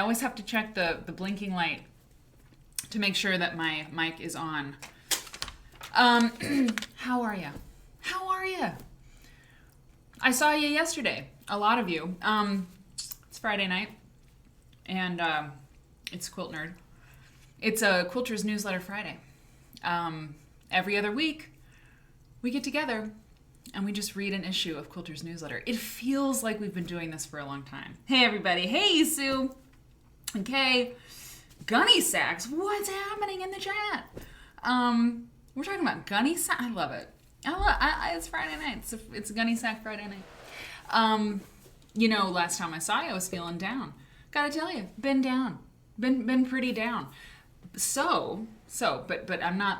always have to check the blinking light to make sure that my mic is on. How are you? How are you? I saw you yesterday. A lot of you. It's Friday night, and it's Quilt Nerd. It's a Quilter's Newsletter Friday. Every other week, we get together and we just read an issue of Quilter's Newsletter. It feels like we've been doing this for a long time. Hey, everybody. Hey, Sue. Okay. Gunny sacks. What's happening in the chat? We're talking about gunny sack. I love it. It's Friday night. It's Gunny Sack Friday night. Last time I saw you, I was feeling down. Gotta tell you, been down. Been pretty down. But I'm not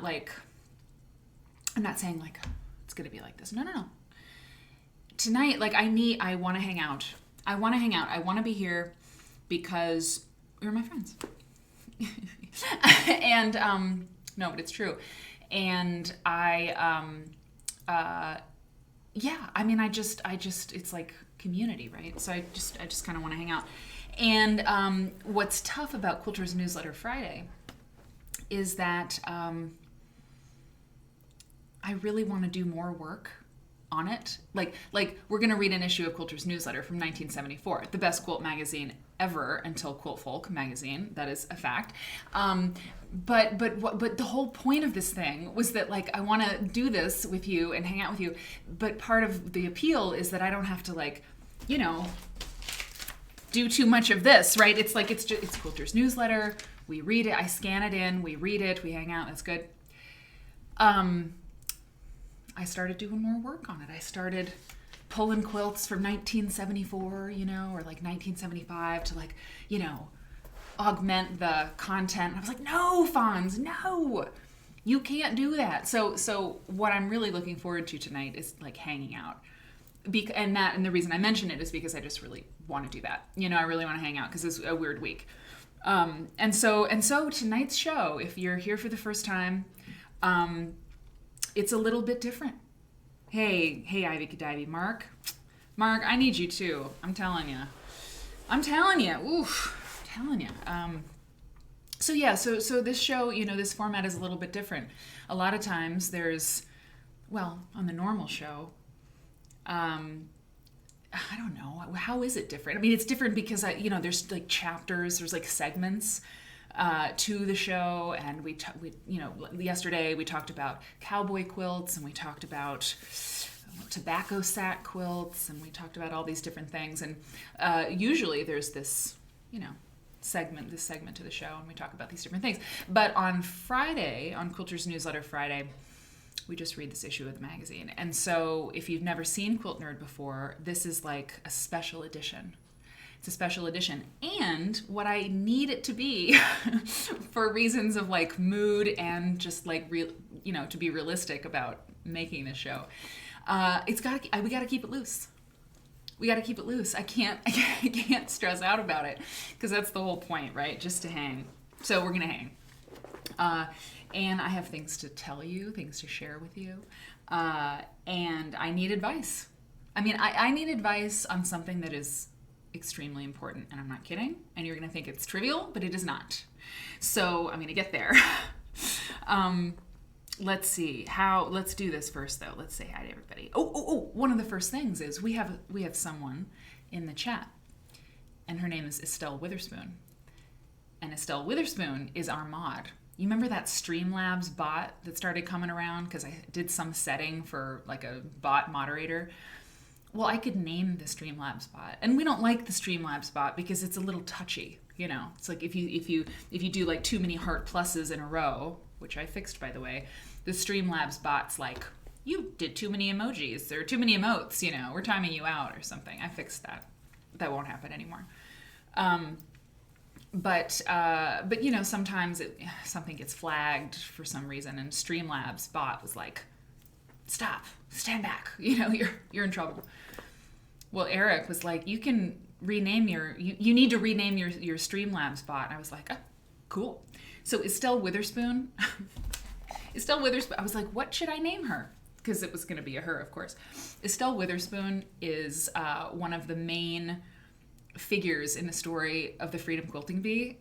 saying like it's gonna be like this. No. Tonight, I want to hang out. I want to be here because you're my friends. And no, but it's true. And I it's like community, right? So I just kind of want to hang out. And what's tough about Quilter's Newsletter Friday is that I really want to do more work on it. Like we're going to read an issue of Quilter's Newsletter from 1974, the best quilt magazine ever until Quilt Folk magazine. That is a fact. But the whole point of this thing was that I want to do this with you and hang out with you. But part of the appeal is that I don't have to do too much of this, right? It's Quilter's Newsletter. We read it. I scan it in. We read it. We hang out. That's good. I started doing more work on it. I started pulling quilts from 1974, or 1975 to augment the content. And I was like, no, Fons, no, you can't do that. So what I'm really looking forward to tonight is hanging out. And the reason I mention it is because I just really want to do that. I really want to hang out because it's a weird week. And so tonight's show, if you're here for the first time, it's a little bit different. Hey, Ivy Kadivy, Mark, I need you too. I'm telling you. Oof, I'm telling you. So this show, this format is a little bit different. A lot of times on the normal show, I don't know, how is it different? I mean, it's different because there's chapters, there's segments to the show, and we yesterday we talked about cowboy quilts, and we talked about tobacco sack quilts, and we talked about all these different things, and usually there's this segment to the show, and we talk about these different things. But on Friday, on Quilter's Newsletter Friday, we just read this issue of the magazine. And so if you've never seen Quilt Nerd before, this is like a special edition. It's a special edition. And what I need it to be for reasons of mood and just to be realistic about making this show, we got to keep it loose. We got to keep it loose. I can't stress out about it because that's the whole point, right? Just to hang. So we're going to hang. And I have things to tell you, things to share with you. And I need advice. I mean, I need advice on something that is extremely important, and I'm not kidding. And you're going to think it's trivial, but it is not. So I'm going to get there. Let's see let's do this first though. Let's say hi to everybody. Oh, one of the first things is we have someone in the chat, and her name is Estelle Witherspoon. And Estelle Witherspoon is our mod. You remember that Streamlabs bot that started coming around because I did some setting for a bot moderator? Well, I could name the Streamlabs bot, and we don't like the Streamlabs bot because it's a little touchy. It's like if you do too many heart pluses in a row, which I fixed by the way, the Streamlabs bot's like, you did too many emojis or too many emotes. We're timing you out or something. I fixed that. That won't happen anymore. But sometimes something gets flagged for some reason, and Streamlabs bot was like, stop, stand back, you're in trouble. Well, Eric was like, you can rename you need to rename your Streamlabs bot. And I was like, oh, cool. So Estelle Witherspoon, I was like, what should I name her? Because it was going to be a her, of course. Estelle Witherspoon is one of the main figures in the story of the Freedom Quilting Bee.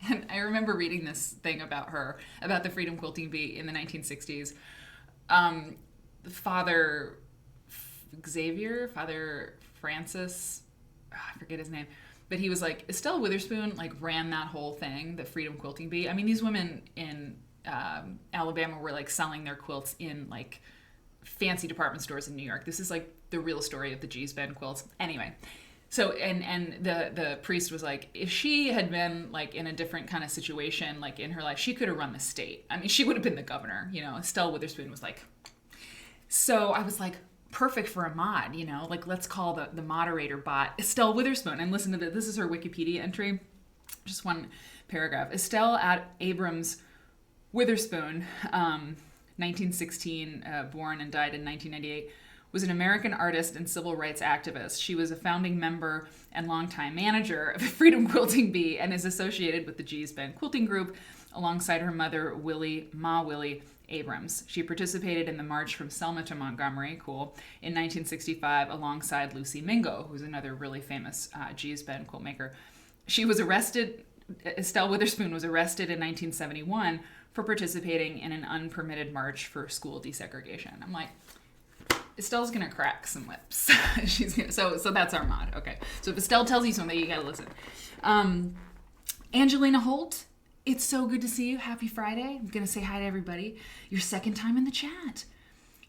And I remember reading this thing about her, about the Freedom Quilting Bee in the 1960s. Father Francis, I forget his name, but he was like, Estelle Witherspoon like ran that whole thing, the Freedom Quilting Bee. I mean, these women in Alabama were like selling their quilts in like fancy department stores in New York. This is like the real story of the G-Spen quilts. Anyway, so and the priest was like, if she had been like in a different kind of situation, like in her life, she could have run the state. I mean, she would have been the governor. You know, Estelle Witherspoon was like. So I was like, perfect for a mod, you know, like let's call the moderator bot Estelle Witherspoon. And listen to this. This is her Wikipedia entry. Just one paragraph. Estelle Abrams Witherspoon, 1916, born and died in 1998, was an American artist and civil rights activist. She was a founding member and longtime manager of the Freedom Quilting Bee and is associated with the G-Spen Quilting Group alongside her mother, Willie Abrams. She participated in the March from Selma to Montgomery, cool, in 1965 alongside Lucy Mingo, who's another really famous G-Spen quilt maker. She was arrested, Estelle Witherspoon was arrested in 1971 for participating in an unpermitted march for school desegregation. I'm like, Estelle's gonna crack some whips. So that's our mod. Okay. So if Estelle tells you something, you gotta listen. Angelina Holt, it's so good to see you. Happy Friday. I'm gonna say hi to everybody. Your second time in the chat.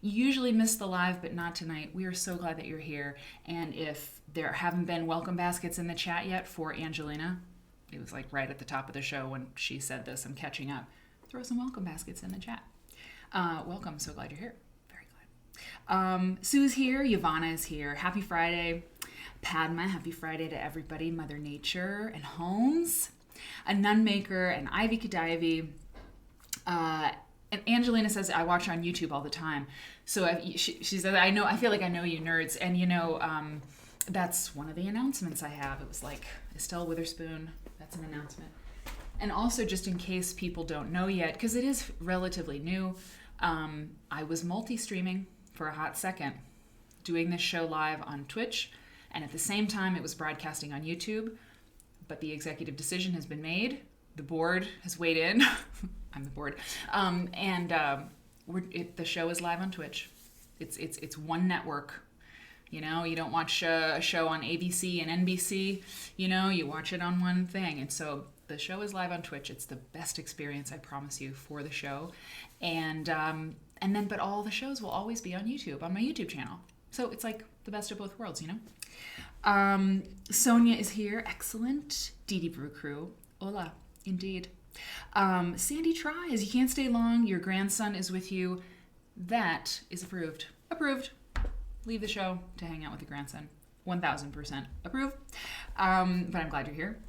You usually miss the live, but not tonight. We are so glad that you're here. And if there haven't been welcome baskets in the chat yet for Angelina, it was like right at the top of the show when she said this. I'm catching up. Throw some welcome baskets in the chat. Welcome. So glad you're here. Sue's here, Yvonne is here. Happy Friday. Padma, happy Friday to everybody. Mother Nature and Holmes, a nun maker, and Ivy Kadivi. And Angelina says, I watch on YouTube all the time. So she says, I feel like I know you nerds. And you know, that's one of the announcements I have. It was like Estelle Witherspoon. That's an announcement. And also just in case people don't know yet, because it is relatively new, I was multi-streaming for a hot second, doing this show live on Twitch, and at the same time it was broadcasting on YouTube, but the executive decision has been made. The board has weighed in. I'm the board. The show is live on Twitch. It's one network. You know, you don't watch a show on ABC and NBC, you know, you watch it on one thing. And so the show is live on Twitch. It's the best experience, I promise you, for the show. But all the shows will always be on YouTube, on my YouTube channel. So it's like the best of both worlds, you know? Sonia is here. Excellent. Dee Dee Brew Crew. Hola. Indeed. Sandy tries. You can't stay long. Your grandson is with you. That is approved. Approved. Leave the show to hang out with your grandson. 1000% approved. But I'm glad you're here.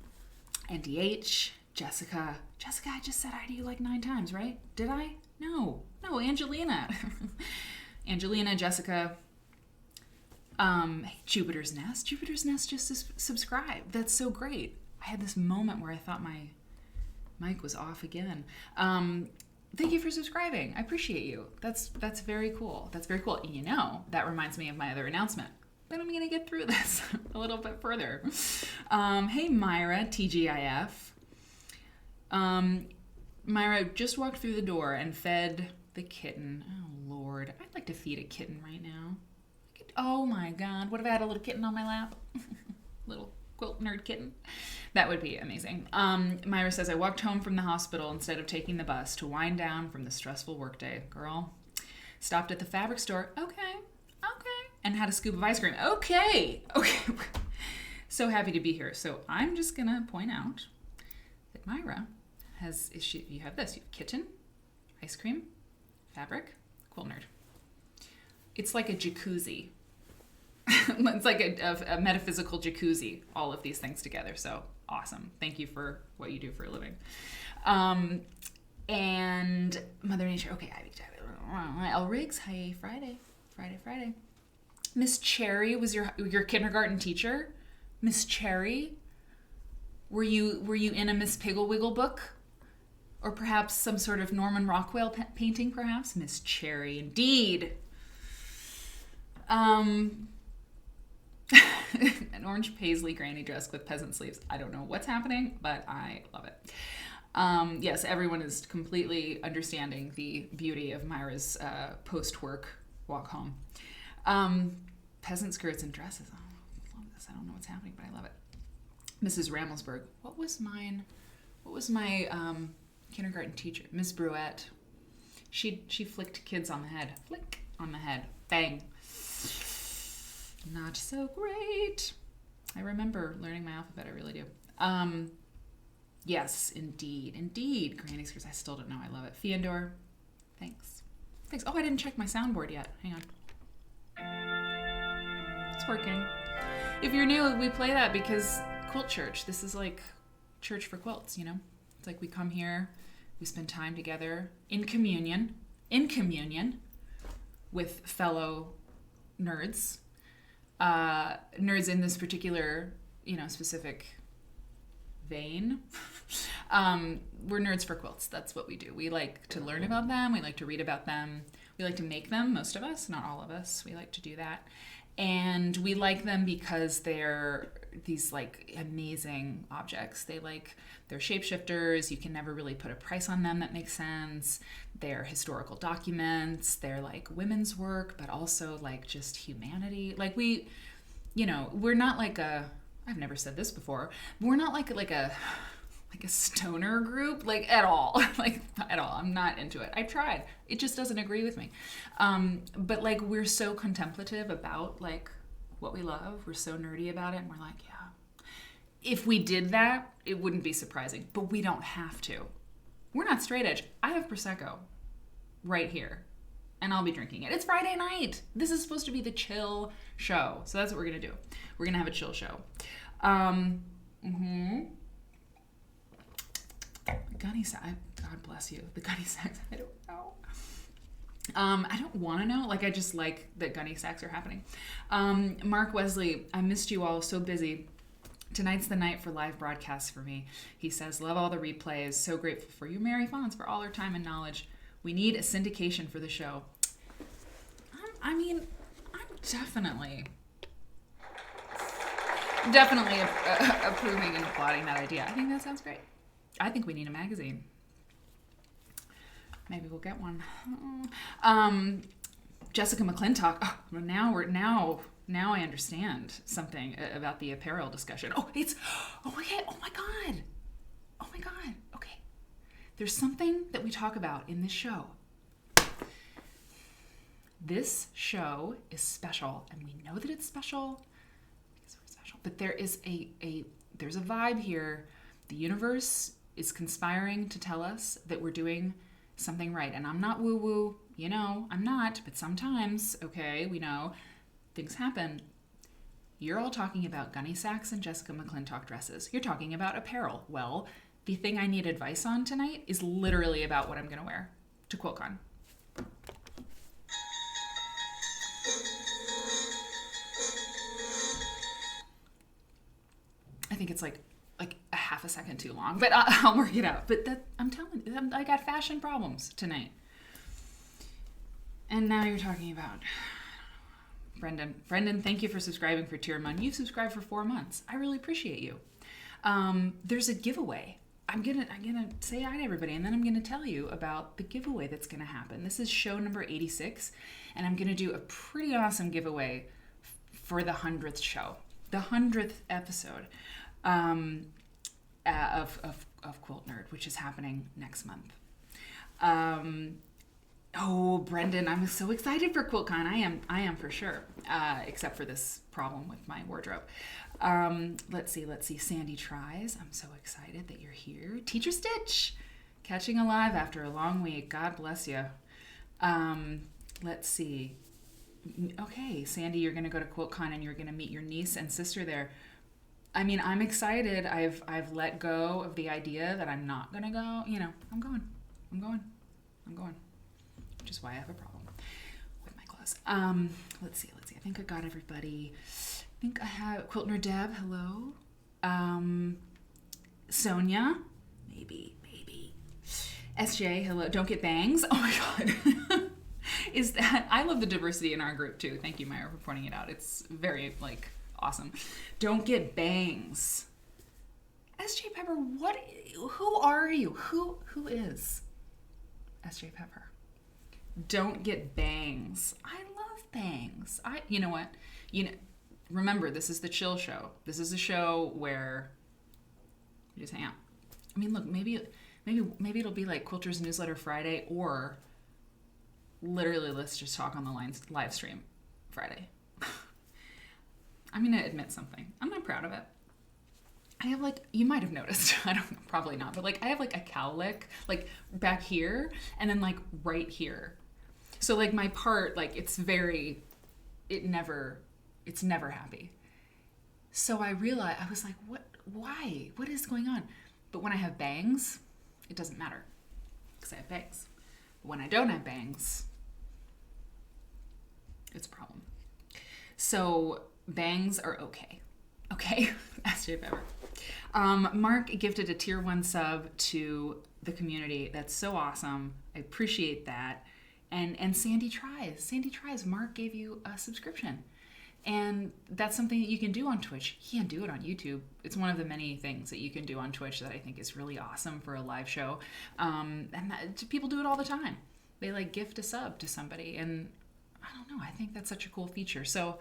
NDH. Jessica, I just said hi to you like 9 times, right? Did I? No, Angelina. Angelina, Jessica. Jupiter's Nest. Jupiter's Nest just subscribed. That's so great. I had this moment where I thought my mic was off again. Thank you for subscribing. I appreciate you. That's very cool. That's very cool. And you know, that reminds me of my other announcement. But I'm going to get through this a little bit further. Hey, Myra, TGIF. Myra just walked through the door and fed the kitten. Oh, Lord. I'd like to feed a kitten right now. Oh, my God. What if I had a little kitten on my lap? Little quilt nerd kitten. That would be amazing. Myra says, I walked home from the hospital instead of taking the bus to wind down from the stressful workday. Girl. Stopped at the fabric store. Okay. And had a scoop of ice cream. Okay. So happy to be here. So I'm just going to point out that Myra you have this. You have kitten, ice cream, fabric, quilt nerd. It's like a jacuzzi. It's like a metaphysical jacuzzi, all of these things together. So awesome. Thank you for what you do for a living. And Mother Nature. Okay, El Riggs. Hi, Friday. Miss Cherry was your kindergarten teacher. Miss Cherry. Were you in a Miss Piggle-Wiggle book? Or perhaps some sort of Norman Rockwell painting, perhaps? Miss Cherry, indeed. An orange paisley granny dress with peasant sleeves. I don't know what's happening, but I love it. Yes, everyone is completely understanding the beauty of Myra's post-work walk home. Peasant skirts and dresses. Oh, I love this. I don't know what's happening, but I love it. Mrs. Ramelsberg. What was mine? What was my kindergarten teacher? Miss Bruette. She flicked kids on the head. Flick on the head. Bang. Not so great. I remember learning my alphabet. I really do. Yes, indeed. Granny skirts. I still don't know. I love it. Fiandor. Thanks. Oh, I didn't check my soundboard yet. Hang on. It's working. If you're new, we play that because Quilt Church. This is like church for quilts, you know? It's like we come here, we spend time together in communion with fellow nerds. Nerds in this particular, specific vein. We're nerds for quilts. That's what we do. We like to learn about them. We like to read about them. We like to make them, most of us, not all of us. We like to do that. And we like them because they're these like amazing objects. They're shapeshifters. You can never really put a price on them that makes sense. They're historical documents. They're like women's work, but also like just humanity. Like we're not like I've never said this before. We're not like a stoner group, like at all. Like at all. I'm not into it. I tried. It just doesn't agree with me. But like we're so contemplative about like what we love. We're so nerdy about it, and we're like, yeah. If we did that, it wouldn't be surprising. But we don't have to. We're not straight edge. I have Prosecco right here, and I'll be drinking it. It's Friday night. This is supposed to be the chill show. So that's what we're gonna do. We're gonna have a chill show. Gunny sacks. God bless you. The gunny sacks. I don't know. I don't want to know. Like, I just like that gunny sacks are happening. Mark Wesley, I missed you all. So busy. Tonight's the night for live broadcasts for me. He says, love all the replays. So grateful for you, Mary Fons, for all her time and knowledge. We need a syndication for the show. I'm definitely approving and applauding that idea. I think that sounds great. I think we need a magazine. Maybe we'll get one. Jessica McClintock. Oh, now I understand something about the apparel discussion. Okay. Oh my God. Okay. There's something that we talk about in this show. This show is special, and we know that it's special because we're special. But there is there's a vibe here. The universe is conspiring to tell us that we're doing something right. And I'm not woo-woo, I'm not, but sometimes, okay, we know things happen. You're all talking about gunny sacks and Jessica McClintock dresses. You're talking about apparel. Well, the thing I need advice on tonight is literally about what I'm going to wear to QuiltCon. I think it's like a half a second too long, but I'll work it out. But I'm telling you, I got fashion problems tonight. And now you're talking about Brendan, thank you for subscribing for Tier 1. You've subscribed for 4 months. I really appreciate you. There's a giveaway. I'm gonna say hi to everybody, and then I'm gonna tell you about the giveaway that's gonna happen. This is show number 86, and I'm gonna do a pretty awesome giveaway for the 100th show, the 100th episode of Quilt Nerd, which is happening next month. Oh, Brendan, I'm so excited for QuiltCon. I am for sure, except for this problem with my wardrobe. Let's see. Sandy tries. I'm so excited that you're here. Teacher Stitch, catching alive after a long week. God bless you. Let's see. Okay, Sandy, you're going to go to QuiltCon and you're going to meet your niece and sister there. I mean, I'm excited. I've let go of the idea that I'm not going to go. I'm going. Which is why I have a problem with my clothes. Let's see. I think I got everybody. I think I have Quiltner Deb. Hello. Sonia. Maybe. SJ. Hello. Don't get bangs. Oh my God. I love the diversity in our group too. Thank you, Myra, for pointing it out. It's very Awesome. Don't get bangs. S.J. Pepper, who are you? Who is S.J. Pepper? Don't get bangs. I love bangs. You know what? Remember, this is the chill show. This is a show where you just hang out. I mean, look, maybe it'll be like Quilter's Newsletter Friday, or literally let's just talk on the live stream Friday. I'm gonna admit something. I'm not proud of it. I have you might have noticed, I don't know, probably not, but I have a cowlick back here and then right here. So my part, it's never happy. So I realized, I was like, why? What is going on? But when I have bangs, it doesn't matter because I have bangs. But when I don't have bangs, it's a problem. So bangs are okay. Okay? S.J. Pepper. Mark gifted a tier 1 sub to the community. That's so awesome. I appreciate that. And Sandy tries. Mark gave you a subscription. And that's something that you can do on Twitch. You can't do it on YouTube. It's one of the many things that you can do on Twitch that I think is really awesome for a live show. People do it all the time. They gift a sub to somebody. And I don't know, I think that's such a cool feature. So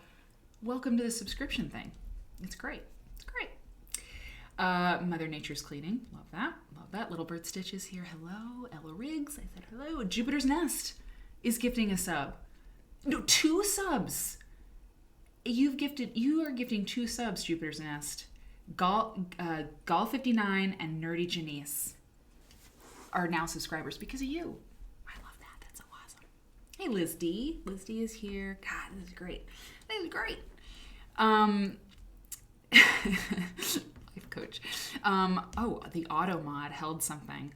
welcome to the subscription thing. It's great. Mother Nature's cleaning. Love that. Little Bird Stitch is here. Hello. Ella Riggs. I said hello. Jupiter's Nest is gifting a sub. No, 2 subs. You are gifting 2 subs, Jupiter's Nest. Gall59 and Nerdy Janice are now subscribers because of you. I love that. That's so awesome. Hey, Liz D. Liz D is here. God, this is great. Life coach. The auto mod held something.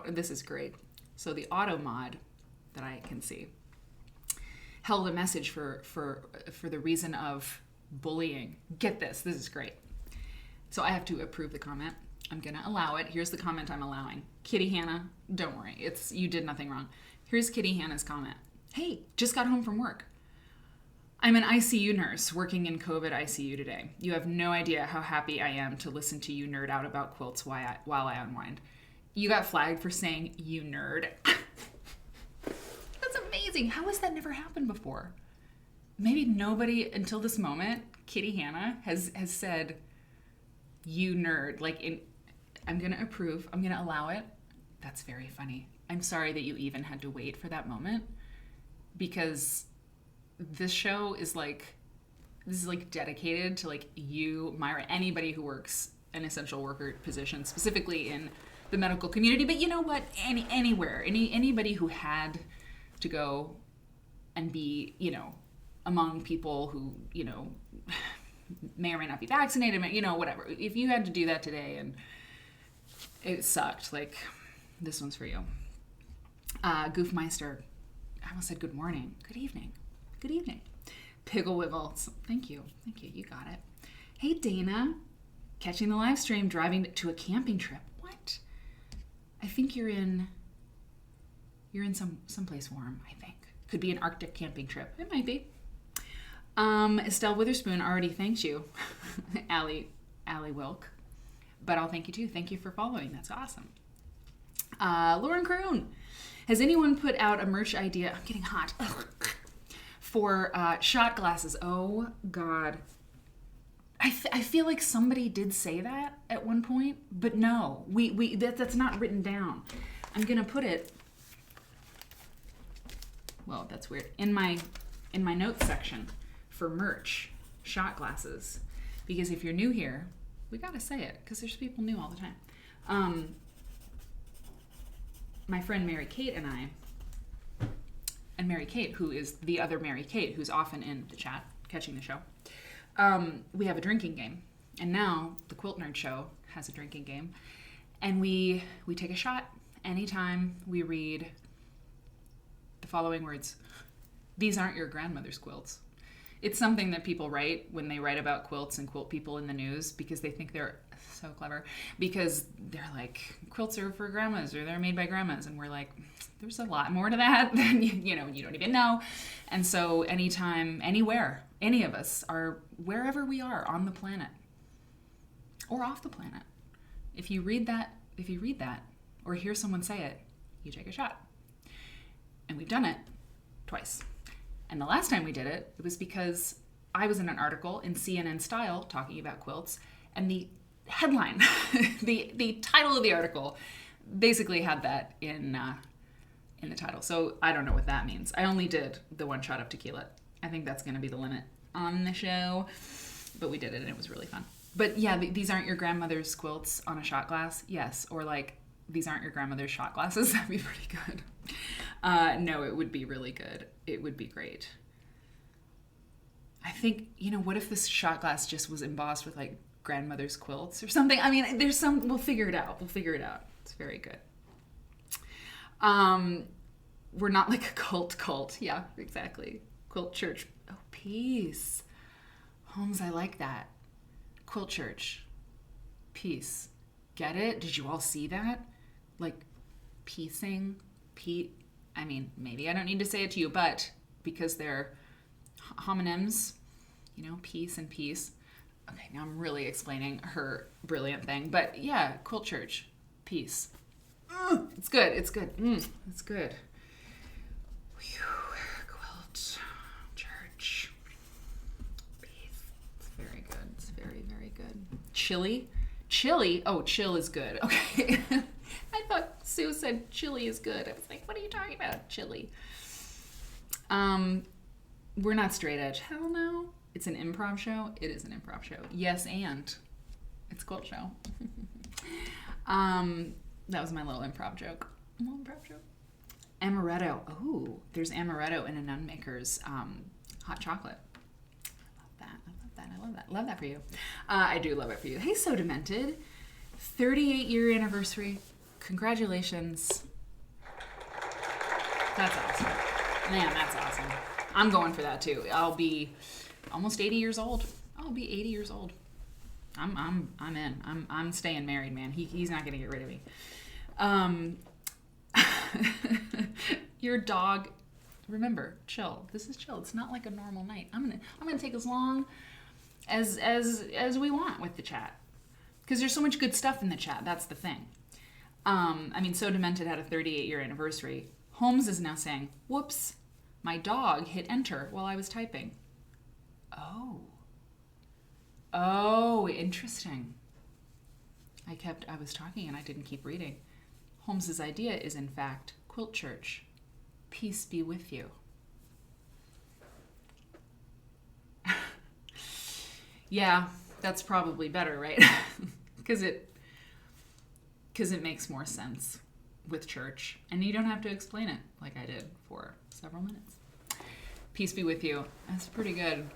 This is great. So the auto mod that I can see held a message for the reason of bullying. Get this is great. So I have to approve the comment. I'm gonna allow it. Here's the comment I'm allowing. Kitty Hannah, don't worry, you did nothing wrong. Here's Kitty Hannah's comment. Hey, just got home from work. I'm an ICU nurse working in COVID ICU today. You have no idea how happy I am to listen to you nerd out about quilts while I unwind. You got flagged for saying you nerd. That's amazing. How has that never happened before? Maybe nobody until this moment, Kitty Hannah, has said you nerd. I'm going to approve. I'm going to allow it. That's very funny. I'm sorry that you even had to wait for that moment, because this show is dedicated to you, Myra, anybody who works an essential worker position, specifically in the medical community. But you know what? Anybody who had to go and be, among people who, may or may not be vaccinated, whatever. If you had to do that today and it sucked, this one's for you. Goofmeister, I almost said good morning. Good evening. Piggle Wiggle. Thank you. You got it. Hey, Dana. Catching the live stream, driving to a camping trip. What? I think you're in someplace warm, I think. Could be an Arctic camping trip. It might be. Estelle Witherspoon already thanked you. Allie Wilk. But I'll thank you too. Thank you for following. That's awesome. Lauren Croon. Has anyone put out a merch idea? I'm getting hot. For shot glasses. Oh, God. I feel like somebody did say that at one point, but no. That's not written down. I'm going to put it... Well, that's weird. In my notes section for merch, shot glasses. Because if you're new here, we got to say it, because there's people new all the time. My friend Mary Kate and I... And Mary Kate, who is the other Mary Kate, who's often in the chat, catching the show. We have a drinking game. And now the Quilt Nerd Show has a drinking game. And we take a shot anytime we read the following words. These aren't your grandmother's quilts. It's something that people write when they write about quilts and quilt people in the news, because they think they're So clever. Because they're like, quilts are for grandmas, or they're made by grandmas. And we're like, there's a lot more to that than, you don't even know. And so anytime, anywhere, any of us are, wherever we are on the planet or off the planet, if you read that or hear someone say it, you take a shot. And we've done it twice. And the last time we did it, it was because I was in an article in CNN Style talking about quilts, and the headline, the title of the article basically had that in the title. So I don't know what that means. I only did the one shot of tequila. I think that's going to be the limit on the show, but we did it and it was really fun. But yeah, these aren't your grandmother's quilts on a shot glass. Yes. Or like, these aren't your grandmother's shot glasses. That'd be pretty good. No, it would be really good. It would be great. I think, what if this shot glass just was embossed with like grandmother's quilts or something? I mean, we'll figure it out. It's very good. We're not like a cult. Yeah, exactly. Quilt church. Oh, peace. Holmes, I like that. Quilt church. Peace. Get it? Did you all see that? Like, piecing. I mean, maybe I don't need to say it to you, but because they're homonyms, peace and peace. Okay, now I'm really explaining her brilliant thing. But yeah, quilt church. Peace. It's good. It's good. It's good. Whew. Quilt church. Peace. It's very good. It's very, very good. Chili. Oh, chill is good. Okay. I thought Sue said chili is good. I was like, what are you talking about? Chili. We're not straight edge. Hell no. It's an improv show. It is an improv show. Yes, and it's a quilt show. That was my little improv joke. Amaretto. Oh, there's amaretto in a nun maker's hot chocolate. I love that. Love that for you. I do love it for you. Hey, So Demented. 38-year anniversary. Congratulations. That's awesome. Man, that's awesome. I'm going for that too. I'll be almost 80 years old. I'll be 80 years old. I'm in. I'm staying married, man. He's not gonna get rid of me. Your dog. Remember, chill. This is chill. It's not like a normal night. I'm gonna take as long as we want with the chat, because there's so much good stuff in the chat. That's the thing. So Demented had a 38-year anniversary. Holmes is now saying, whoops, my dog hit enter while I was typing. Oh, interesting. I was talking and I didn't keep reading. Holmes's idea is, in fact, quilt church. Peace be with you. Yeah, that's probably better, right? Because it makes more sense with church, and you don't have to explain it like I did for several minutes. Peace be with you. That's pretty good.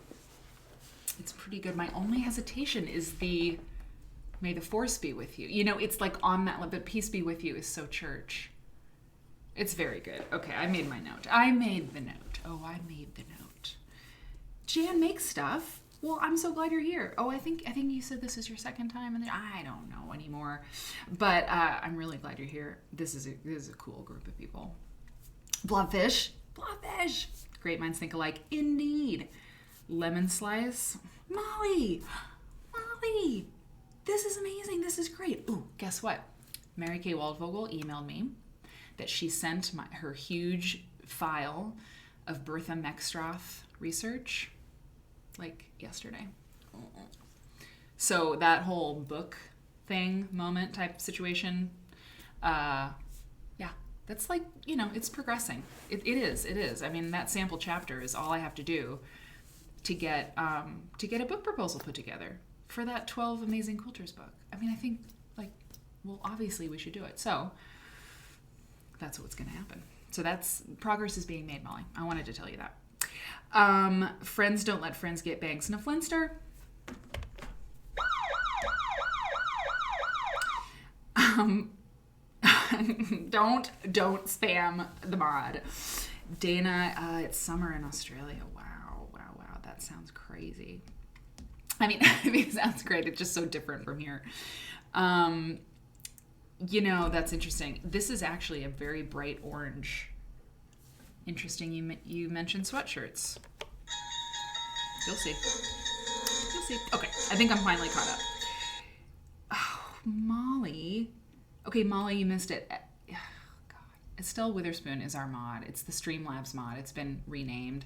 It's pretty good. My only hesitation is the may the force be with you. It's like on that, but peace be with you is so church. It's very good. Okay, I made my note. I made the note. Jan makes stuff. Well, I'm so glad you're here. Oh, I think you said this is your second time, and I don't know anymore. But I'm really glad you're here. This is a cool group of people. Blobfish. Great minds think alike. Indeed. Lemon slice. Molly. This is amazing. This is great. Ooh, guess what? Mary Kay Waldvogel emailed me that she sent her huge file of Bertha Meckstroth research like yesterday. So that whole book thing, moment type situation, that's like, it's progressing. It is. I mean, that sample chapter is all I have to do to get a book proposal put together for that 12 Amazing Quilters book. I mean, I think, obviously we should do it. So that's what's going to happen. So progress is being made, Molly. I wanted to tell you that. Friends don't let friends get bangs in a Flinster. Don't spam the mod. Dana, it's summer in Australia. Wow. That sounds crazy. I mean, it sounds great. It's just so different from here. That's interesting. This is actually a very bright orange. Interesting. You mentioned sweatshirts. You'll see. You'll see. Okay, I think I'm finally caught up. Oh, Molly. Okay, Molly, you missed it. Oh, God. Estelle Witherspoon is our mod. It's the Streamlabs mod. It's been renamed.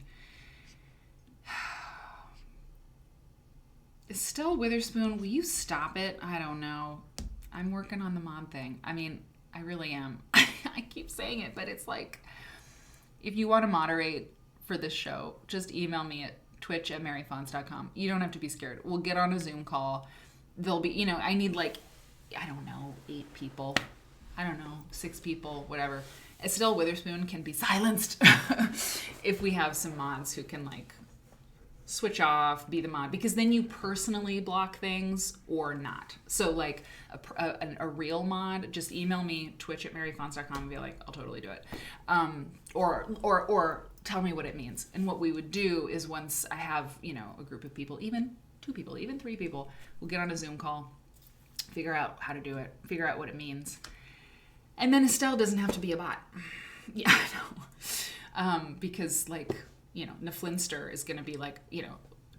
Estelle Witherspoon, will you stop it? I don't know. I'm working on the mod thing. I mean, I really am. I keep saying it, but it's like, if you want to moderate for this show, just email me at twitch@maryfons.com. You don't have to be scared. We'll get on a Zoom call. There'll be, I need 8 people. I don't know, 6 people, whatever. Estelle Witherspoon can be silenced if we have some mods who can switch off, be the mod, because then you personally block things or not. So a real mod, just email me twitch@maryfons.com and be like, I'll totally do it. Or tell me what it means. And what we would do is, once I have, a group of people, even 2 people, even 3 people, we'll get on a Zoom call, figure out how to do it, figure out what it means. And then Estelle doesn't have to be a bot. Yeah, I know. Because Neflinster is going to be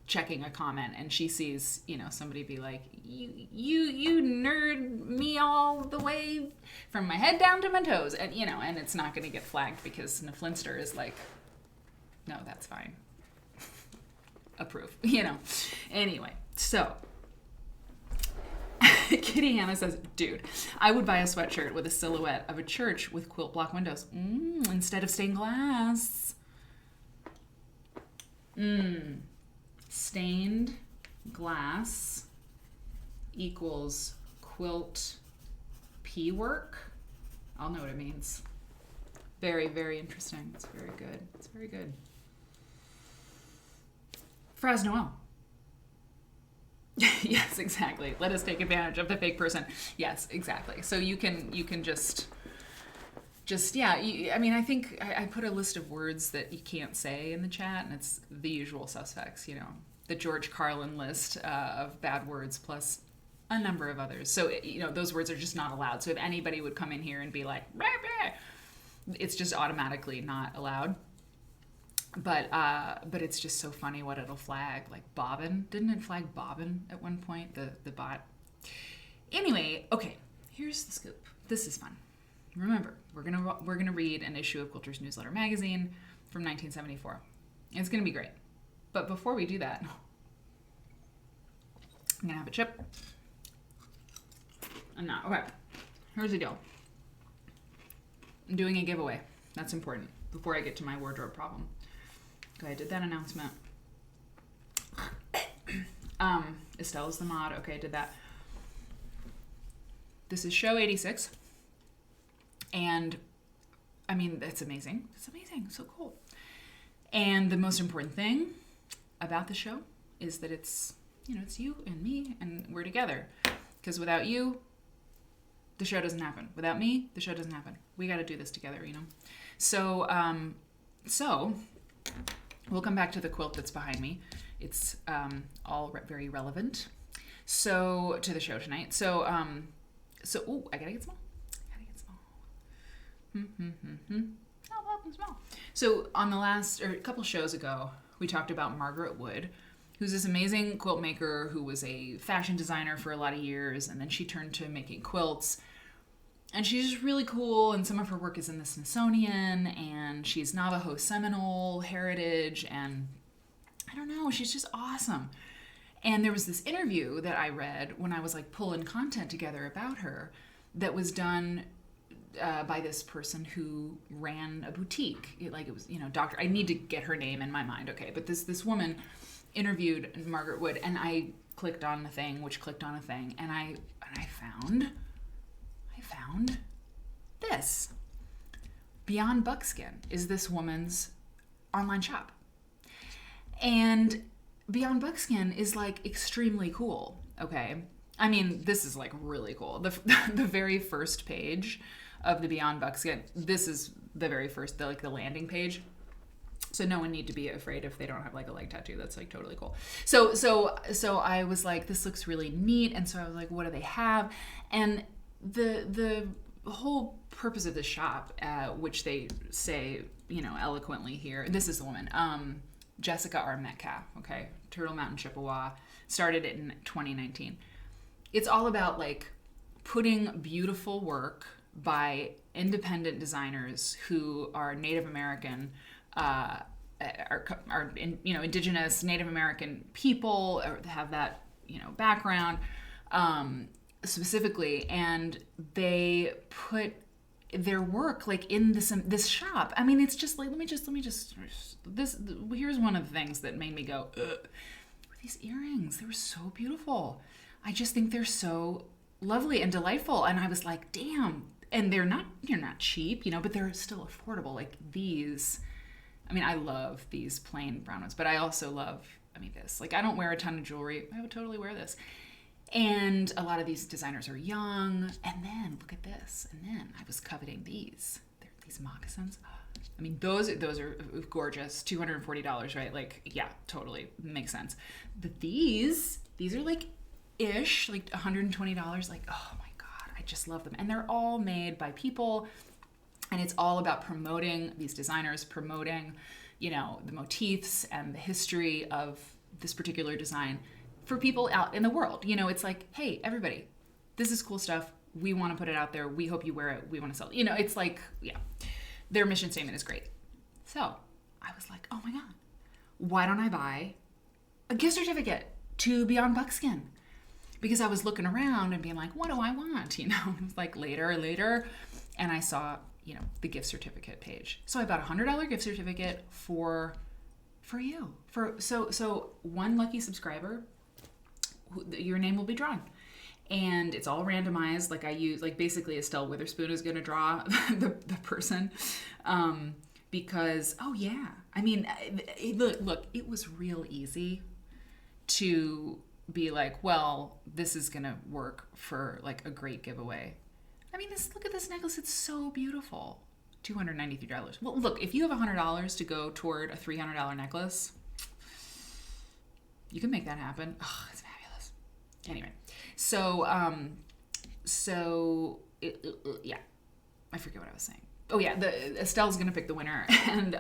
checking a comment, and she sees, somebody be like, you nerd me all the way from my head down to my toes. And, and it's not going to get flagged because Neflinster is like, no, that's fine. Approve, Anyway, so Kitty Hannah says, dude, I would buy a sweatshirt with a silhouette of a church with quilt block windows instead of stained glass. Stained glass equals quilt P work. I'll know what it means. Very, very interesting. It's very good. It's very good. Fraz Noel. Yes, exactly. Let us take advantage of the fake person. Yes, exactly. So you can just yeah. I think I put a list of words that you can't say in the chat, and it's the usual suspects. The George Carlin list of bad words plus a number of others. So those words are just not allowed. So if anybody would come in here and be like, bah, bah, it's just automatically not allowed. But it's just so funny what it'll flag. Like bobbin. Didn't it flag bobbin at one point, the bot? Anyway, okay, here's the scoop. This is fun. Remember, we're gonna read an issue of Quilter's Newsletter magazine from 1974. It's gonna be great. But before we do that, I'm gonna have a chip. I'm not. Okay, here's the deal. I'm doing a giveaway. That's important before I get to my wardrobe problem. Okay, I did that announcement. Estelle's the mod. Okay, I did that. This is show 86. And, I mean, it's amazing. It's amazing. So cool. And the most important thing about the show is that it's you and me, and we're together. Because without you, the show doesn't happen. Without me, the show doesn't happen. We got to do this together, So, we'll come back to the quilt that's behind me. It's all very relevant. So, to the show tonight. So, I gotta get small. Small. So, on the last, or a couple shows ago, we talked about Margaret Wood, who's this amazing quilt maker who was a fashion designer for a lot of years, and then she turned to making quilts. And she's just really cool, and some of her work is in the Smithsonian, and she's Navajo Seminole heritage, and I don't know, she's just awesome. And there was this interview that I read when I was pulling content together about her that was done by this person who ran a boutique. It was, doctor. I need to get her name in my mind. Okay, but this woman interviewed Margaret Wood, and I clicked on the thing, which clicked on a thing, and I found this. Beyond Buckskin is this woman's online shop. And Beyond Buckskin is extremely cool, okay? I mean, this is really cool. The very first page of the Beyond Buckskin, this is the very first, the landing page. So no one need to be afraid if they don't have like a leg tattoo. That's like totally cool. So I was like, this looks really neat. And so I was like, what do they have? And the whole purpose of the shop, which they say, you know, eloquently here, this is the woman, Jessica R. Metcalf, okay, Turtle Mountain, Chippewa, started it in 2019. It's all about like putting beautiful work by independent designers who are Native American, you know, indigenous Native American people, or have that, you know, background, specifically, and they put their work like in this shop. I mean, it's just like, let me just this. Here's one of the things that made me go, ugh. These earrings, they were so beautiful. I just think they're so lovely and delightful. And I was like, damn. And they're not cheap, you know, but they're still affordable. Like these, I mean, I love these plain brown ones, but I also love, I mean, this. Like, I don't wear a ton of jewelry. I would totally wear this. And a lot of these designers are young. And then, look at this. And then I was coveting these. They're these moccasins. I mean, those are gorgeous. $240, right? Like, yeah, totally makes sense. But these are like ish, like $120. Like, oh my God, I just love them. And they're all made by people. And it's all about promoting these designers, promoting, you know, the motifs and the history of this particular design for people out in the world. You know, it's like, hey, everybody, this is cool stuff. We want to put it out there. We hope you wear it. We want to sell it. You know, it's like, yeah. Their mission statement is great. So I was like, oh my God, why don't I buy a gift certificate to Beyond Buckskin? Because I was looking around and being like, what do I want? You know, it was like later. And I saw, you know, the gift certificate page. So I bought a $100 gift certificate for you. So one lucky subscriber, your name will be drawn. And it's all randomized. Like I use, like basically Estelle Witherspoon is going to draw the person. Because, oh yeah. I mean, look, it was real easy to be like, well, this is going to work for like a great giveaway. I mean, look at this necklace. It's so beautiful. $293. Well, look, if you have $100 to go toward a $300 necklace, you can make that happen. Oh, it's fabulous. Anyway. So, yeah, I forget what I was saying. Oh yeah, Estelle's gonna pick the winner, and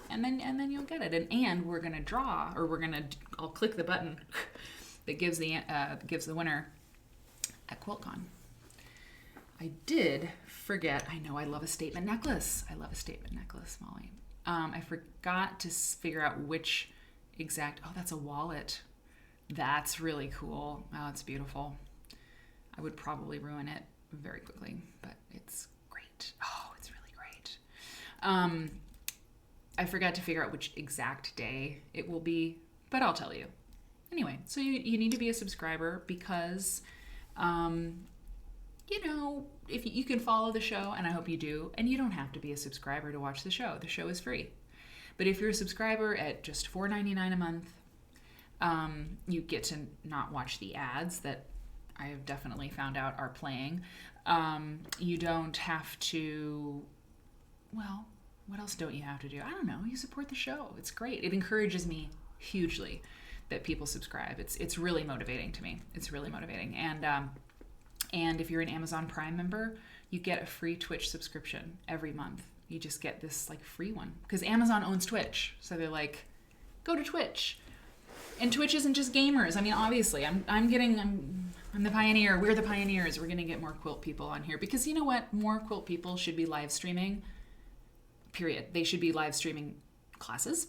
then you'll get it, and we're gonna draw, or I'll click the button that gives the winner at QuiltCon. I did forget. I know I love a statement necklace. Molly. I forgot to figure out which exact. Oh, that's a wallet. That's really cool. Oh, it's beautiful. I would probably ruin it very quickly, but it's great. Oh, it's really great. I forgot to figure out which exact day it will be, but I'll tell you. Anyway, so you need to be a subscriber because, you know, if you can follow the show, and I hope you do, and you don't have to be a subscriber to watch the show. The show is free. But if you're a subscriber at just $4.99 a month, you get to not watch the ads that I have definitely found out are playing. You don't have to, well, what else don't you have to do? I don't know. You support the show. It's great. It encourages me hugely that people subscribe. It's really motivating to me. It's really motivating. And if you're an Amazon Prime member, you get a free Twitch subscription every month. You just get this like free one because Amazon owns Twitch. So they're like, go to Twitch. And Twitch isn't just gamers. I mean, obviously, I'm the pioneer. We're the pioneers. We're going to get more quilt people on here because you know what? More quilt people should be live streaming, period. They should be live streaming classes.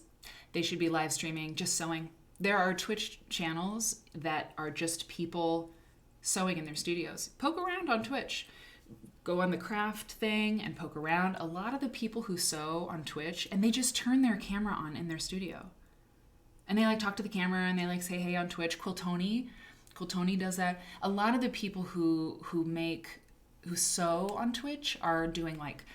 They should be live streaming just sewing. There are Twitch channels that are just people sewing in their studios. Poke around on Twitch. Go on the craft thing and poke around. A lot of the people who sew on Twitch, and they just turn their camera on in their studio. And they like talk to the camera and they like say, hey, on Twitch. Quiltoni does that. A lot of the people who sew on Twitch are doing like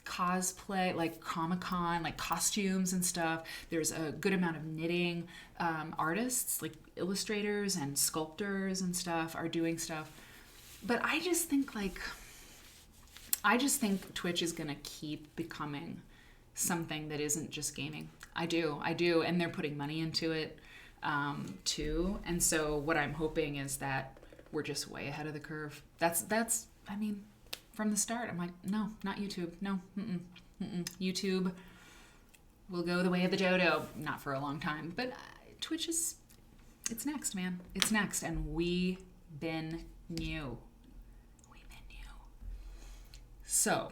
cosplay, like Comic-Con, like costumes and stuff. There's a good amount of knitting. Artists, like illustrators and sculptors and stuff are doing stuff. But I just think Twitch is going to keep becoming something that isn't just gaming. I do, and they're putting money into it too. And so what I'm hoping is that we're just way ahead of the curve. That's. I mean, from the start, I'm like, no, not YouTube. No, YouTube will go the way of the dodo. Not for a long time, but Twitch it's next, man. It's next, and we been new. So,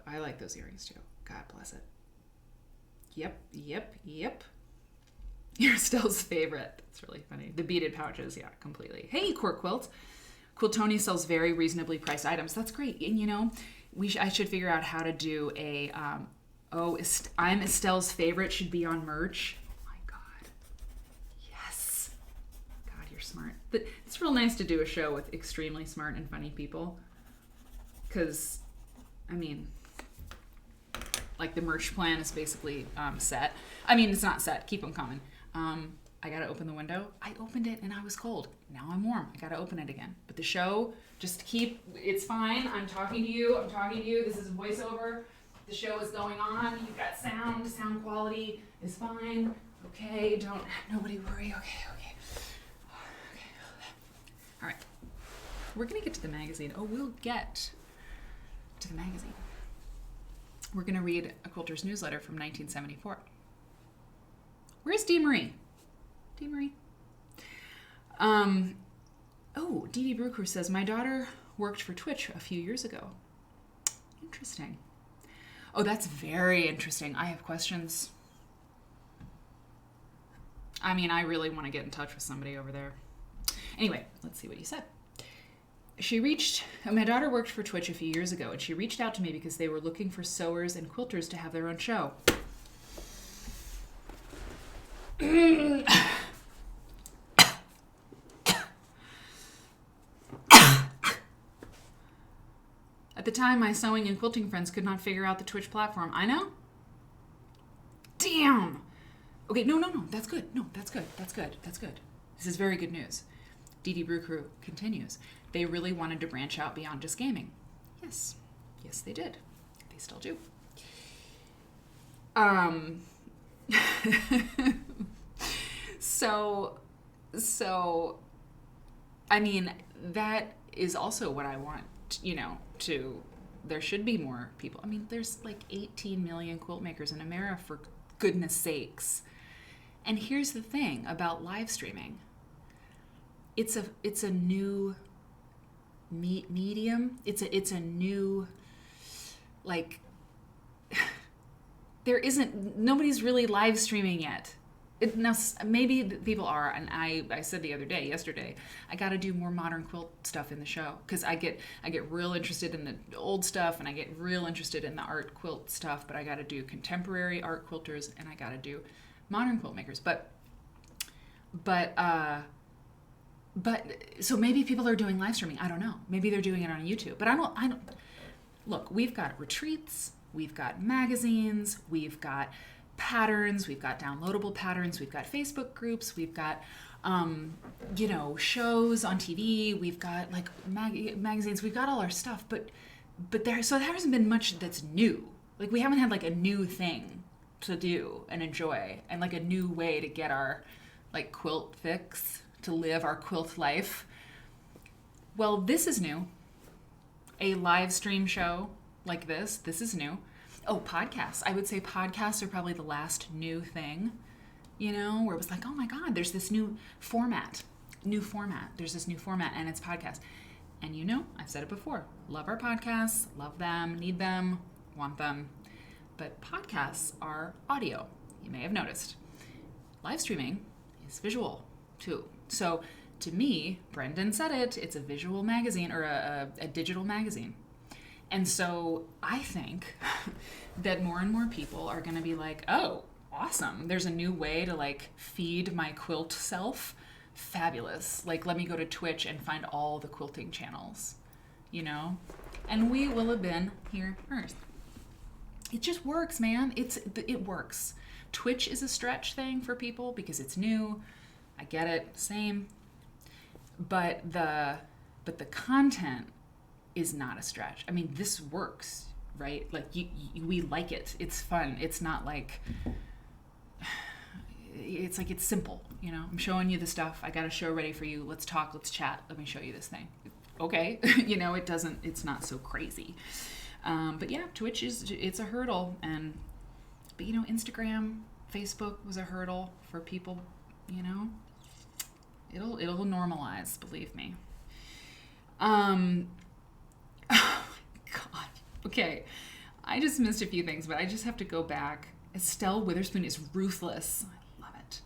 I like those earrings too. God bless it. Yep. You're Stell's favorite. That's really funny. The beaded pouches, yeah, completely. Hey, Cork Quilt. Quiltoni sells very reasonably priced items. That's great. And, you know, I should figure out how to do a, I'm Estelle's favorite should be on merch. Oh my God. Yes. God, you're smart. But it's real nice to do a show with extremely smart and funny people. Because, I mean, like the merch plan is basically set. I mean, it's not set. Keep them coming. I got to open the window. I opened it and I was cold. Now I'm warm. I got to open it again. But the show, it's fine. I'm talking to you. This is a voiceover. The show is going on. You've got sound. Sound quality is fine. Okay, nobody worry. Okay. All right. We're going to get to the magazine. We'll get to the magazine. We're going to read a Quilter's newsletter from 1974. Where's Dee Marie? Dee Brooker says, my daughter worked for Twitch a few years ago. Interesting. Oh, that's very interesting. I have questions. I mean, I really want to get in touch with somebody over there. Anyway, let's see what you said. My daughter worked for Twitch a few years ago, and she reached out to me because they were looking for sewers and quilters to have their own show. At the time, my sewing and quilting friends could not figure out the Twitch platform. I know? Damn! Okay, no, that's good. No, that's good. This is very good news. Dee Brew Crew continues. They really wanted to branch out beyond just gaming. Yes, they did. They still do. So, I mean, that is also what I want, there should be more people. I mean, there's like 18 million quilt makers in America, for goodness sakes. And here's the thing about live streaming. It's a new medium. It's a new, like, nobody's really live streaming yet. Now, maybe people are, and I said yesterday, I got to do more modern quilt stuff in the show, because I get real interested in the old stuff, and I get real interested in the art quilt stuff, but I got to do contemporary art quilters, and I got to do modern quilt makers. But so maybe people are doing live streaming. I don't know. Maybe they're doing it on YouTube, but I don't. Look, we've got retreats, we've got magazines, we've got patterns, we've got downloadable patterns, we've got Facebook groups, we've got shows on TV, we've got like magazines, we've got all our stuff, but there hasn't been much that's new. Like, we haven't had like a new thing to do and enjoy, and like a new way to get our like quilt fix, to live our quilt life. Well, this is new. A live stream show like this is new. Oh, podcasts. I would say podcasts are probably the last new thing, where it was like, oh my God, there's this new format. There's this new format, and it's podcast. And I've said it before, love our podcasts, love them, need them, want them. But podcasts are audio. You may have noticed. Live streaming is visual too. So to me, Brendan said it's a visual magazine, or a digital magazine. And so I think that more and more people are going to be like, oh, awesome. There's a new way to like feed my quilt self. Fabulous. Like, let me go to Twitch and find all the quilting channels, and we will have been here first. It just works, man. It works. Twitch is a stretch thing for people because it's new. I get it. Same. But the content is not a stretch. I mean, this works right? Like we like it. It's fun. It's not like, it's like, it's simple, you know? I'm showing you the stuff. I got a show ready for you. Let's talk, let's chat. Let me show you this thing. Okay. You know, it's not so crazy. But yeah, Twitch it's a hurdle. But you know, Instagram, Facebook was a hurdle for people, you know? It'll normalize, believe me. Oh God. Okay. I just missed a few things, but I just have to go back. Estelle Witherspoon is ruthless. I love it.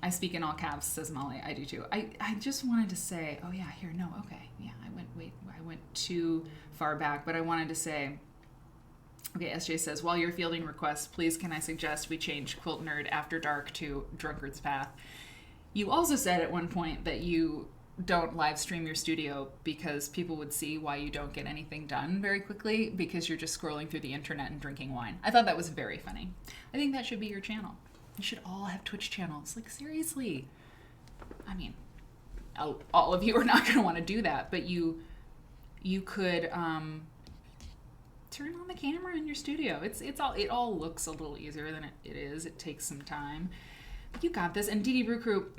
I speak in all caps, says Molly. I do too. I just wanted to say, oh yeah, here, no, okay. Yeah, I went too far back, but I wanted to say, okay, SJ says, while you're fielding requests, please can I suggest we change Quilt Nerd After Dark to Drunkard's Path? You also said at one point that you don't live stream your studio because people would see why you don't get anything done very quickly because you're just scrolling through the internet and drinking wine. I thought that was very funny. I think that should be your channel. You should all have Twitch channels. Like, seriously. I mean, all of you are not going to want to do that, but you could turn on the camera in your studio. It all looks a little easier than it is. It takes some time. But you got this. And Dee Dee Brew Crew,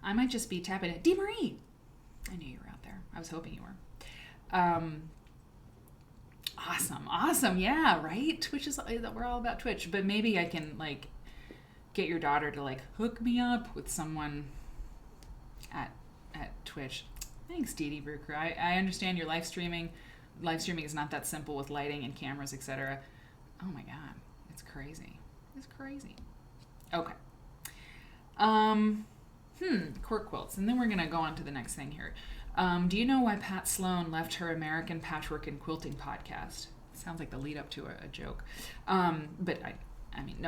I might just be tapping it. Dee Marie! I knew you were out there. I was hoping you were. Awesome. Yeah, right? Twitch we're all about Twitch. But maybe I can, like, get your daughter to, like, hook me up with someone at Twitch. Thanks, Dee Dee Brew Crew. I understand your live streaming. Live streaming is not that simple with lighting and cameras, etc. Oh my God. It's crazy. Okay. Cork quilts. And then we're going to go on to the next thing here. Do you know why Pat Sloan left her American Patchwork and Quilting podcast? Sounds like the lead up to a joke. But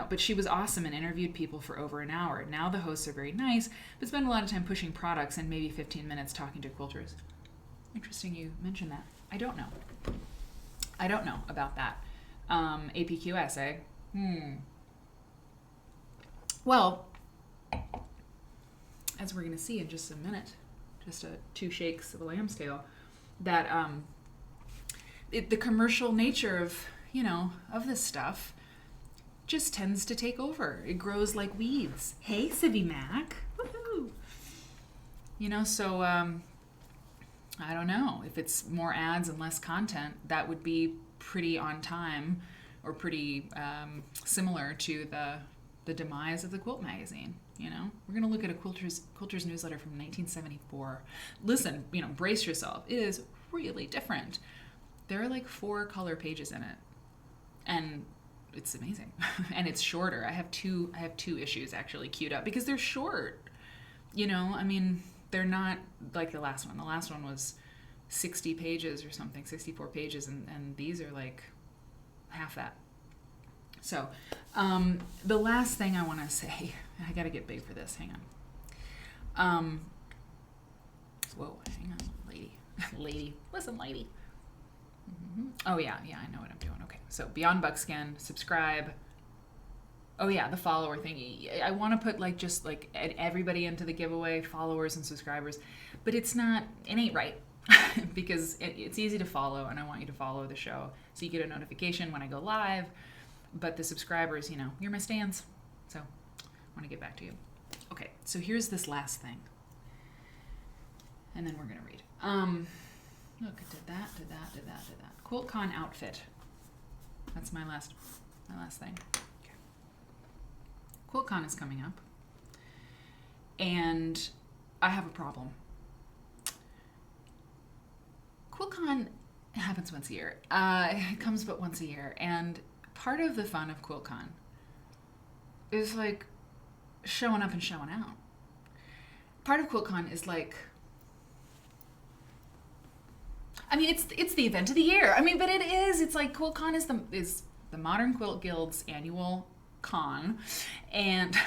but she was awesome and interviewed people for over an hour. Now the hosts are very nice, but spend a lot of time pushing products and maybe 15 minutes talking to quilters. Interesting you mentioned that. I don't know about that. APQS, eh? Well, as we're going to see in just a minute, just two shakes of a lamb's tail, that the commercial nature of this stuff just tends to take over. It grows like weeds. Hey, Civvy Mac. Woohoo! So I don't know. If it's more ads and less content, that would be pretty on time or pretty similar to the demise of the Quilt magazine. We're going to look at a Quilter's newsletter from 1974. Listen, brace yourself. It is really different. There are like 4 color pages in it, and it's amazing. And it's shorter. I have two issues actually queued up because they're short. They're not like the last one. The last one was 60 pages or something, 64 pages, and these are like half that. So, the last thing I want to say, I got to get big for this. Hang on. Whoa, hang on, lady. Listen, lady. Mm-hmm. Oh, yeah, I know what I'm doing. Okay, so Beyond Buckskin, subscribe. Oh, yeah, the follower thing. I want to put, just everybody into the giveaway, followers and subscribers, but it ain't right. Because it's easy to follow, and I want you to follow the show so you get a notification when I go live. But the subscribers, you're my stans. So I want to get back to you. Okay, so here's this last thing. And then we're going to read. Look, did that. QuiltCon outfit. That's my last thing. Okay. QuiltCon is coming up. And I have a problem. QuiltCon happens once a year. It comes but once a year. And part of the fun of QuiltCon is showing up and showing out. Part of QuiltCon is it's the event of the year. But it is. It's like QuiltCon is the Modern Quilt Guild's annual con, and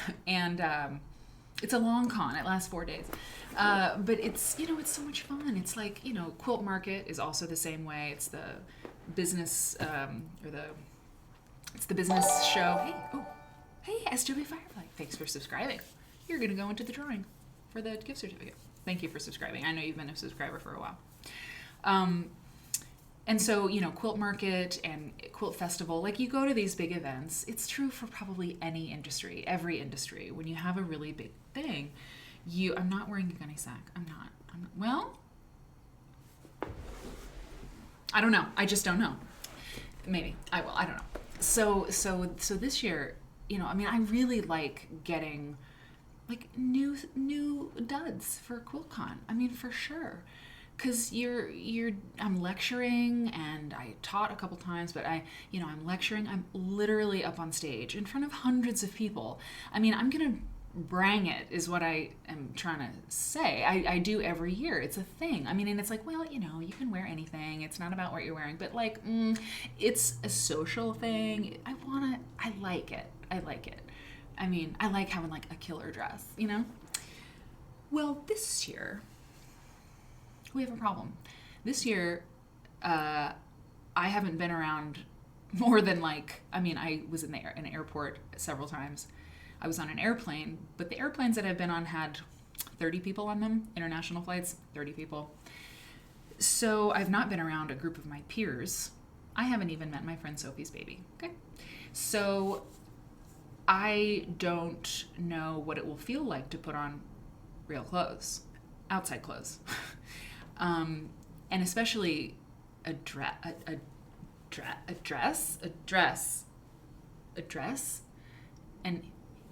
it's a long con. It lasts 4 days, but it's it's so much fun. It's Quilt Market is also the same way. It's the business It's the business show. Hey, SW Firefly. Thanks for subscribing. You're going to go into the drawing for the gift certificate. Thank you for subscribing. I know you've been a subscriber for a while. And so, Quilt Market and Quilt Festival, like you go to these big events. It's true for probably any industry, every industry. When you have a really big thing, I'm not wearing a gunny sack. I'm not, well, I don't know. I just don't know. Maybe I will. I don't know. So this year, I really like getting like new duds for QuiltCon. I mean, for sure. Because I'm lecturing, and I taught a couple times, but I'm lecturing. I'm literally up on stage in front of hundreds of people. I mean, I'm gonna brang it is what I am trying to say. I do every year. It's a thing. I mean, and it's like, well, you can wear anything. It's not about what you're wearing, but like, it's a social thing. I like it. I like it. I mean, I like having like a killer dress, Well, this year, we have a problem. This year, I haven't been around more than I was in an airport several times. I was on an airplane, but the airplanes that I've been on had 30 people on them, international flights, 30 people. So I've not been around a group of my peers. I haven't even met my friend Sophie's baby, okay? So I don't know what it will feel like to put on real clothes, outside clothes. And especially a dress, and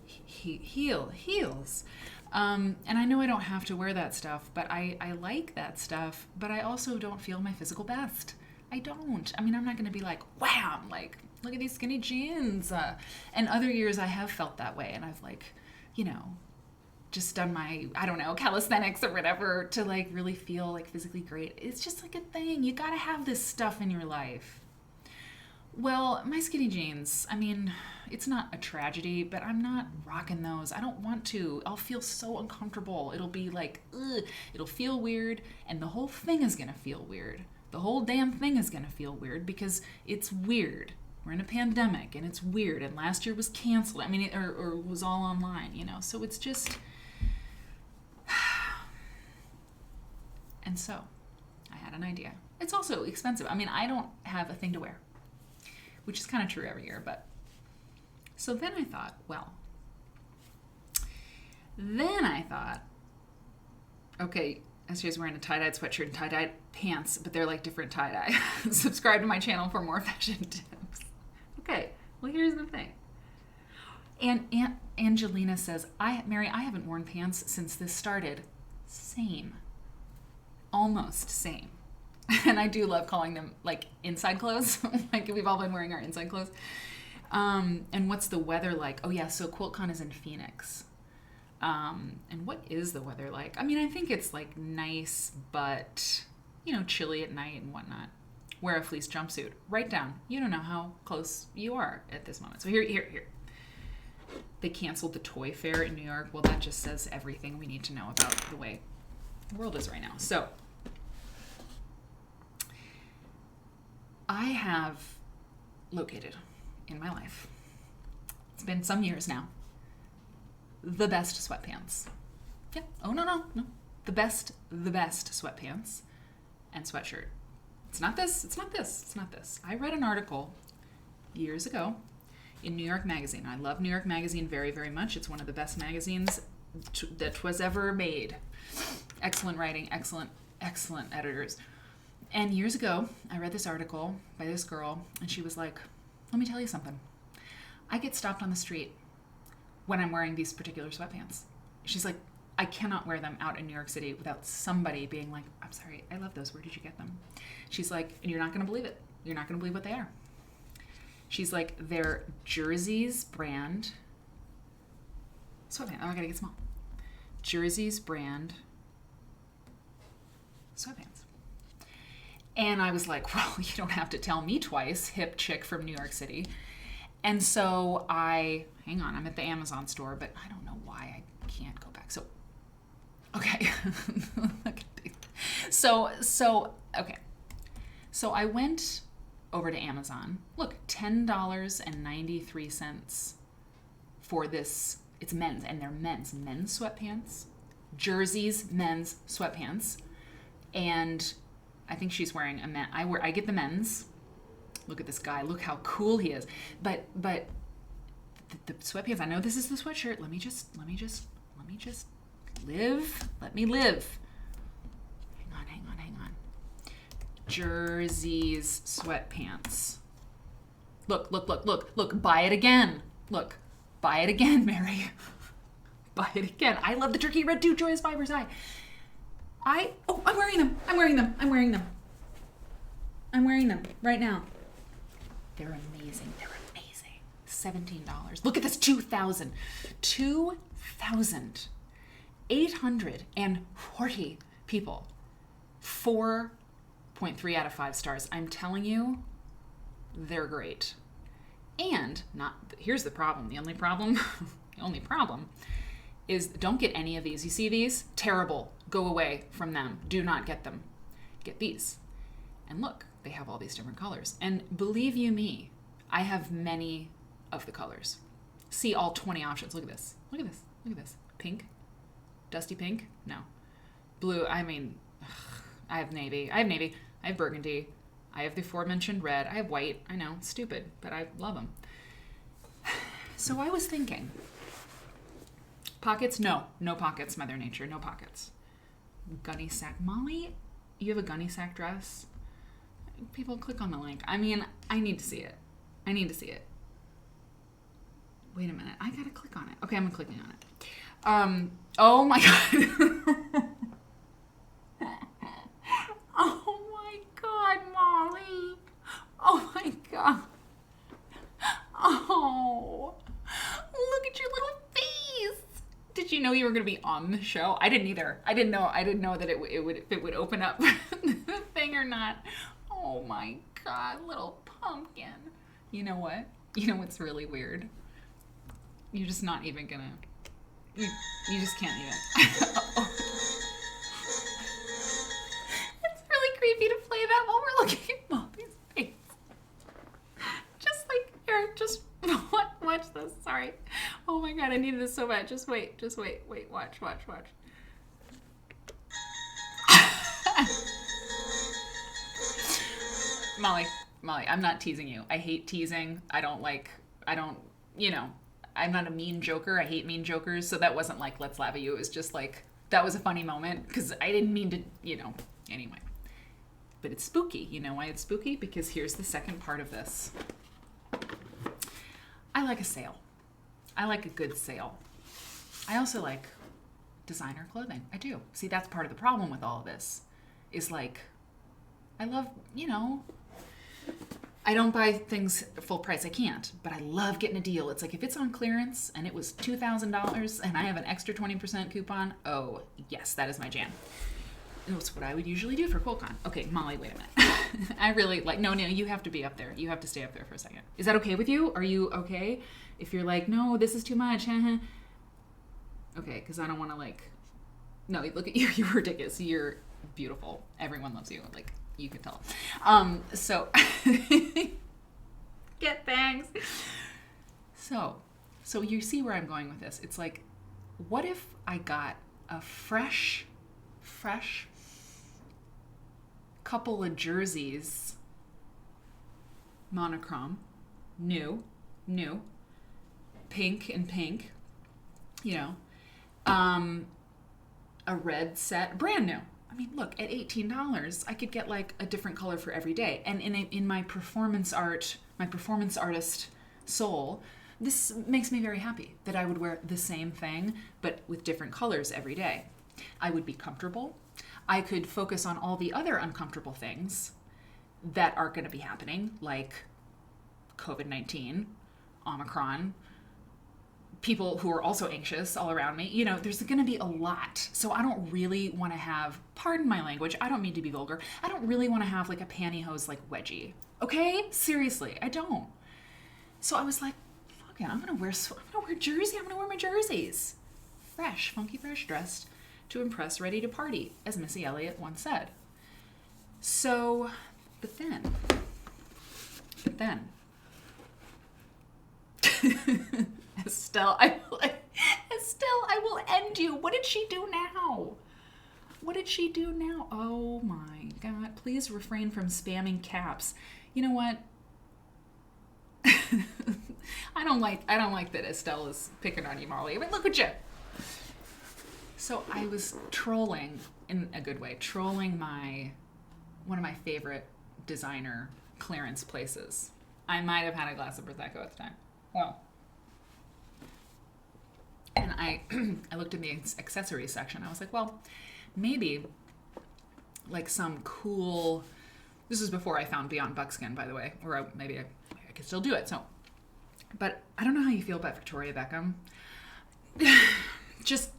heels. And I know I don't have to wear that stuff, but I like that stuff, but I also don't feel my physical best. I don't. I mean, I'm not going to be like, wham, like, look at these skinny jeans. And other years I have felt that way, and I've just done my, I don't know, calisthenics or whatever to like really feel like physically great. It's just like a thing. You got to have this stuff in your life. Well, my skinny jeans, I mean, it's not a tragedy, but I'm not rocking those. I don't want to. I'll feel so uncomfortable. It'll be like, ugh. It'll feel weird, and the whole thing is going to feel weird. The whole damn thing is going to feel weird because it's weird. We're in a pandemic, and it's weird, and last year was canceled. I mean, or was all online, So it's just... And so, I had an idea. It's also expensive. I mean, I don't have a thing to wear, which is kind of true every year, but... So then I thought, okay, SJ's wearing a tie-dyed sweatshirt and tie-dyed pants, but they're like different tie-dye. Subscribe to my channel for more fashion tips. Okay, well, here's the thing. And Aunt Angelina says, Mary, I haven't worn pants since this started. Same. Almost same. And I do love calling them like inside clothes. Like we've all been wearing our inside clothes. And what's the weather like? Oh yeah, so QuiltCon is in Phoenix. And what is the weather like? I mean, I think it's like nice, but chilly at night and whatnot. Wear a fleece jumpsuit. Write down. You don't know how close you are at this moment. So here. They canceled the toy fair in New York. Well, that just says everything we need to know about the way the world is right now. So I have located in my life, it's been some years now, the best sweatpants. Yeah. Oh, no. The best sweatpants and sweatshirt. It's not this. I read an article years ago in New York Magazine. I love New York Magazine very, very much. It's one of the best magazines that was ever made. Excellent writing, excellent editors. And years ago, I read this article by this girl, and she was like, let me tell you something. I get stopped on the street when I'm wearing these particular sweatpants. She's like, I cannot wear them out in New York City without somebody being like, I'm sorry, I love those. Where did you get them? She's like, and you're not going to believe it. You're not going to believe what they are. She's like, they're Jersey's brand sweatpants. Oh, I got to get small. Jersey's brand sweatpants. And I was like, well, you don't have to tell me twice, hip chick from New York City. And so hang on, I'm at the Amazon store, but I don't know why I can't go back. So, okay. Okay. So I went over to Amazon. Look, $10.93 for this. It's men's, and they're men's sweatpants. Jersey's men's sweatpants. And I think she's wearing a men. I get the men's. Look at this guy. Look how cool he is. But the sweatpants. I know this is the sweatshirt. Let me just live. Let me live. Hang on. Jerseys, sweatpants. Look. Buy it again. Look, buy it again, Mary. Buy it again. I love the turkey red too. Joyous Fibers. I'm wearing them. I'm wearing them right now. They're amazing. $17. Look at this, 2,000. 2,840 people. 4.3 out of 5 stars. I'm telling you, they're great. And here's the problem. The only problem is don't get any of these. You see these? Terrible. Go away from them. Do not get them. Get these. And look, they have all these different colors. And believe you me, I have many of the colors. See all 20 options. Look at this. Pink. Dusty pink? No. Blue. I mean, I have navy. I have burgundy. I have the aforementioned red. I have white. I know, stupid, but I love them. So I was thinking, pockets? No pockets, Mother Nature, no pockets. Gunny sack. Molly, you have a gunny sack dress? People click on the link. I mean, I need to see it. Wait a minute. I gotta click on it. Okay, I'm clicking on it. Oh my God. Oh my God, Molly. Oh my God. Oh, look at your little face. Did you know you were going to be on the show? I didn't either. I didn't know that it would open up the thing or not. Oh my God, little pumpkin. You know what? You know what's really weird? You're just not even gonna. You just can't even. It's really creepy to play that while we're looking at Molly's face. Just like here, just watch this. Sorry. Oh my God, I needed this so bad. Just wait. Watch. Molly, I'm not teasing you. I hate teasing. I'm not a mean joker. I hate mean jokers. So that wasn't like, let's laugh at you. It was just like, that was a funny moment because I didn't mean to, anyway. But it's spooky. You know why it's spooky? Because here's the second part of this. I like a sale. I like a good sale. I also like designer clothing. I do. See, that's part of the problem with all of this is like, I love, I don't buy things full price. I can't, but I love getting a deal. It's like if it's on clearance and it was $2,000 and I have an extra 20% coupon, oh, yes, that is my jam. And that's what I would usually do for QuiltCon. Okay, Molly, wait a minute. I really no, you have to be up there. You have to stay up there for a second. Is that okay with you? Are you okay? If you're like, no, this is too much. Okay, because I don't want to no, look at you. You're ridiculous. You're beautiful. Everyone loves you. You can tell. So get bangs. So you see where I'm going with this. It's like, what if I got a fresh couple of jerseys, monochrome, new, pink and pink, a red set, brand new. I mean, look, at $18, I could get a different color for every day. And in my performance artist soul, this makes me very happy that I would wear the same thing, but with different colors every day. I would be comfortable. I could focus on all the other uncomfortable things that are going to be happening, like COVID-19, Omicron, people who are also anxious all around me. There's going to be a lot. So I don't really want to have, pardon my language, I don't mean to be vulgar, I don't really want to have a pantyhose wedgie. Okay? Seriously, I don't. So I was like, fuck it, I'm going to wear jersey. I'm going to wear my jerseys. Fresh, funky fresh, dressed to impress, ready to party, as Missy Elliott once said. So, but then, Estelle, I will end you. What did she do now? What did she do now? Oh my God. Please refrain from spamming caps. You know what? I don't like that Estelle is picking on you, Molly. I mean, look at you. So I was trolling, in a good way, trolling one of my favorite designer clearance places. I might have had a glass of Prosecco at the time. Well. And I looked in the accessories section. I was like, well, maybe like some cool, this was before I found Beyond Buckskin, by the way, or maybe I could still do it. So, but I don't know how you feel about Victoria Beckham. Just,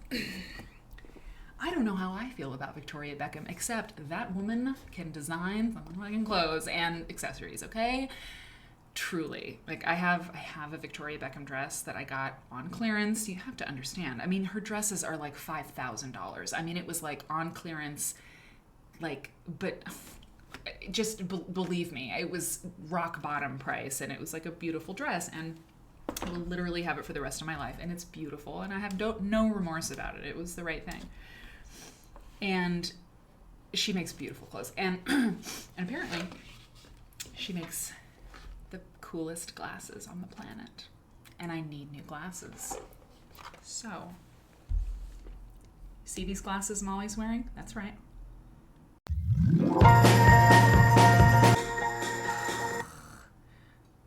I don't know how I feel about Victoria Beckham, except that woman can design some fucking clothes and accessories, okay? Truly. Like, I have a Victoria Beckham dress that I got on clearance. You have to understand. I mean, her dresses are like $5,000. I mean, it was like on clearance, like, but just believe me, it was rock bottom price, and it was like a beautiful dress, and I will literally have it for the rest of my life, and it's beautiful, and I have no remorse about it. It was the right thing. And she makes beautiful clothes, and apparently she makes the coolest glasses on the planet, and I need new glasses. So, see these glasses Molly's wearing? That's right.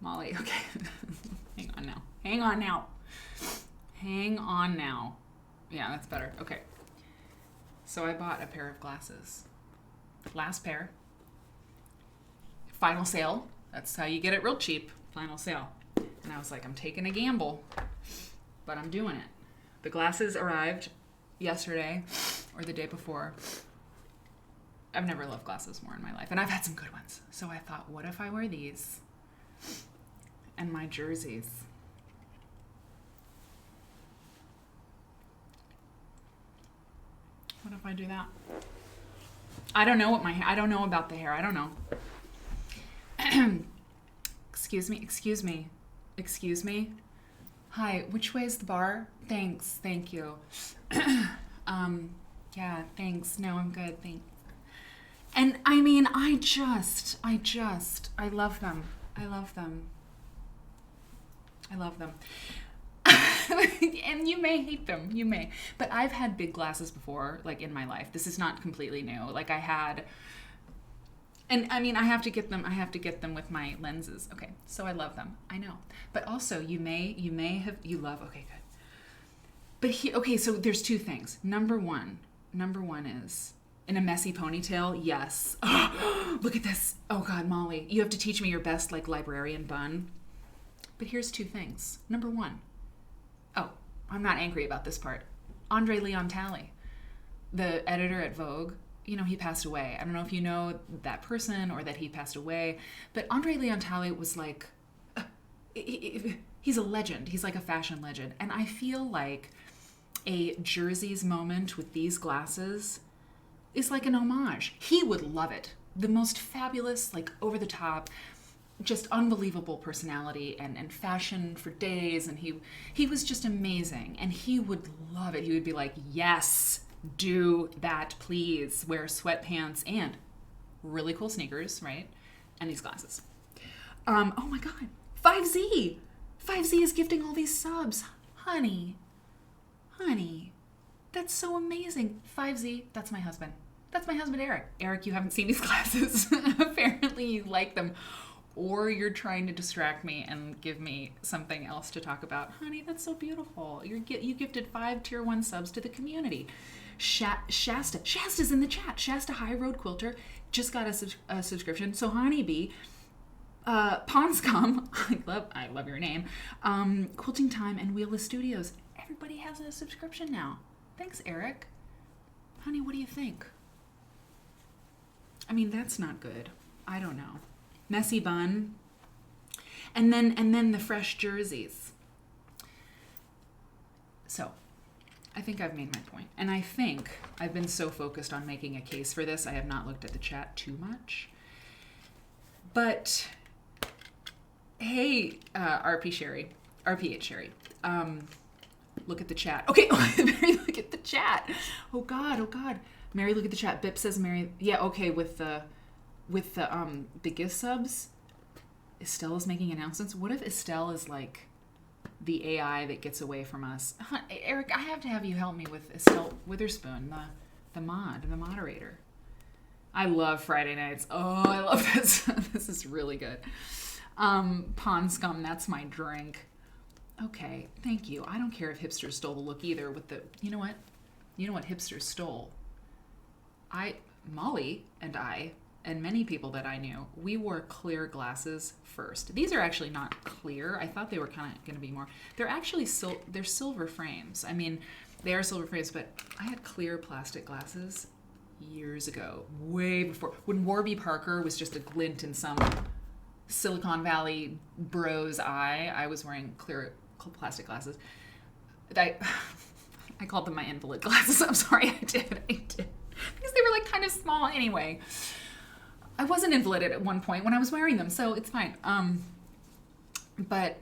Molly, okay. Hang on now. Yeah, that's better. Okay. So I bought a pair of glasses. Last pair. Final sale. That's how you get it real cheap. Final sale. And I was like, I'm taking a gamble, but I'm doing it. The glasses arrived yesterday or the day before. I've never loved glasses more in my life, and I've had some good ones. So I thought, what if I wear these and my jerseys? What if I do that? I don't know I don't know about the hair. I don't know. Excuse me. Hi, which way is the bar? Thanks, thank you. Yeah, thanks. No, I'm good, thanks. And I mean, I love them. I love them. And you may hate them, but I've had big glasses before, like in my life. This is not completely new. Like I had, and I mean, I have to get them with my lenses. Okay, so I love them. I know, but also you love. Okay, good. But okay, so there's two things. Number one is in a messy ponytail. Yes. Oh, look at this. Oh God, Molly, you have to teach me your best like librarian bun. But here's two things. Number one. Oh, I'm not angry about this part. Andre Leon Talley, the editor at Vogue, he passed away. I don't know if you know that person or that he passed away, but Andre Leon Talley was like, he's a legend. He's like a fashion legend. And I feel like a Jerseys moment with these glasses is like an homage. He would love it. The most fabulous, like over the top, just unbelievable personality and fashion for days, and he was just amazing, and he would love it. He would be like, yes, do that, please. Wear sweatpants and really cool sneakers, right? And these glasses. Oh my God, 5Z is gifting all these subs. Honey, that's so amazing. 5Z, that's my husband, Eric. You haven't seen these glasses. Apparently you like them, or you're trying to distract me and give me something else to talk about. Honey, that's so beautiful. You gifted 5 tier 1 subs to the community. Shasta's in the chat. Shasta High Road Quilter just got a subscription. So Honeybee, Ponscom, I love your name, Quilting Time and Wheelless Studios. Everybody has a subscription now. Thanks, Eric. Honey, what do you think? I mean, that's not good. I don't know. Messy bun, and then the fresh jerseys. So I think I've made my point, and I think I've been so focused on making a case for this, I have not looked at the chat too much. But hey, RPH Sherry, look at the chat. Okay, look at the chat. Oh God, Mary, look at the chat. Bip says Mary. Yeah, okay, with the gift subs, Estelle is making announcements. What if Estelle is like the AI that gets away from us? Eric, I have to have you help me with Estelle Witherspoon, the moderator. I love Friday nights. Oh, I love this. This is really good. Pond scum, that's my drink. Okay, thank you. I don't care if hipsters stole the look either with the, you know what hipsters stole? Molly and I, and many people that I knew, we wore clear glasses first. These are actually not clear. I thought they were kind of going to be more, they're actually they're silver frames. I mean, they are silver frames, but I had clear plastic glasses years ago, way before, when Warby Parker was just a glint in some Silicon Valley bro's eye. I was wearing clear plastic glasses. I called them my invalid glasses. I'm sorry, I did. Because they were like kind of small anyway. I was an invalid at one point when I was wearing them, so it's fine. But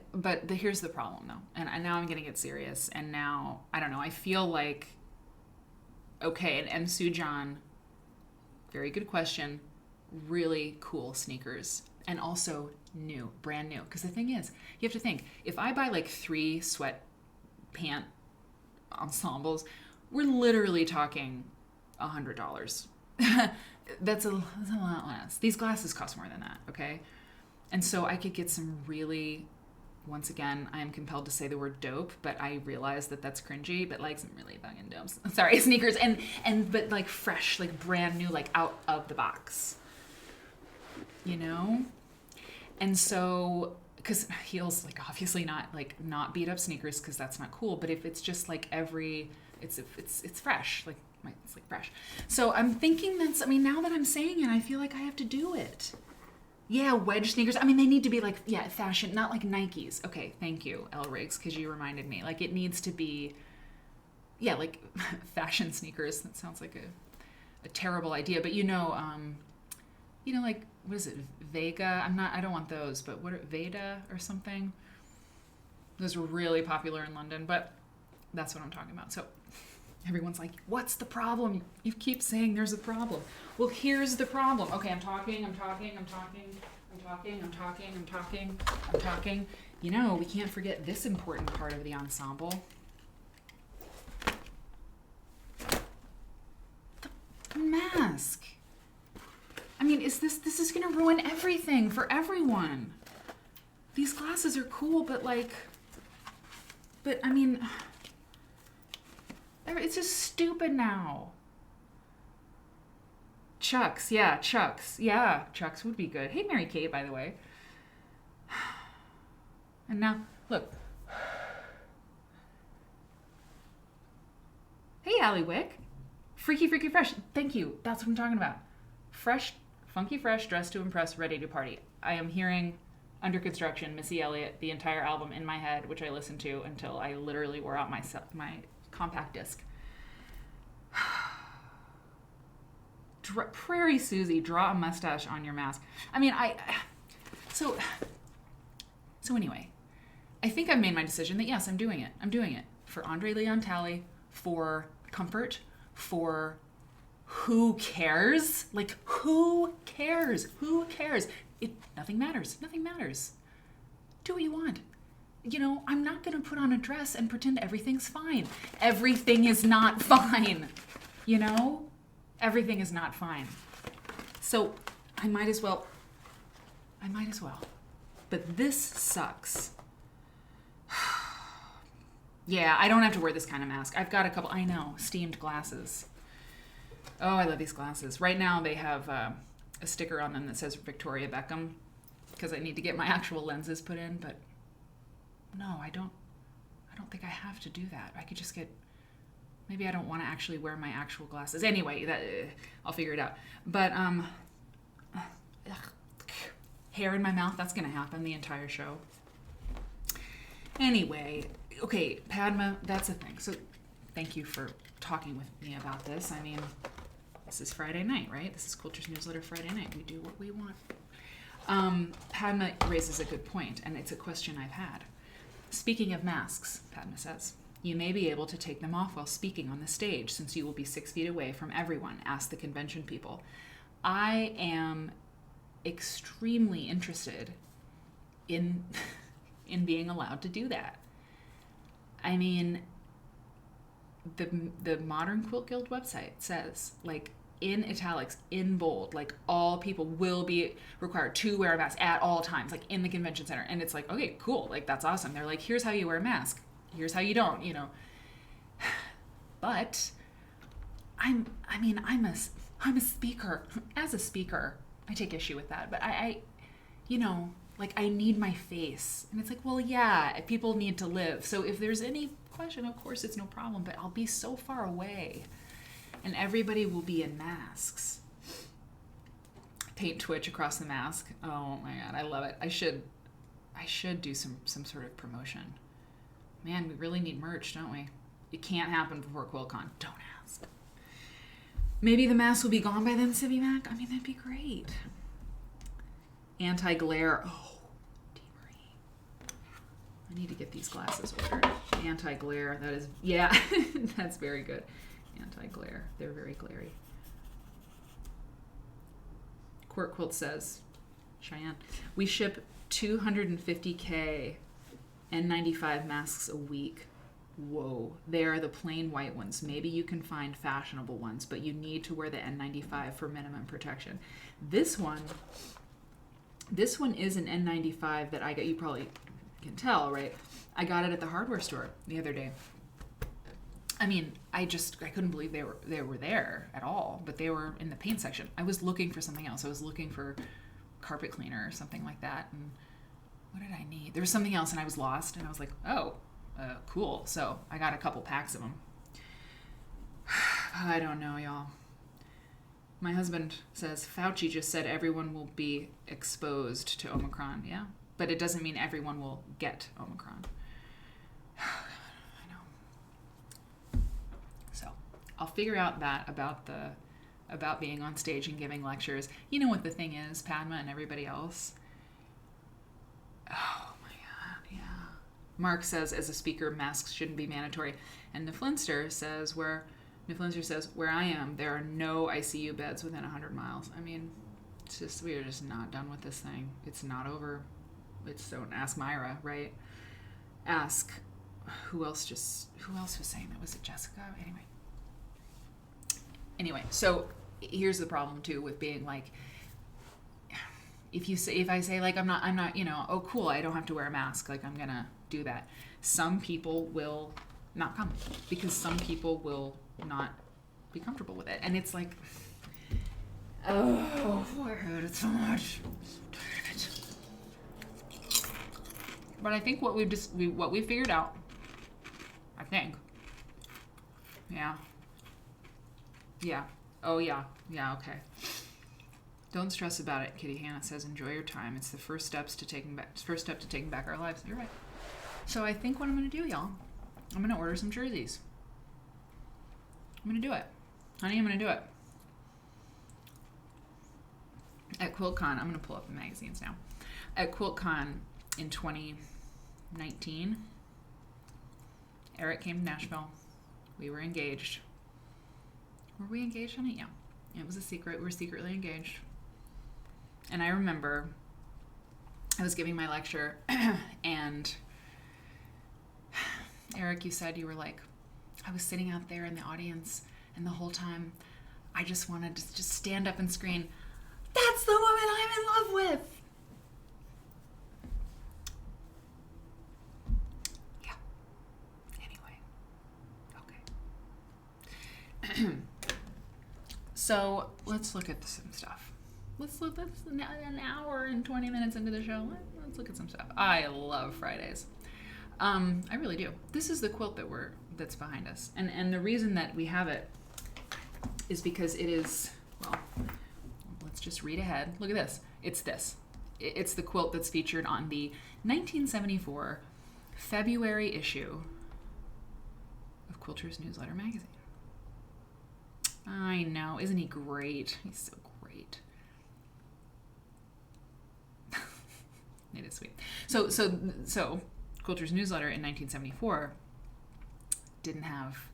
here's the problem though, and now I'm gonna get serious, and now, I don't know, I feel like, okay, and M. Sujan, very good question, really cool sneakers, and also brand new. Because the thing is, you have to think, if I buy like 3 sweat pant ensembles, we're literally talking $100. That's a lot less. These glasses cost more than that, okay? And so I could get some really, once again, I am compelled to say the word dope, but I realize that that's cringy, but like some really fucking dope, sorry, sneakers, but like fresh, like brand new, like out of the box, you know? And so, because heels, like obviously not beat up sneakers, because that's not cool, but if it's just like it's fresh, like it's like fresh. So I'm thinking now that I'm saying it, I feel like I have to do it. Yeah, wedge sneakers. I mean, they need to be like, yeah, fashion, not like Nikes. Okay, thank you, L Riggs, because you reminded me. Like, it needs to be, yeah, like fashion sneakers. That sounds like a terrible idea, but like, what is it, Vega? I don't want those, but what are Veda or something? Those were really popular in London, but that's what I'm talking about. So everyone's like, what's the problem? You keep saying there's a problem. Well, here's the problem. Okay, I'm talking. You know, we can't forget this important part of the ensemble. The mask. I mean, this is going to ruin everything for everyone. These glasses are cool, but I mean, it's just stupid now. Chucks. Yeah, Chucks would be good. Hey, Mary Kate, by the way. And now, look. Hey, Allie Wick. Freaky Fresh. Thank you. That's what I'm talking about. Fresh, funky fresh, dressed to impress, ready to party. I am hearing Under Construction, Missy Elliott, the entire album in my head, which I listened to until I literally wore out my compact disc. Prairie Susie, draw a mustache on your mask. I mean, so anyway, I think I've made my decision that yes, I'm doing it. I'm doing it for Andre Leon Talley, for comfort, for who cares? Like, who cares? Who cares? Nothing matters. Nothing matters. Do what you want. You know, I'm not going to put on a dress and pretend everything's fine. Everything is not fine. You know? Everything is not fine. So I might as well. But this sucks. Yeah, I don't have to wear this kind of mask. I've got a couple, I know, steamed glasses. Oh, I love these glasses. Right now they have a sticker on them that says Victoria Beckham, because I need to get my actual lenses put in, but no, I don't think I have to do that. I could just get, maybe I don't want to actually wear my actual glasses. Anyway, I'll figure it out. But hair in my mouth, that's going to happen the entire show. Anyway, okay, Padma, that's a thing. So thank you for talking with me about this. I mean, this is Friday night, right? This is Quilter's Newsletter Friday night. We do what we want. Padma raises a good point, and it's a question I've had. Speaking of masks, Padma says, You may be able to take them off while speaking on the stage, since you will be 6 feet away from everyone, asked the convention people. I am extremely interested in in being allowed to do that. I mean, the Modern Quilt Guild website says, like, in italics, in bold, like, all people will be required to wear a mask at all times, like, in the convention center. And it's like, okay, cool, like, that's awesome. They're like, here's how you wear a mask, here's how you don't, you know. But I'm a speaker. As a speaker, I take issue with that. But I you know, like, I need my face. And it's like, well, yeah, people need to live. So if there's any question, of course it's no problem, but I'll be so far away and everybody will be in masks. Paint Twitch across the mask. Oh my God, I love it. I should do some sort of promotion. Man, we really need merch, don't we? It can't happen before QuiltCon. Don't ask. Maybe the mask will be gone by then, Civvy Mac. I mean, that'd be great. Anti-glare. Oh, Deamery. I need to get these glasses ordered. Anti-glare. That is, yeah, that's very good. Anti-glare. They're very glary. Court Quilt says, Cheyenne, we ship 250K N95 masks a week. Whoa, they are the plain white ones. Maybe you can find fashionable ones, but you need to wear the N95 for minimum protection. This one is an N95 that I got. You probably can tell, right? I got it at the hardware store the other day. I mean, I couldn't believe they were there at all, but they were in the paint section. I was looking for something else. I was looking for carpet cleaner or something like that. And what did I need? There was something else, and I was lost, and I was like, oh, cool. So I got a couple packs of them. I don't know, y'all. My husband says, Fauci just said everyone will be exposed to Omicron. Yeah, but it doesn't mean everyone will get Omicron. I know. So I'll figure out that about being on stage and giving lectures. You know what the thing is, Padma and everybody else? Oh my God, yeah. Mark says, as a speaker, masks shouldn't be mandatory. And Niflinster says, where I am, there are no ICU beds within 100 miles. I mean, we are just not done with this thing. It's not over. Don't ask Myra, right? Ask who else was saying that? Was it Jessica? Anyway, so here's the problem too with being like, if I say like I'm not, you know, oh cool, I don't have to wear a mask, like I'm gonna do that. Some people will not come because some people will not be comfortable with it, and it's like, oh, I hate it so much. But I think what we figured out, I think, yeah, oh yeah, okay. Don't stress about it, Kitty Hannah says. Enjoy your time. It's the first step to taking back our lives. You're right. So I think what I'm going to do, y'all, I'm going to order some jerseys. I'm going to do it. Honey, I'm going to do it. At QuiltCon, I'm going to pull up the magazines now. At QuiltCon in 2019, Eric came to Nashville. We were engaged. Were we engaged, honey? Yeah. It was a secret. We were secretly engaged. And I remember I was giving my lecture and Eric, you said you were like, I was sitting out there in the audience and the whole time I just wanted to just stand up and scream, that's the woman I'm in love with. Yeah. Anyway. Okay. So let's look at some stuff. Let's an hour and 20 minutes into the show. Let's look at some stuff. I love Fridays. I really do. This is the quilt that's behind us, and the reason that we have it is because it is, well, let's just read ahead. Look at this. It's this. It's the quilt that's featured on the 1974 February issue of Quilter's Newsletter magazine. I know. Isn't he great? He's so great. It is sweet. So Quilter's Newsletter in 1974 didn't have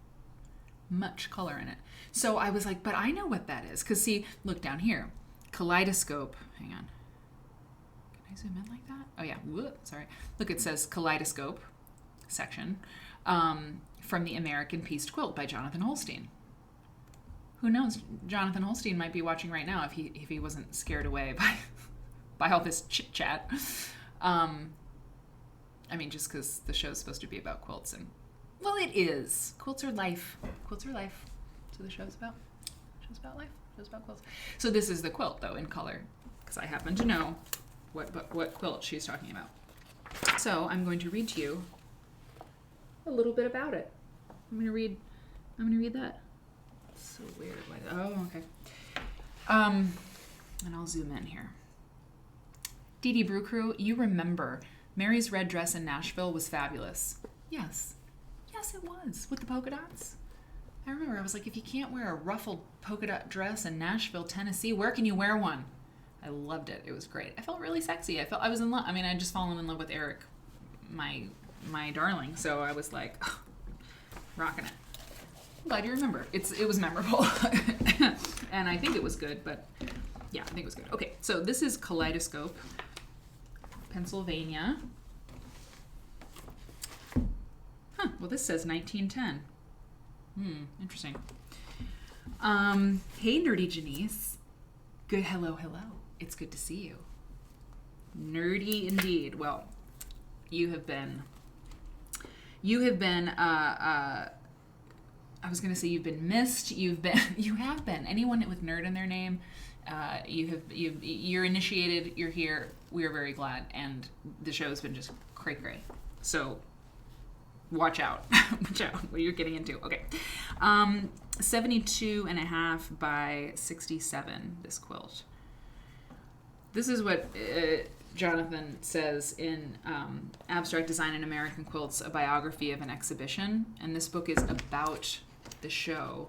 much color in it. So I was like, but I know what that is. Because see, look down here. Kaleidoscope. Hang on. Can I zoom in like that? Oh, yeah. Whoop, sorry. Look, it says Kaleidoscope section from the American Pieced Quilt by Jonathan Holstein. Who knows? Jonathan Holstein might be watching right now if he wasn't scared away by all this chit chat. I mean, just because the show's supposed to be about quilts, and well, it is. Quilts are life. Quilts are life. So the show's about life. Show's about quilts. So this is the quilt though in color, because I happen to know what quilt she's talking about. So I'm going to read to you a little bit about it. I'm gonna read that. It's so weird. Oh, okay. And I'll zoom in here. Dee Dee Brew Crew, you remember Mary's red dress in Nashville was fabulous. Yes, it was, with the polka dots. I remember, I was like, if you can't wear a ruffled polka dot dress in Nashville, Tennessee, where can you wear one? I loved it. It was great. I felt really sexy. I was in love. I mean, I just fallen in love with Eric, my darling. So I was like, oh, rocking it. I'm glad you remember. It was memorable. And I think it was good, but yeah, I think it was good. Okay, so this is Kaleidoscope, Pennsylvania. Huh, well this says 1910. Interesting. Hey Nerdy Janice. Good, hello. It's good to see you. Nerdy indeed. Well, you have been, I was going to say you've been missed. You have been. Anyone with nerd in their name, you're initiated, you're here. We are very glad. And the show's been just cray. So watch out. Watch out what you're getting into. Okay. 72.5 by 67, this quilt. This is what Jonathan says in Abstract Design in American Quilts, a biography of an exhibition. And this book is about the show,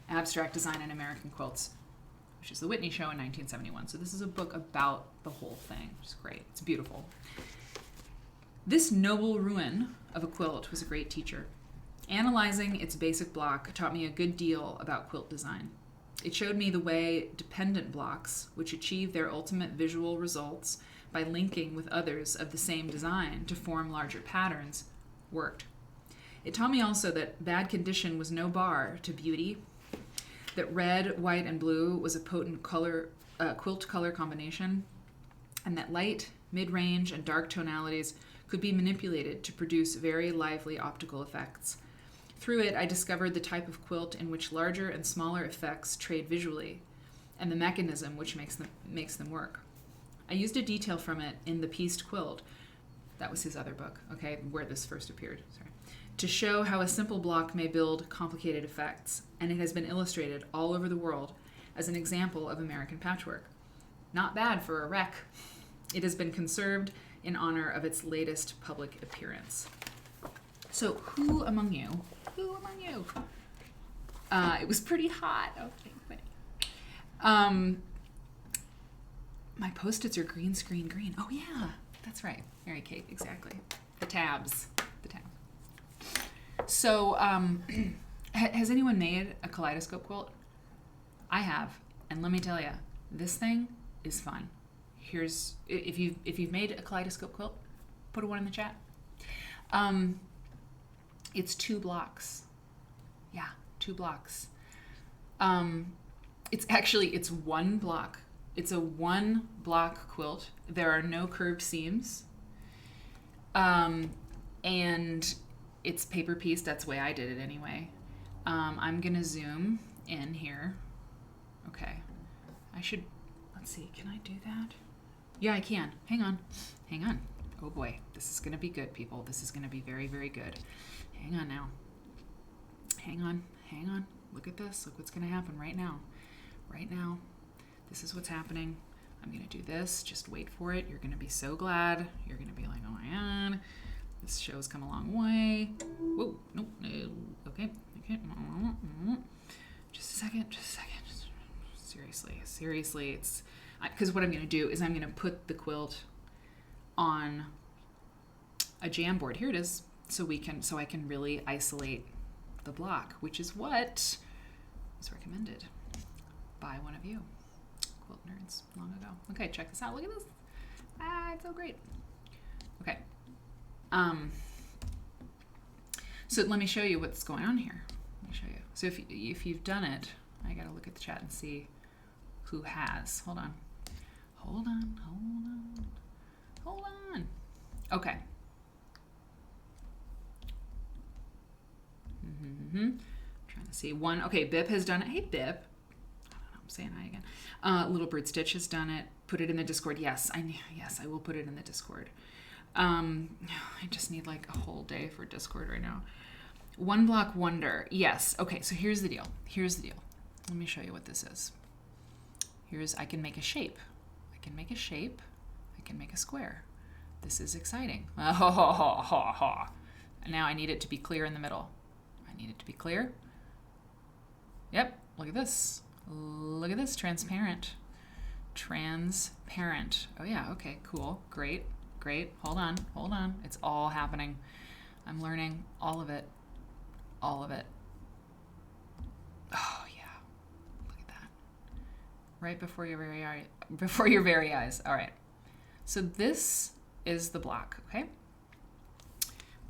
Abstract Design in American Quilts, which is the Whitney show in 1971. So this is a book about the whole thing, which is great. It's beautiful. This noble ruin of a quilt was a great teacher. Analyzing its basic block taught me a good deal about quilt design. It showed me the way dependent blocks, which achieve their ultimate visual results by linking with others of the same design to form larger patterns, worked. It taught me also that bad condition was no bar to beauty, that red, white, and blue was a potent quilt color combination, and that light, mid-range, and dark tonalities could be manipulated to produce very lively optical effects. Through it, I discovered the type of quilt in which larger and smaller effects trade visually, and the mechanism which makes them work. I used a detail from it in The Pieced Quilt, that was his other book, okay, where this first appeared, to show how a simple block may build complicated effects, and it has been illustrated all over the world as an example of American patchwork. Not bad for a wreck. It has been conserved in honor of its latest public appearance. So who among you? It was pretty hot. Okay, my Post-its are green screen green. Oh yeah, that's right. Mary Kate, exactly. The tabs. So, has anyone made a Kaleidoscope quilt? I have, and let me tell you, this thing is fun. Here's if you've made a Kaleidoscope quilt, put a 1 in the chat. It's 2 blocks. Yeah, 2 blocks. It's 1 block. It's a 1 block quilt. There are no curved seams. And it's paper pieced. That's the way I did it anyway. I'm gonna zoom in here. Okay. Let's see, can I do that? Yeah, I can. Hang on. Oh boy, this is gonna be good, people. This is gonna be very, very good. Hang on now. Hang on. Look at this. Look what's gonna happen right now. This is what's happening. I'm gonna do this. Just wait for it. You're gonna be so glad. You're gonna be like, oh my God, this show's come a long way. Whoa, no. Okay. Just a second. Seriously, it's because what I'm gonna do is I'm gonna put the quilt on a Jamboard. Here it is, so I can really isolate the block, which is what was recommended by one of you quilt nerds long ago. Okay, check this out. Look at this. Ah, it's so great. Okay. So let me show you what's going on here. Let me show you. So if you've done it, I gotta look at the chat and see who has. Hold on. Hold on. Hold on. Hold on. Okay. Trying to see one. Okay, Bip has done it. Hey, Bip. I don't know. I'm saying hi again. Little Bird Stitch has done it. Put it in the Discord. Yes, I will put it in the Discord. I just need like a whole day for Discord right now. One Block Wonder. Yes. Okay, so here's the deal. Here's the deal. Let me show you what this is. I can make a shape. I can make a shape. I can make a square. This is exciting. Now I need it to be clear in the middle. I need it to be clear. Yep, look at this. Look at this, transparent. Transparent. Oh yeah, okay, cool, great. Hold on. It's all happening. I'm learning all of it. All of it. Oh yeah, look at that. Right before your very eyes. All right. So this is the block, okay?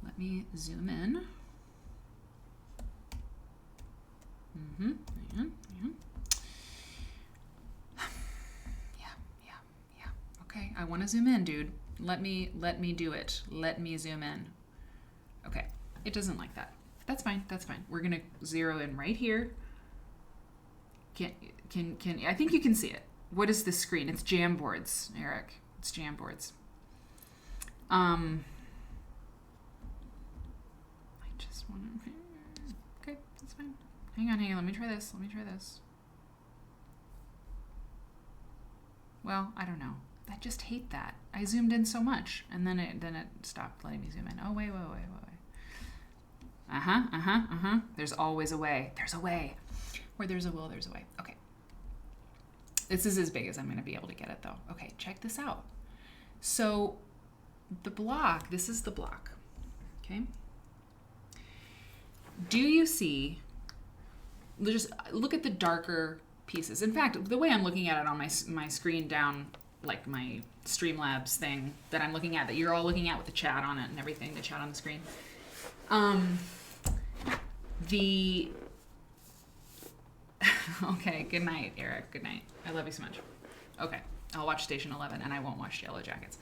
Let me zoom in. Yeah. Okay, I want to zoom in, dude. Let me do it. Let me zoom in. Okay, it doesn't like that. That's fine. We're gonna zero in right here. Can I think you can see it. What is this screen? It's Jamboards, Eric. It's Jamboards. I just want to. Okay, that's fine. Hang on. Let me try this. Well, I don't know. I just hate that. I zoomed in so much, and then it stopped letting me zoom in. Oh wait. There's always a way. There's a way. Where there's a will, there's a way. Okay. This is as big as I'm going to be able to get it, though. Okay, check this out. So the block. This is the block. Okay. Do you see? Just look at the darker pieces. In fact, the way I'm looking at it on my screen down, like my Streamlabs thing that I'm looking at, that you're all looking at with the chat on it and everything, the chat on the screen. Okay, good night, Eric. Good night. I love you so much. Okay, I'll watch Station 11 and I won't watch Yellow Jackets.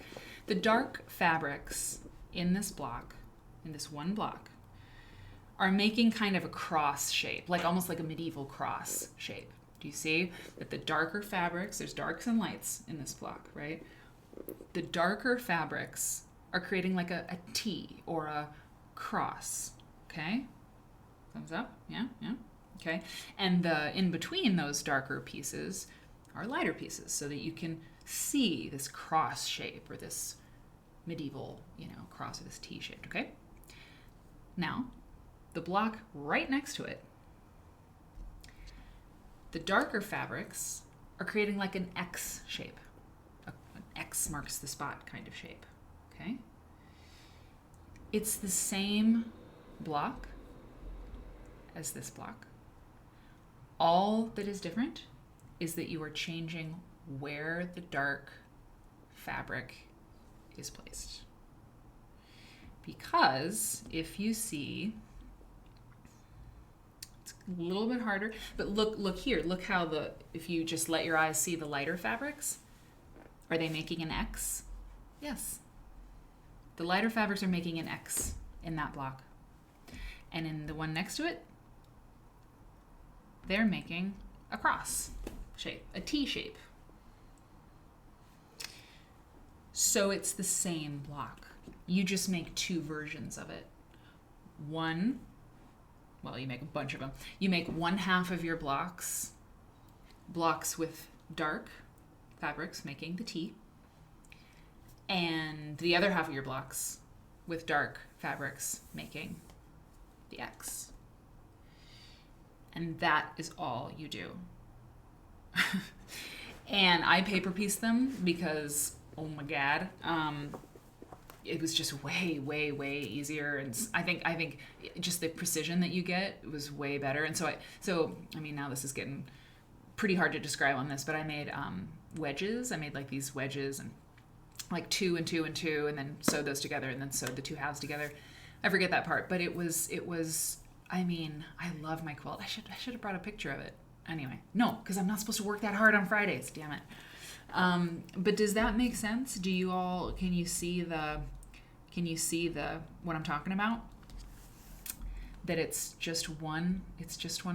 The dark fabrics in this block, in this one block, are making kind of a cross shape, like almost like a medieval cross shape. Do you see that the darker fabrics, there's darks and lights in this block, right? The darker fabrics are creating like a T or a cross, okay? Thumbs up, yeah, okay. And the in between those darker pieces are lighter pieces so that you can see this cross shape or this medieval, cross or this T shaped, okay? Now, the block right next to it, the darker fabrics are creating like an X shape. An X marks the spot kind of shape, okay? It's the same block as this block. All that is different is that you are changing where the dark fabric is placed. Because if you see, it's a little bit harder, but look here. Look how if you just let your eyes see the lighter fabrics, are they making an X? Yes. The lighter fabrics are making an X in that block. And in the one next to it, they're making a cross shape, a T shape. So it's the same block. You just make two versions of it. One, well, you make a bunch of them. You make one half of your blocks with dark fabrics making the T, and the other half of your blocks with dark fabrics making the X. And that is all you do. And I paper piece them because, oh my God, it was just way, way, way easier. And I think just the precision that you get was way better. And so I mean, now this is getting pretty hard to describe on this, but I made wedges. I made like these wedges and like 2 and 2 and 2, and then sewed those together, and then sewed the 2 halves together. I forget that part, but it was. I mean, I love my quilt. I should have brought a picture of it. Anyway, no, because I'm not supposed to work that hard on Fridays. Damn it. But does that make sense? Do you all? Can you see the what I'm talking about? That it's just one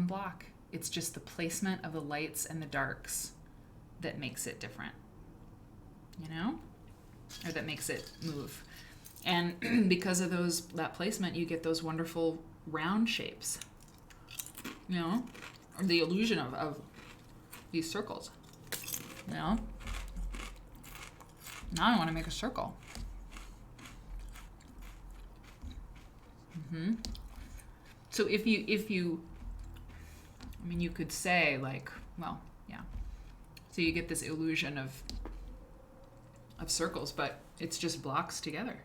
block. It's just the placement of the lights and the darks that makes it different. You know? Or that makes it move. And because of that placement, you get those wonderful round shapes. You know? Or the illusion of these circles. You know? Now I want to make a circle. So if you I mean, you could say like, well, yeah. So you get this illusion of circles, but it's just blocks together.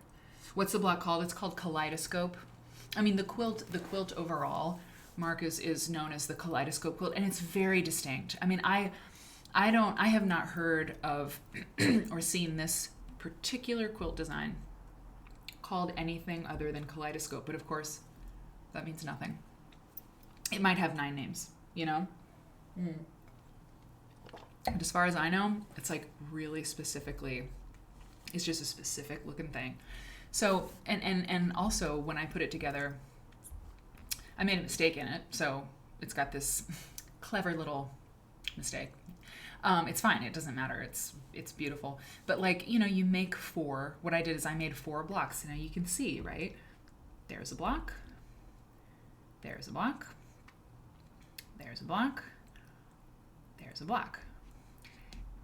What's the block called? It's called Kaleidoscope. I mean, the quilt overall, Mark, is known as the Kaleidoscope Quilt, and it's very distinct. I mean, I have not heard of or seen this particular quilt design called anything other than Kaleidoscope, but of course, that means nothing. It might have 9 names, you know? And as far as I know, it's like really specifically, it's just a specific looking thing. So, and also when I put it together, I made a mistake in it. So it's got this clever little mistake. It's fine. It doesn't matter. It's beautiful. But like, you know, you make 4. What I did is I made 4 blocks. Now you can see, right? There's a block. There's a block. There's a block. There's a block.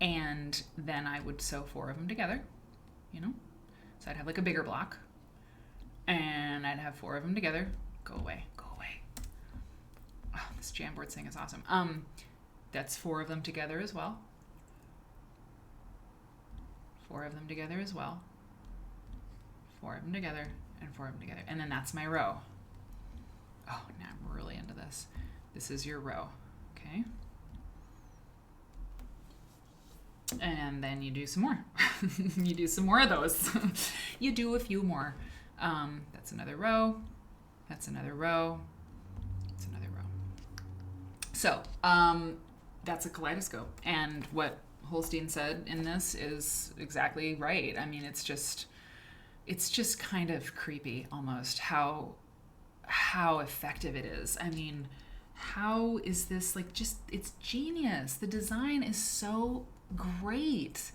And then I would sew 4 of them together, you know? So I'd have like a bigger block. And I'd have 4 of them together. Go away. Go away. Oh, this Jamboard thing is awesome. That's 4 of them together as well. 4 of them together as well. 4 of them together, and 4 of them together. And then that's my row. Oh, now I'm really into this. This is your row, okay? And then you do some more. You do some more of those. You do a few more. That's another row. That's another row. That's another row. So, that's a kaleidoscope. And what Holstein said in this is exactly right. I mean, it's just kind of creepy almost how effective it is. I mean, how is this like it's genius. The design is so great.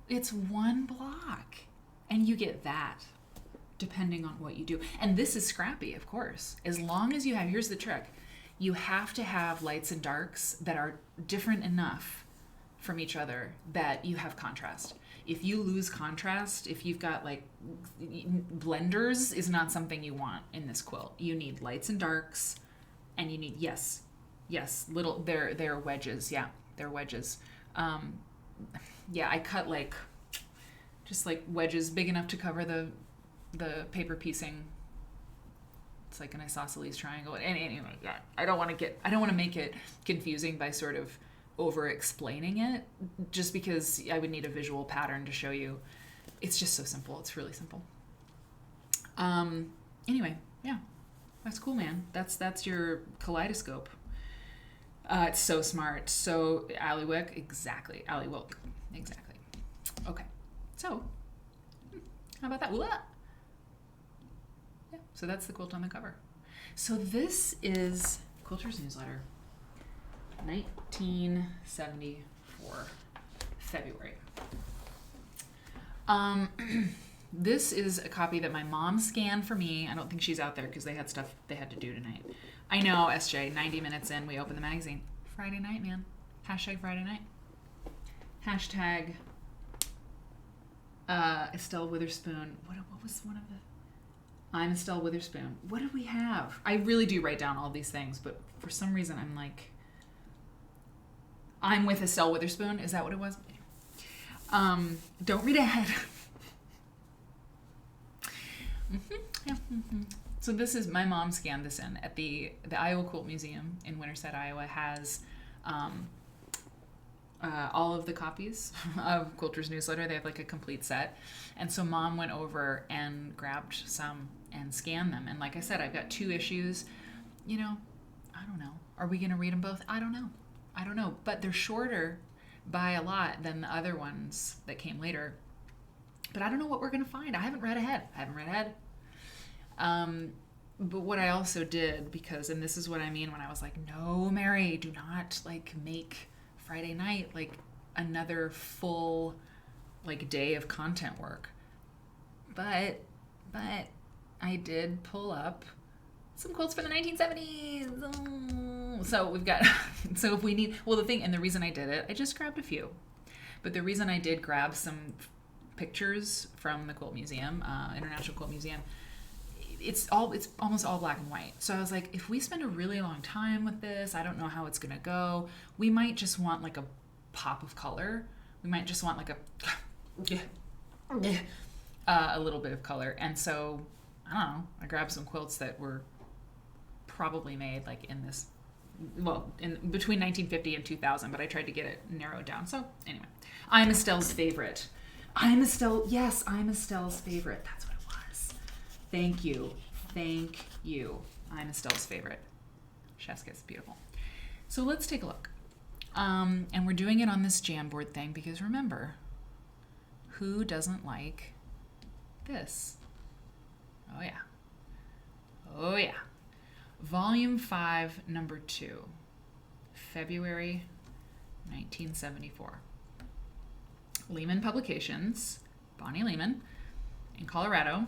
It's one block and you get that depending on what you do. And this is scrappy, of course. As long as you have, here's the trick. You have to have lights and darks that are different enough from each other that you have contrast. If you lose contrast, if you've got like blenders is not something you want in this quilt. You need lights and darks, and you need yes, little they're wedges. Yeah, they're wedges. Yeah, I cut like just like wedges big enough to cover the paper piecing. It's like an isosceles triangle. And anyway, yeah, I don't want to make it confusing by sort of over explaining it, just because I would need a visual pattern to show you. It's just so simple. It's really simple. Anyway, yeah, that's cool, man. That's your kaleidoscope. It's so smart. So Allywick, exactly. Allywick, exactly. Okay, so how about that? Yeah, so that's the quilt on the cover. So this is Quilter's newsletter. 1974 February. This is a copy that my mom scanned for me. I don't think she's out there because they had stuff they had to do tonight. I know, SJ, 90 minutes in, we open the magazine. Friday night, man. Hashtag Friday night. Hashtag Estelle Witherspoon. What was one of the... I'm Estelle Witherspoon. What did we have? I really do write down all these things, but for some reason I'm like... I'm with Estelle Witherspoon. Is that what it was? Don't read ahead. So this is, my mom scanned this in at the Iowa Quilt Museum in Winterset, Iowa, has all of the copies of Quilter's newsletter. They have like a complete set. And so mom went over and grabbed some and scanned them. And like I said, I've got 2 issues. You know, I don't know. Are we going to read them both? I don't know. But they're shorter by a lot than the other ones that came later. But I don't know what we're going to find. I haven't read ahead. But what I also did, because, and this is what I mean when I was like, no, Mary, do not like make Friday night like another full like day of content work. But I did pull up some quilts from the 1970s. Oh. So we've got, so if we need, well, the thing, and the reason I did it, I just grabbed a few. But the reason I did grab some pictures from the Quilt Museum, International Quilt Museum, it's almost all black and white. So I was like, if we spend a really long time with this, I don't know how it's gonna go. We might just want like a pop of color. We might just want like a little bit of color. And so I don't know, I grabbed some quilts that were probably made like in this, well, in between 1950 and 2000, but I tried to get it narrowed down. So anyway, I'm Estelle's favorite. I'm Estelle's favorite. That's what it was. Thank you. I'm Estelle's favorite. Chef's kiss, beautiful. So let's take a look. And we're doing it on this Jamboard thing because remember, who doesn't like this? Oh yeah. Volume 5, number 2, February 1974. Lehman Publications, Bonnie Lehman in Colorado.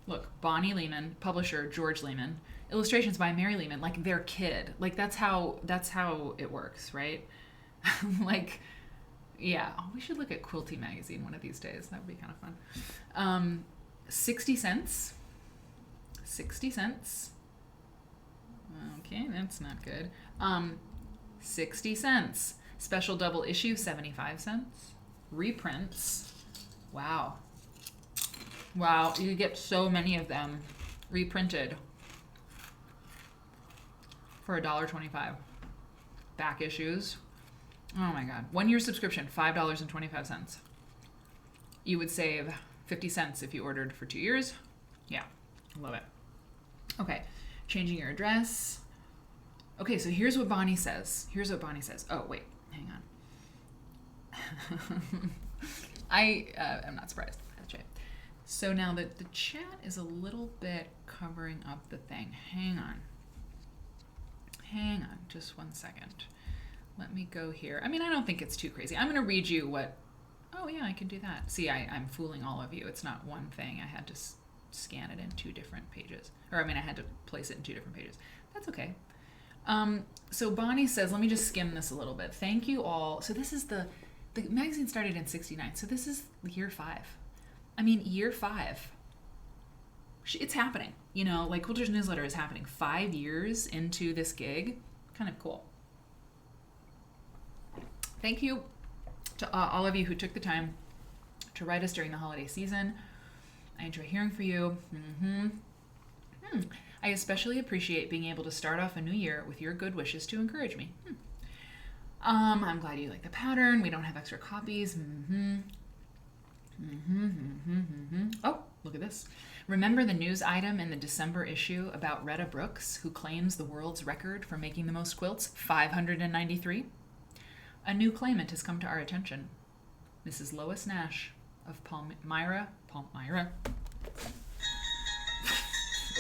Look, Bonnie Lehman, publisher George Lehman, illustrations by Mary Lehman, like their kid. Like that's how it works, right? Like, yeah, we should look at Quilty magazine one of these days. That would be kind of fun. 60 cents. 60 cents. Okay, that's not good. 60 cents. Special double issue, 75 cents. Reprints. Wow, you get so many of them reprinted for $1.25. Back issues. Oh my God. 1 year subscription, $5.25. You would save 50 cents if you ordered for 2 years. Yeah, love it. Okay, changing your address. Okay, so here's what Bonnie says. Oh, wait, hang on. I'm not surprised. That's right. So now the chat is a little bit covering up the thing. Hang on, just 1 second. Let me go here. I mean, I don't think it's too crazy. I'm going to read you what, oh yeah, I can do that. See, I'm fooling all of you. It's not one thing. I had to scan it in 2 different pages. Or I had to place it in 2 different pages. That's okay. So Bonnie says, let me just skim this a little bit. Thank you all. So this is the magazine started in 69. So this is year 5. Year 5. It's happening. You know, like Quilter's newsletter is happening 5 years into this gig. Kind of cool. Thank you to all of you who took the time to write us during the holiday season. I enjoy hearing from you. I especially appreciate being able to start off a new year with your good wishes to encourage me. I'm glad you like the pattern. We don't have extra copies. Oh, look at this. Remember the news item in the December issue about Retta Brooks, who claims the world's record for making the most quilts, 593? A new claimant has come to our attention. Mrs. Lois Nash of Palmyra,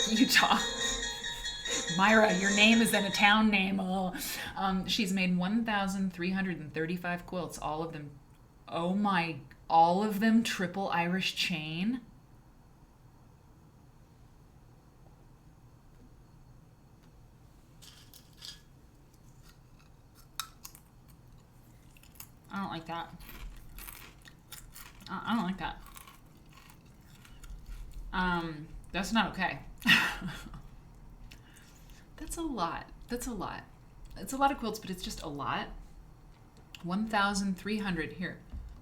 Utah. Myra, your name is in a town name. Oh. She's made 1,335 quilts, all of them, all of them triple Irish chain. I don't like that. I don't like that. That's not okay. That's a lot. It's a lot of quilts, but it's just a lot. 1,300 here.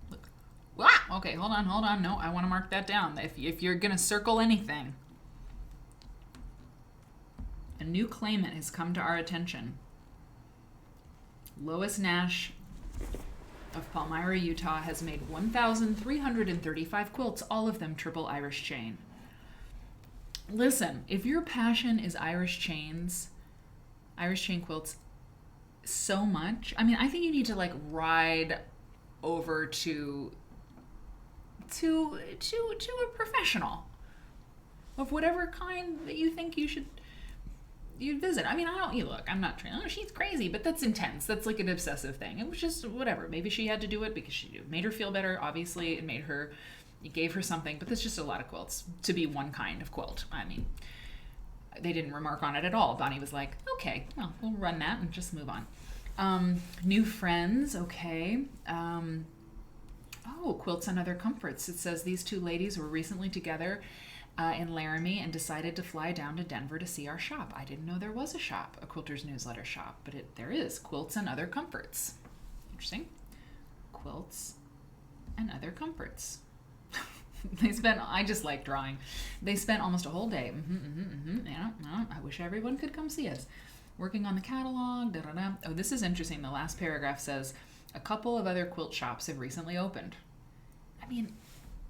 Look. Wow. Okay, hold on. No, I want to mark that down. If you're gonna circle anything, A new claimant has come to our attention. Lois Nash of Palmyra, Utah, has made 1,335 quilts, all of them triple Irish chain. Listen, if your passion is Irish chain quilts so much, I mean, I think you need to like ride over to a professional of whatever kind that you think you'd visit. I mean, I'm not trying, oh, she's crazy, but that's intense. That's like an obsessive thing. It was just whatever. Maybe she had to do it because it made her feel better. Obviously, it gave her something, but that's just a lot of quilts to be one kind of quilt. I mean, they didn't remark on it at all. Bonnie was like, okay, well, we'll run that and just move on. New friends, okay. Quilts and Other Comforts. It says these two ladies were recently together in Laramie and decided to fly down to Denver to see our shop. I didn't know there was a shop, a Quilter's newsletter shop, but there is. Quilts and Other Comforts. Interesting. Quilts and Other Comforts. I just like drawing. They spent almost a whole day. Yeah, I wish everyone could come see us. Working on the catalog. Oh, this is interesting. The last paragraph says, a couple of other quilt shops have recently opened. I mean,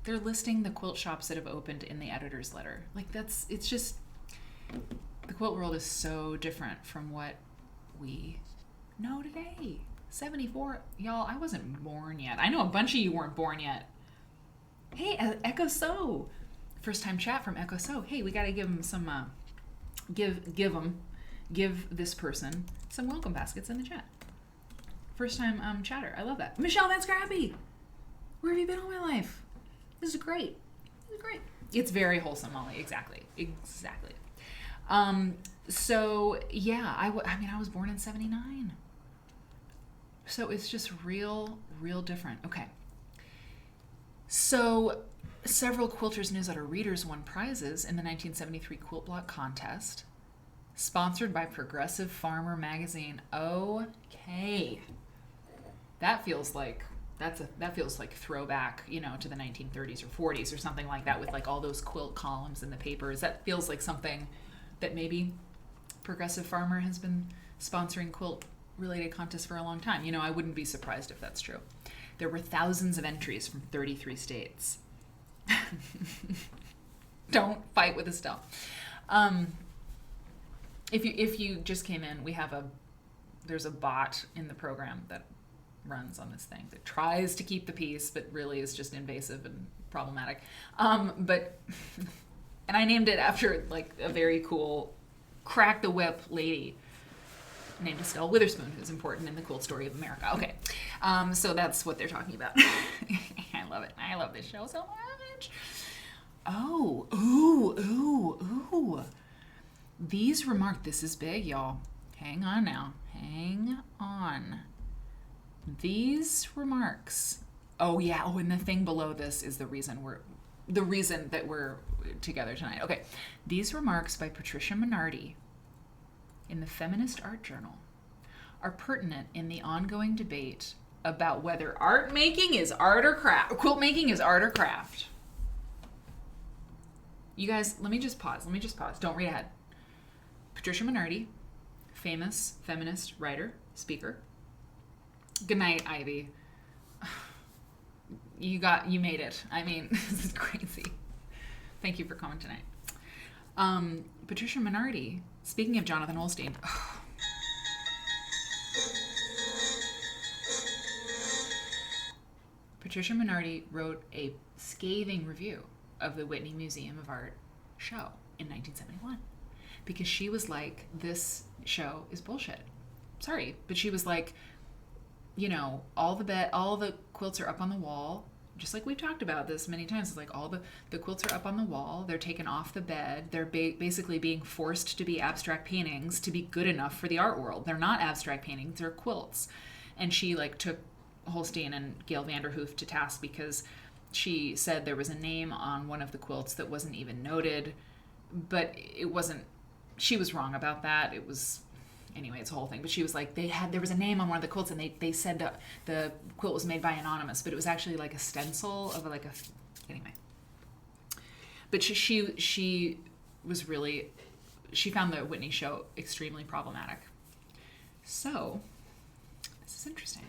they're listing the quilt shops that have opened in the editor's letter. Like it's just, the quilt world is so different from what we know today. 74, y'all, I wasn't born yet. I know a bunch of you weren't born yet. Hey, Echo So. First time chat from Echo So. Hey, we got to give them some, give this person some welcome baskets in the chat. First time chatter. I love that. Michelle, that's Scrappy. Where have you been all my life? This is great. It's very wholesome, Molly. Exactly. So yeah, I was born in 79. So it's just real different. Okay. So several Quilters newsletter readers won prizes in the 1973 Quilt Block contest, sponsored by Progressive Farmer magazine. Okay. That feels like throwback, to the 1930s or 40s or something like that, with like all those quilt columns in the papers. That feels like something that maybe Progressive Farmer has been sponsoring quilt related contests for a long time. I wouldn't be surprised if that's true. There were thousands of entries from 33 states. Don't fight with Estelle. If you just came in, there's a bot in the program that runs on this thing that tries to keep the peace, but really is just invasive and problematic. And I named it after like a very cool crack the whip lady named Estelle Witherspoon, who's important in the quilt story of America. Okay. So that's what they're talking about. I love it. I love this show so much. Oh, ooh. These remarks, this is big, y'all. Hang on now. Hang on. These remarks. Oh yeah. Oh, and the thing below this is the reason that we're together tonight. Okay. These remarks by Patricia Minardi in the Feminist Art Journal are pertinent in the ongoing debate about whether art making is art or craft, quilt making is art or craft. You guys, let me just pause. Don't read ahead. Patricia Minardi, famous feminist writer, speaker. Good night, Ivy. You made it. I mean, this is crazy. Thank you for coming tonight. Patricia Minardi, speaking of Jonathan Holstein. Patricia Minardi wrote a scathing review of the Whitney Museum of Art show in 1971 because she was like, this show is bullshit. Sorry, but she was like, all the quilts are up on the wall, just like we've talked about this many times. It's like all the quilts are up on the wall, they're taken off the bed, they're basically being forced to be abstract paintings to be good enough for the art world. They're not abstract paintings, they're quilts. And she took Holstein and Gail Vanderhoof to task because she said there was a name on one of the quilts that wasn't even noted, but it wasn't, she was wrong about that. It was, anyway, it's a whole thing. But she was like, there was a name on one of the quilts, and they said that the quilt was made by Anonymous, but it was actually like a stencil of anyway. But she was really, she found the Whitney show extremely problematic. So, this is interesting.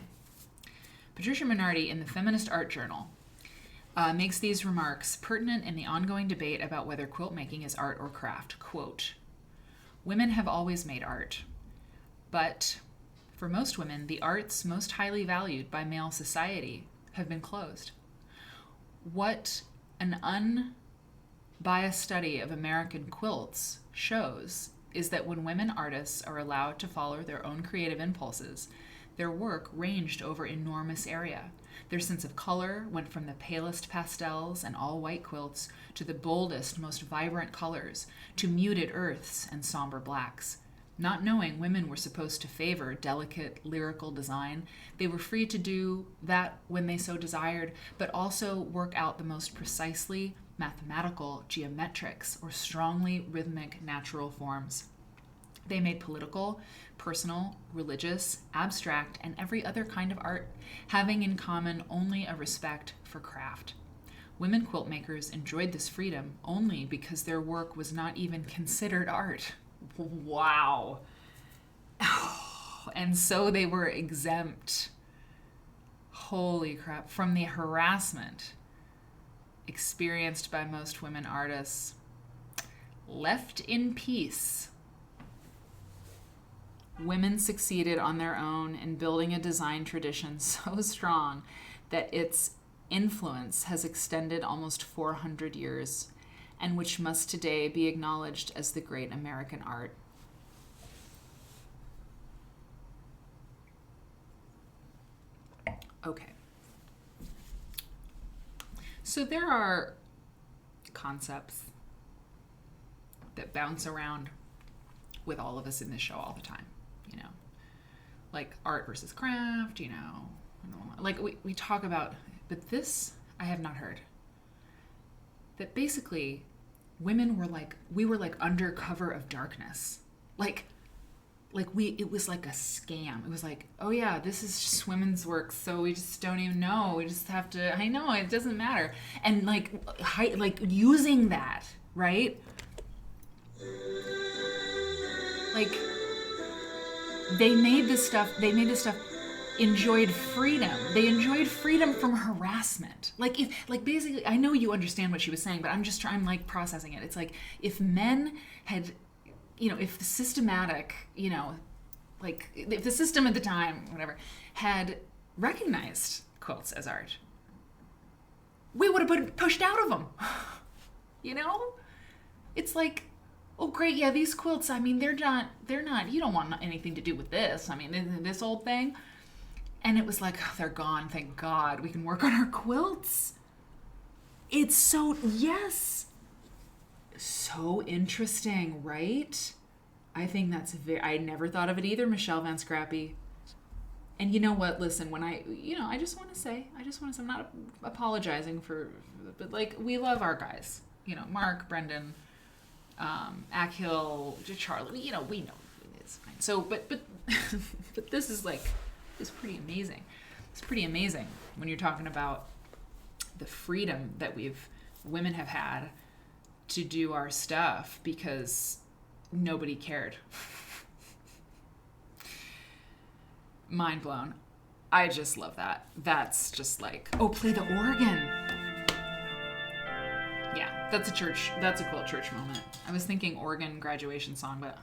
Patricia Minardi in the Feminist Art Journal makes these remarks pertinent in the ongoing debate about whether quilt making is art or craft. Quote, "Women have always made art, but for most women, the arts most highly valued by male society have been closed. What an unbiased study of American quilts shows is that when women artists are allowed to follow their own creative impulses, their work ranged over enormous area. Their sense of color went from the palest pastels and all-white quilts to the boldest, most vibrant colors, to muted earths and somber blacks. Not knowing women were supposed to favor delicate, lyrical design, they were free to do that when they so desired, but also work out the most precisely mathematical geometrics or strongly rhythmic natural forms. They made political, personal, religious, abstract, and every other kind of art, having in common only a respect for craft. Women quilt makers enjoyed this freedom only because their work was not even considered art." Wow. And so they were exempt, holy crap, from the harassment experienced by most women artists. Left in peace. Women succeeded on their own in building a design tradition so strong that its influence has extended almost 400 years, and which must today be acknowledged as the great American art. Okay. So there are concepts that bounce around with all of us in this show all the time, you know, like art versus craft, you know, like we talk about, but this I have not heard. That basically women were like, we were like under cover of darkness. It was like a scam. It was like, oh yeah, this is just women's work, so we just don't even know. We just have to, I know, it doesn't matter. And like using that, right? Like, they made this stuff, enjoyed freedom. They enjoyed freedom from harassment. Basically, I know you understand what she was saying, but I'm like processing it. It's like, if men had, you know, if the systematic, you know, like if the system at the time, whatever, had recognized quilts as art, we would have been pushed out of them. You know? It's like, oh great, yeah, these quilts, I mean, they're not, you don't want anything to do with this. I mean, this old thing. And it was like, oh, they're gone, thank God. We can work on our quilts. It's so, yes. So interesting, right? I think that's I never thought of it either, Michelle Van Scrappy. And you know what, listen, when I just want to say, I'm not apologizing but like, we love our guys. You know, Mark, Brendan, Akhil, Charlie, you know, we know it's fine. So, but this is like, it's pretty amazing. It's pretty amazing when you're talking about the freedom that women have had to do our stuff because nobody cared. Mind blown. I just love that. That's just like, oh, play the organ. Yeah, that's a quilt church moment. I was thinking organ graduation song, but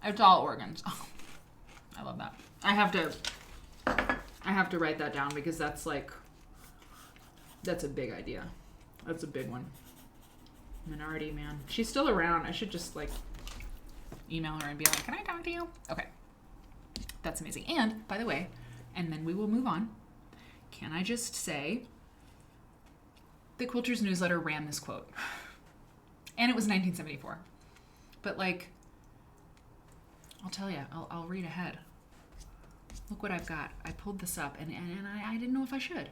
it's all organs. Oh, I love that. I have to write that down because that's a big idea. That's a big one. Minority, man. She's still around. I should just like email her and be like, can I talk to you? Okay. That's amazing. And by the way, and then we will move on. Can I just say the Quilters newsletter ran this quote. And it was 1974. But like, I'll tell you, I'll read ahead. Look what I've got. I pulled this up and I didn't know if I should.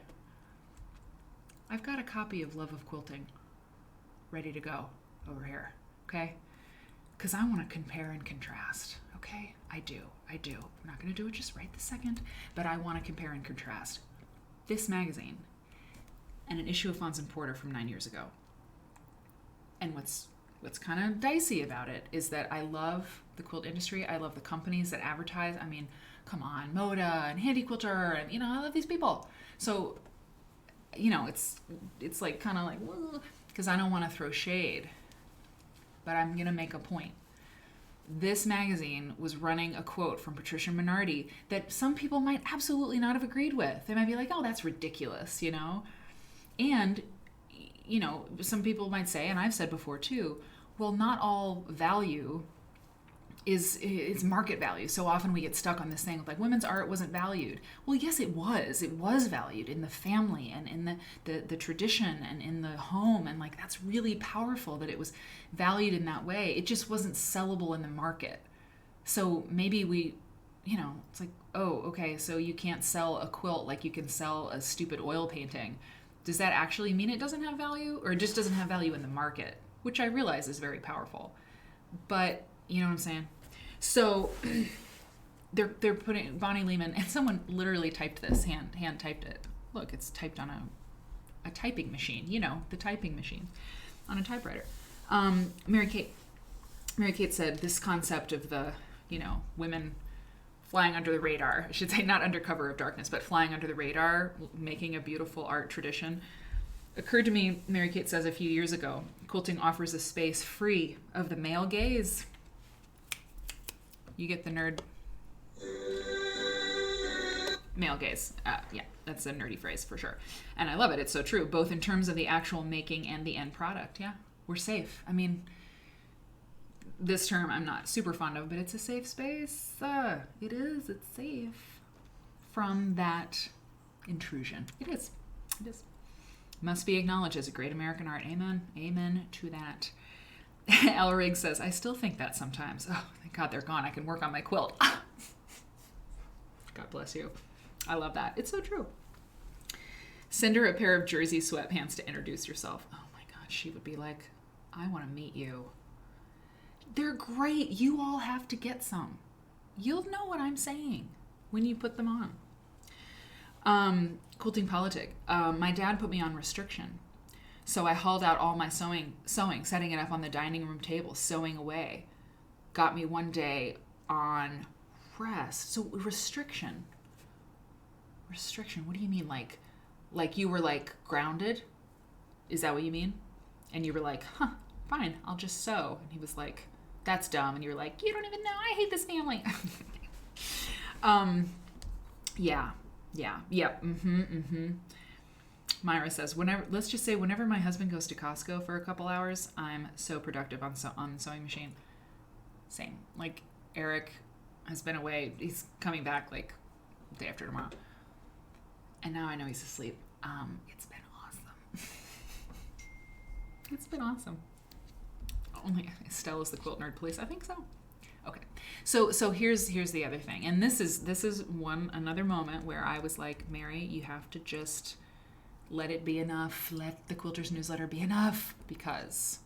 I've got a copy of Love of Quilting ready to go over here, okay? Because I want to compare and contrast, okay? I do. I'm not going to do it just right this second, but I want to compare and contrast this magazine and an issue of Fons and Porter from 9 years ago. And what's kind of dicey about it is that I love the quilt industry. I love the companies that advertise. I mean, come on, Moda and Handy Quilter, and I love these people. So, it's like kind of like, because I don't want to throw shade, but I'm gonna make a point. This magazine was running a quote from Patricia Minardi that some people might absolutely not have agreed with. They might be like, oh, that's ridiculous, And, some people might say, and I've said before too, well, not all value is market value. So often we get stuck on this thing of like women's art wasn't valued. Well, yes, it was. It was valued in the family and in the tradition and in the home. And like, that's really powerful that it was valued in that way. It just wasn't sellable in the market. So maybe we, it's like, oh, okay, so you can't sell a quilt like you can sell a stupid oil painting. Does that actually mean it doesn't have value, or it just doesn't have value in the market? Which I realize is very powerful. But you know what I'm saying? So they're putting Bonnie Lehman, and someone literally typed this, hand typed it. Look, it's typed on a typing machine, the typing machine on a typewriter. Mary Kate said this concept of the, women flying under the radar, I should say not under cover of darkness, but flying under the radar, making a beautiful art tradition, occurred to me, Mary Kate says, a few years ago. Quilting offers a space free of the male gaze. You get the nerd. Male gaze. Yeah, that's a nerdy phrase for sure. And I love it. It's so true, both in terms of the actual making and the end product. Yeah, we're safe. I mean, this term I'm not super fond of, but it's a safe space. It is. It's safe from that intrusion. It is. It is. Must be acknowledged as a great American art. Amen. Amen to that. Elrig says, I still think that sometimes. Oh, thank God they're gone. I can work on my quilt. God bless you. I love that. It's so true. Send her a pair of jersey sweatpants to introduce yourself. Oh my God. She would be like, I want to meet you. They're great. You all have to get some. You'll know what I'm saying when you put them on. Quilting politic. My dad put me on restriction. So I hauled out all my sewing, setting it up on the dining room table, sewing away. Got me one day on rest. So restriction. Restriction. What do you mean? Like you were like grounded? Is that what you mean? And you were like, fine, I'll just sew. And he was like, that's dumb. And you were like, you don't even know. I hate this family. Yeah. Myra says, let's just say whenever my husband goes to Costco for a couple hours, I'm so productive on the sewing machine. Same. Like Eric has been away. He's coming back like day after tomorrow. And now I know he's asleep. It's been awesome. It's been awesome. Only Stella's the quilt nerd police. I think so. Okay. So here's the other thing. And this is another moment where I was like, Mary, you have to just let it be enough. Let the Quilters newsletter be enough, because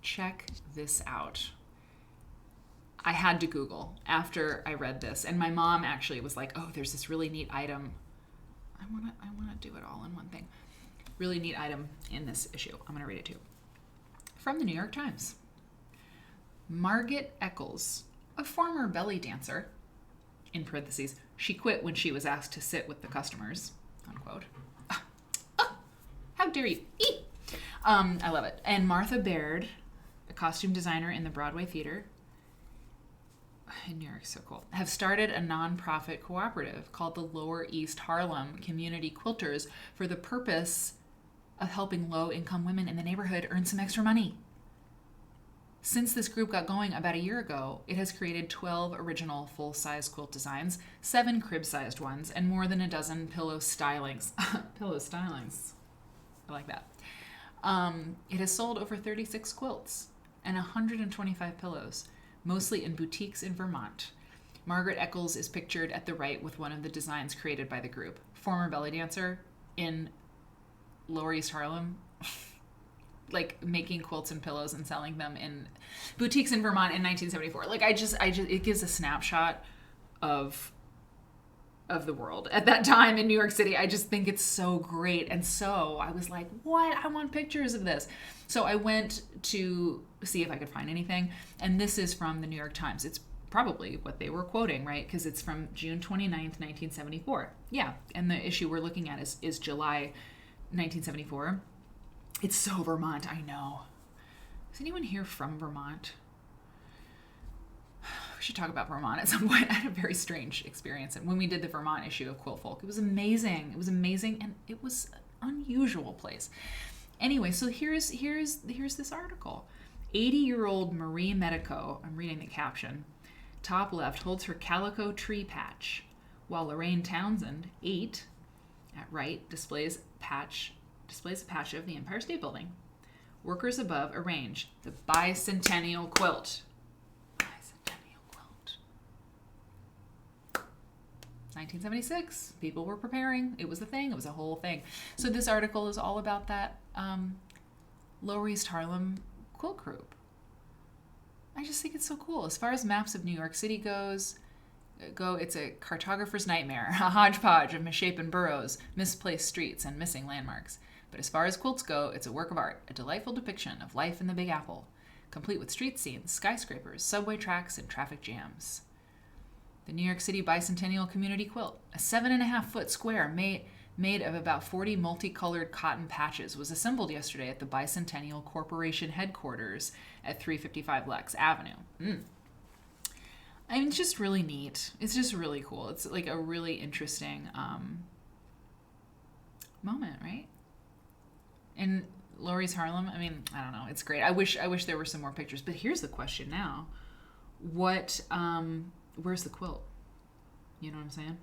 check this out. I had to Google after I read this, and my mom actually was like, oh, there's this really neat item. I want to do it all in one thing. Really neat item in this issue. I'm going to read it to you. From the New York Times. Margaret Eccles, a former belly dancer, in parentheses, she quit when she was asked to sit with the customers, unquote. How dare you? I love it. And Martha Baird, a costume designer in the Broadway Theater in New York, so cool, have started a nonprofit cooperative called the Lower East Harlem Community Quilters for the purpose of helping low-income women in the neighborhood earn some extra money. Since this group got going about a year ago, it has created 12 original full-size quilt designs, 7 crib-sized ones, and more than a dozen pillow stylings. Pillow stylings. I like that. It has sold over 36 quilts and 125 pillows, mostly in boutiques in Vermont. Margaret Eccles is pictured at the right with one of the designs created by the group. Former belly dancer in Lower East Harlem, like making quilts and pillows and selling them in boutiques in Vermont in 1974. Like I just it gives a snapshot of of the world at that time in New York City. I just think it's so great. And so I was like, what? I want pictures of this. So I went to see if I could find anything. And this is from the New York Times. It's probably what they were quoting, right? Because it's from June 29th, 1974. Yeah. And the issue we're looking at is July 1974. It's so Vermont. I know. Is anyone here from Vermont? We should talk about Vermont at some point. I had a very strange experience when we did the Vermont issue of Quilt Folk. It was amazing. It was amazing, and it was an unusual place. Anyway, so here's this article. 80-year-old Marie Medico, I'm reading the caption, top left, holds her calico tree patch, while Lorraine Townsend, 8, at right, displays a patch of the Empire State Building. Workers above arrange the Bicentennial Quilt. 1976, people were preparing. It was a thing. It was a whole thing. So this article is all about that Lower East Harlem quilt group. I just think it's so cool. As far as maps of New York City it's a cartographer's nightmare, a hodgepodge of misshapen boroughs, misplaced streets, and missing landmarks. But as far as quilts go, it's a work of art, a delightful depiction of life in the Big Apple, complete with street scenes, skyscrapers, subway tracks, and traffic jams. The New York City Bicentennial Community Quilt, a 7.5-foot square made of about 40 multicolored cotton patches, was assembled yesterday at the Bicentennial Corporation headquarters at 355 Lex Avenue. I mean, it's just really neat. It's just really cool. It's like a really interesting moment, right? In Lower East Harlem, I mean, I don't know. It's great. I wish there were some more pictures. But here's the question now: where's the quilt? You know what I'm saying?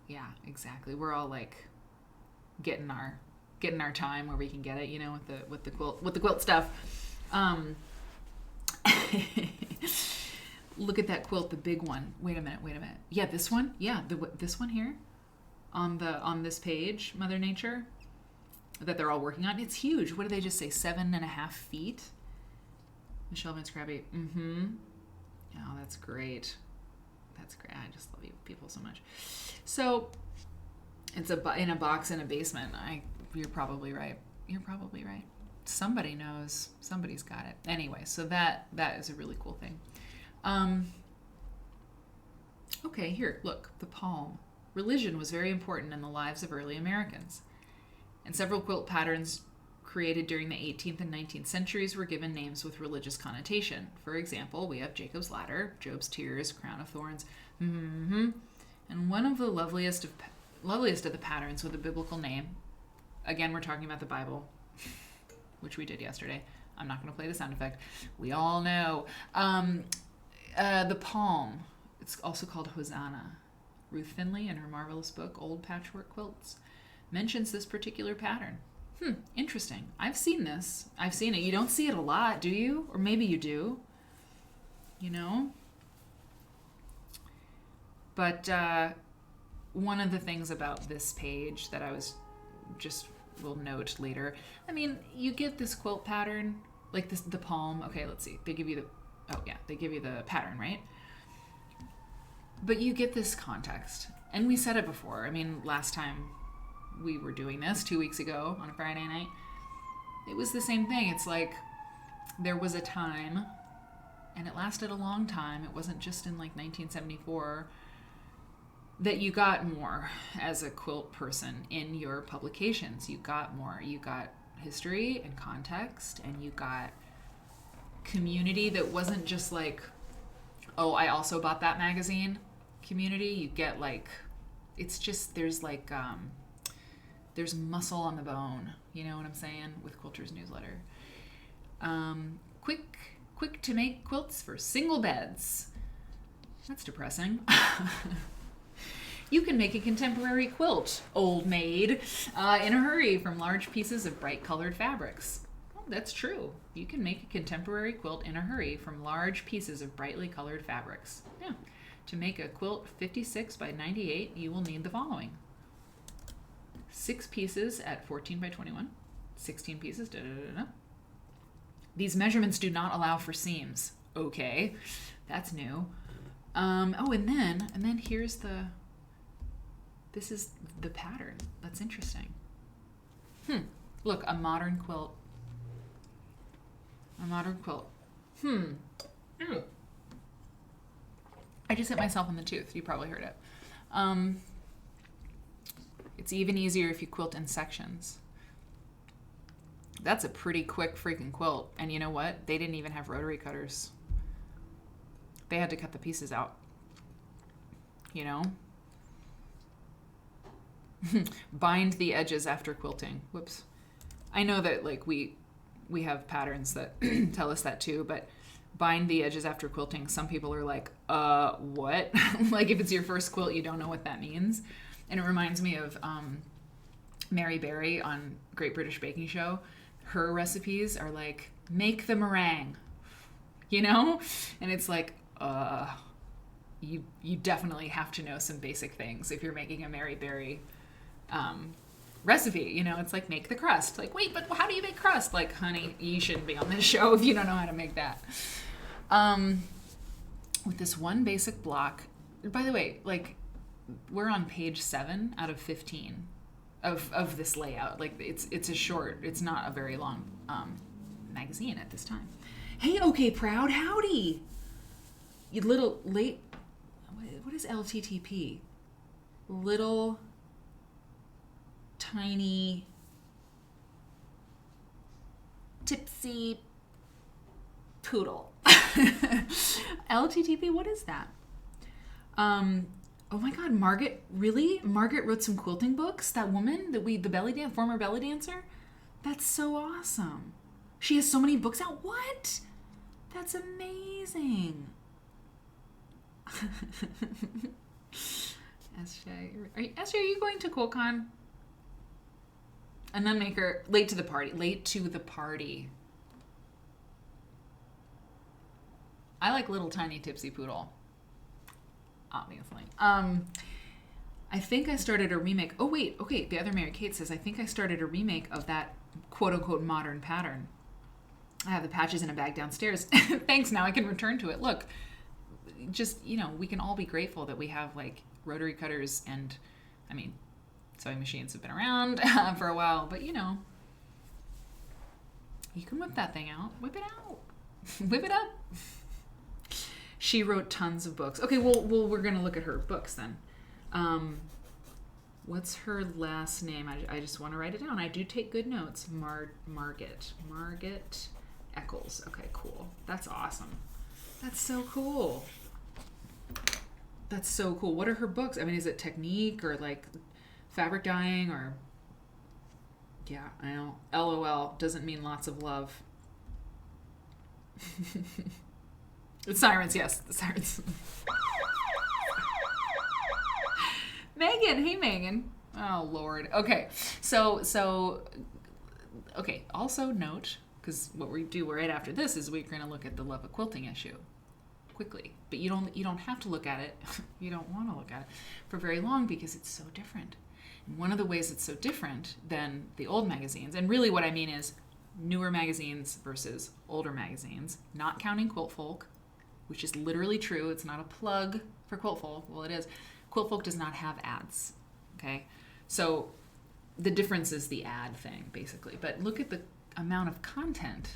Yeah, exactly. We're all like getting our time where we can get it, you know, with the quilt stuff. Look at that quilt, the big one. Wait a minute. Yeah, this one. Yeah, this one here on this page, Mother Nature, that they're all working on. It's huge. What did they just say? 7.5 feet. Michelle Vince Krabby. Oh, that's great. That's great. I just love you people so much. So it's in a box in a basement. You're probably right. Somebody knows. Somebody's got it. Anyway, so that is a really cool thing. Okay, here, look, the palm. Religion was very important in the lives of early Americans, and several quilt patterns created during the 18th and 19th centuries were given names with religious connotation. For example, we have Jacob's Ladder, Job's Tears, Crown of Thorns, and one of the loveliest of the patterns with a biblical name. Again, we're talking about the Bible, which we did yesterday. I'm not going to play the sound effect. We all know. The palm. It's also called Hosanna. Ruth Finley, in her marvelous book, Old Patchwork Quilts, mentions this particular pattern. Interesting. I've seen this. I've seen it. You don't see it a lot, do you? Or maybe you do. You know? But one of the things about this page that will note later, I mean, you get this quilt pattern, like the palm. Okay, let's see. They give you the pattern, right? But you get this context. And we said it before. I mean, last time we were doing this 2 weeks ago on a Friday night, it was the same thing. It's like there was a time, and it lasted a long time. It wasn't just in like 1974 that you got more as a quilt person in your publications. You got more. You got history and context, and you got community that wasn't just like, oh, I also bought that magazine community. You get like, it's just, there's like, there's muscle on the bone, you know what I'm saying, with Quilter's newsletter. Quick to make quilts for single beds. That's depressing. You can make a contemporary quilt, old maid, in a hurry from large pieces of bright colored fabrics. Well, that's true. You can make a contemporary quilt in a hurry from large pieces of brightly colored fabrics. Yeah. To make a quilt 56 by 98, you will need the following. 6 pieces at 14 by 21, 16 pieces, These measurements do not allow for seams. Okay, that's new. Oh, and then here's this is the pattern. That's interesting. Look, a modern quilt. A modern quilt. I just hit myself in the tooth. You probably heard it. It's even easier if you quilt in sections. That's a pretty quick freaking quilt. And you know what? They didn't even have rotary cutters. They had to cut the pieces out. You know? Bind the edges after quilting. Whoops. I know that like we have patterns that tell us that too, but bind the edges after quilting, some people are like, what? Like if it's your first quilt, you don't know what that means. And it reminds me of Mary Berry on Great British Baking Show. Her recipes are like, make the meringue, you know? And it's like, you definitely have to know some basic things if you're making a Mary Berry recipe. You know, it's like, make the crust. Like, wait, but how do you make crust? Like, honey, you shouldn't be on this show if you don't know how to make that. With this one basic block, by the way, like, we're on page 7 out of 15 of this layout. Like, it's a short, it's not a very long magazine at this time. Hey, okay, proud, howdy. You little late, what is LTTP? Little tiny tipsy poodle. LTTP, what is that? Oh my God, Margaret, really? Margaret wrote some quilting books? That woman, the former belly dancer? That's so awesome. She has so many books out. What? That's amazing. Esther, are you going to QuiltCon? A Nunmaker, late to the party. I like little tiny tipsy poodle. Obviously. I think I started a remake. Oh, wait. Okay. The other Mary Kate says, I think I started a remake of that quote unquote modern pattern. I have the patches in a bag downstairs. Thanks. Now I can return to it. Look, just, you know, we can all be grateful that we have like rotary cutters and, I mean, sewing machines have been around for a while, but you know, you can whip that thing out. Whip it out. Whip it up. She wrote tons of books. Okay, well, we're going to look at her books then. What's her last name? I just want to write it down. I do take good notes. Margaret Eccles. Okay, cool. That's awesome. That's so cool. That's so cool. What are her books? I mean, is it technique or like fabric dyeing or... Yeah, I know. LOL doesn't mean lots of love. It's sirens, yes. The sirens. Megan. Hey, Megan. Oh, Lord. Okay. So, okay. Also note, because what we do right after this is we're going to look at the Love of Quilting issue quickly. But you don't have to look at it. You don't want to look at it for very long because it's so different. And one of the ways it's so different than the old magazines, and really what I mean is newer magazines versus older magazines, not counting Quilt Folk, which is literally true. It's not a plug for Quilt Folk. Well, it is. Quilt Folk does not have ads. Okay? So the difference is the ad thing, basically. But look at the amount of content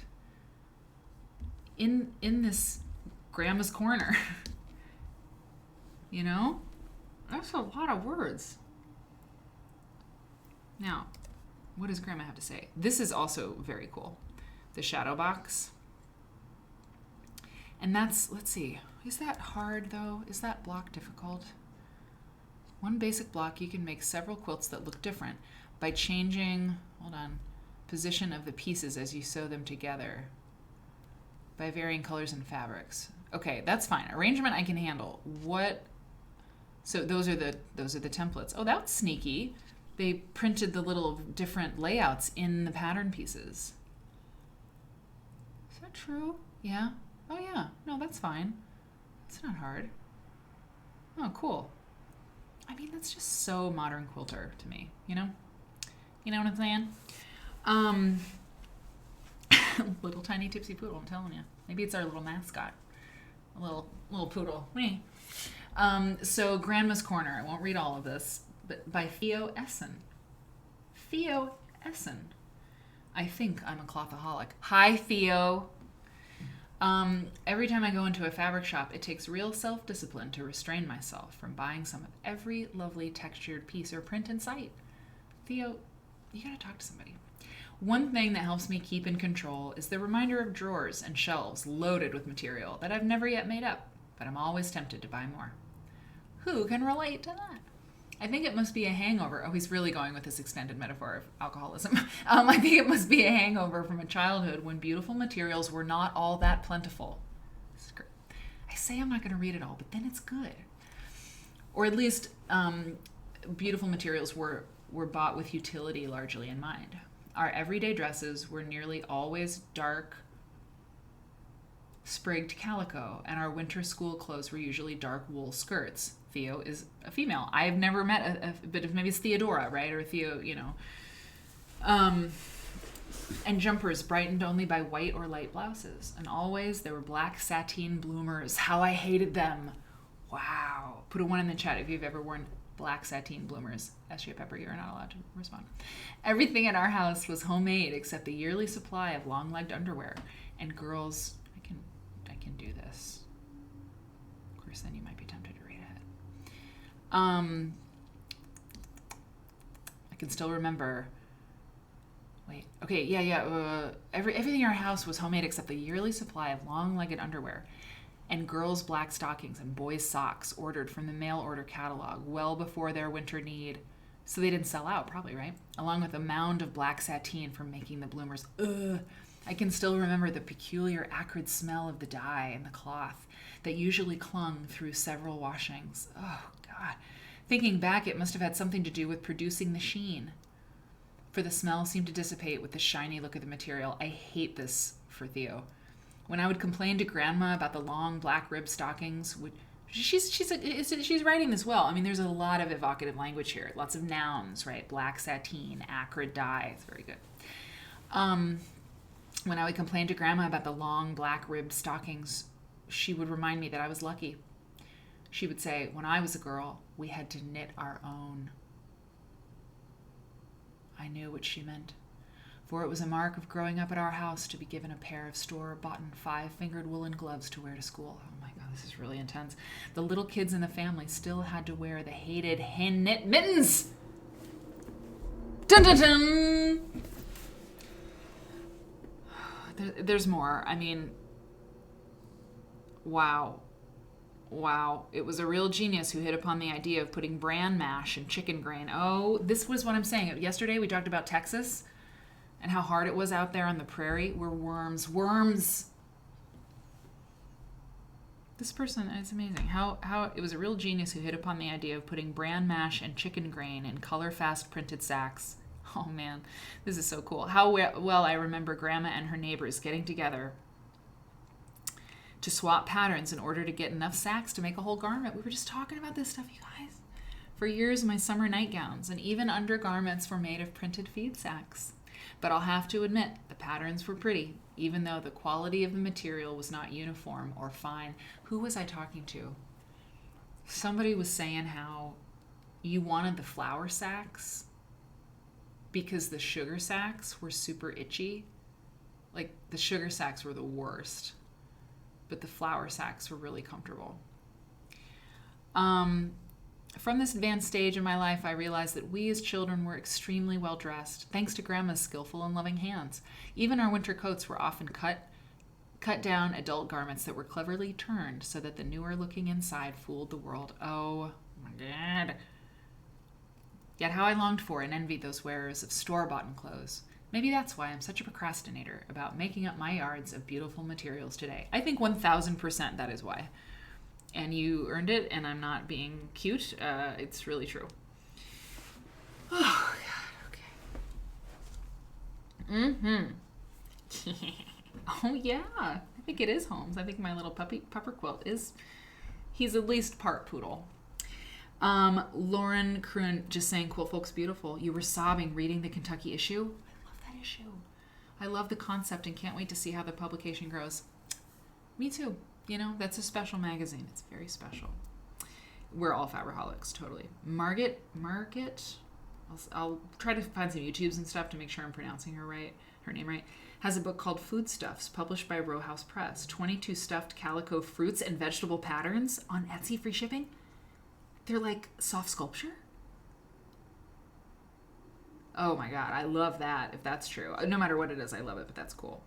in this Grandma's Corner. You know? That's a lot of words. Now, what does Grandma have to say? This is also very cool. The shadow box. And that's, let's see, is that hard though? Is that block difficult? One basic block, you can make several quilts that look different by changing, position of the pieces as you sew them together by varying colors and fabrics. Okay, that's fine. Arrangement I can handle. So those are the templates. Oh, that's sneaky. They printed the little different layouts in the pattern pieces. Is that true? Yeah. Oh, yeah. No, that's fine. It's not hard. Oh, cool. I mean, that's just so modern quilter to me, you know? You know what I'm saying? Little tiny tipsy poodle, I'm telling you. Maybe it's our little mascot. a little poodle. Me. So Grandma's Corner. I won't read all of this, but by Theo Essen. Theo Essen. I think I'm a clothaholic. Hi, Theo. Every time I go into a fabric shop, it takes real self-discipline to restrain myself from buying some of every lovely textured piece or print in sight. Theo, you gotta talk to somebody. One thing that helps me keep in control is the reminder of drawers and shelves loaded with material that I've never yet made up, but I'm always tempted to buy more. Who can relate to that? I think it must be a hangover. Oh, he's really going with this extended metaphor of alcoholism. I think it must be a hangover from a childhood when beautiful materials were not all that plentiful. I say I'm not going to read it all, but then it's good. Or at least beautiful materials were bought with utility largely in mind. Our everyday dresses were nearly always dark, sprigged calico, and our winter school clothes were usually dark wool skirts. Theo is a female. I've never met a bit of, maybe it's Theodora, right? Or Theo, you know. And jumpers brightened only by white or light blouses. And always there were black sateen bloomers. How I hated them. Wow. Put a 1 in the chat if you've ever worn black sateen bloomers. SJ Pepper, you're not allowed to respond. Everything in our house was homemade except the yearly supply of long-legged underwear. And girls, I can do this. Of course, then you might be tempted to read ahead. I can still remember. Wait. Okay. Yeah. Everything in our house was homemade except the yearly supply of long-legged underwear, and girls' black stockings and boys' socks ordered from the mail order catalog well before their winter need, so they didn't sell out. Probably right. Along with a mound of black sateen for making the bloomers. Ugh. I can still remember the peculiar acrid smell of the dye and the cloth that usually clung through several washings. Oh, God. Thinking back, it must have had something to do with producing the sheen, for the smell seemed to dissipate with the shiny look of the material. I hate this for Theo. When I would complain to Grandma about the long black rib stockings, she's writing this well. I mean, there's a lot of evocative language here. Lots of nouns, right? Black sateen, acrid dye. It's very good. When I would complain to Grandma about the long black ribbed stockings, she would remind me that I was lucky. She would say, when I was a girl, we had to knit our own. I knew what she meant, for it was a mark of growing up at our house to be given a pair of store-bought 5-fingered woolen gloves to wear to school. Oh my God, this is really intense. The little kids in the family still had to wear the hated hand-knit mittens. Dun dun dun! There's more. I mean, wow. It was a real genius who hit upon the idea of putting bran mash and chicken grain. Oh, this was what I'm saying. Yesterday we talked about Texas and how hard it was out there on the prairie where worms. This person, it's amazing. How it was a real genius who hit upon the idea of putting bran mash and chicken grain in color-fast printed sacks. Oh man, this is so cool. How well I remember Grandma and her neighbors getting together to swap patterns in order to get enough sacks to make a whole garment. We were just talking about this stuff, you guys. For years, my summer nightgowns and even undergarments were made of printed feed sacks. But I'll have to admit, the patterns were pretty, even though the quality of the material was not uniform or fine. Who was I talking to? Somebody was saying how you wanted the flour sacks because the sugar sacks were super itchy. Like, the sugar sacks were the worst, but the flour sacks were really comfortable. From this advanced stage in my life, I realized that we as children were extremely well dressed, thanks to Grandma's skillful and loving hands. Even our winter coats were often cut down adult garments that were cleverly turned so that the newer looking inside fooled the world. Oh my God. Yet how I longed for and envied those wearers of store-bought clothes. Maybe that's why I'm such a procrastinator about making up my yards of beautiful materials today. I think 1,000% that is why. And you earned it, and I'm not being cute. It's really true. Oh, God, okay. Oh, yeah. I think it is Holmes. I think my little pupper quilt he's at least part poodle. Lauren Kroon just saying, Quilt Folks beautiful. You were sobbing reading the Kentucky issue. I love that issue. I love the concept and can't wait to see how the publication grows. Me too. You know, that's a special magazine. It's very special. We're all fabriholics, totally. Margaret, I'll try to find some YouTubes and stuff to make sure I'm pronouncing her name right, has a book called Foodstuffs, published by Row House Press. 22 stuffed calico fruits and vegetable patterns on Etsy, free shipping. They're like soft sculpture. Oh my God, I love that, if that's true. No matter what it is, I love it, but that's cool.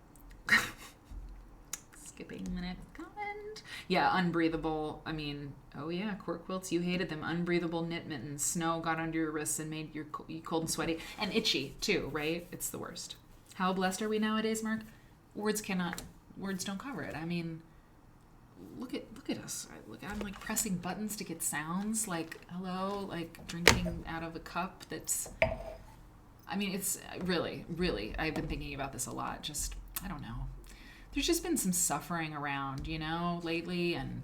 Skipping the next comment. Yeah, unbreathable. I mean, oh yeah, court quilts, you hated them. Unbreathable knit mittens. Snow got under your wrists and made you cold and sweaty. And itchy, too, right? It's the worst. How blessed are we nowadays, Mark? Words don't cover it. I mean, look at us. I'm like pressing buttons to get sounds. Like, hello, like drinking out of a cup that's... I mean, it's really, really, I've been thinking about this a lot. Just, I don't know. There's just been some suffering around, you know, lately. And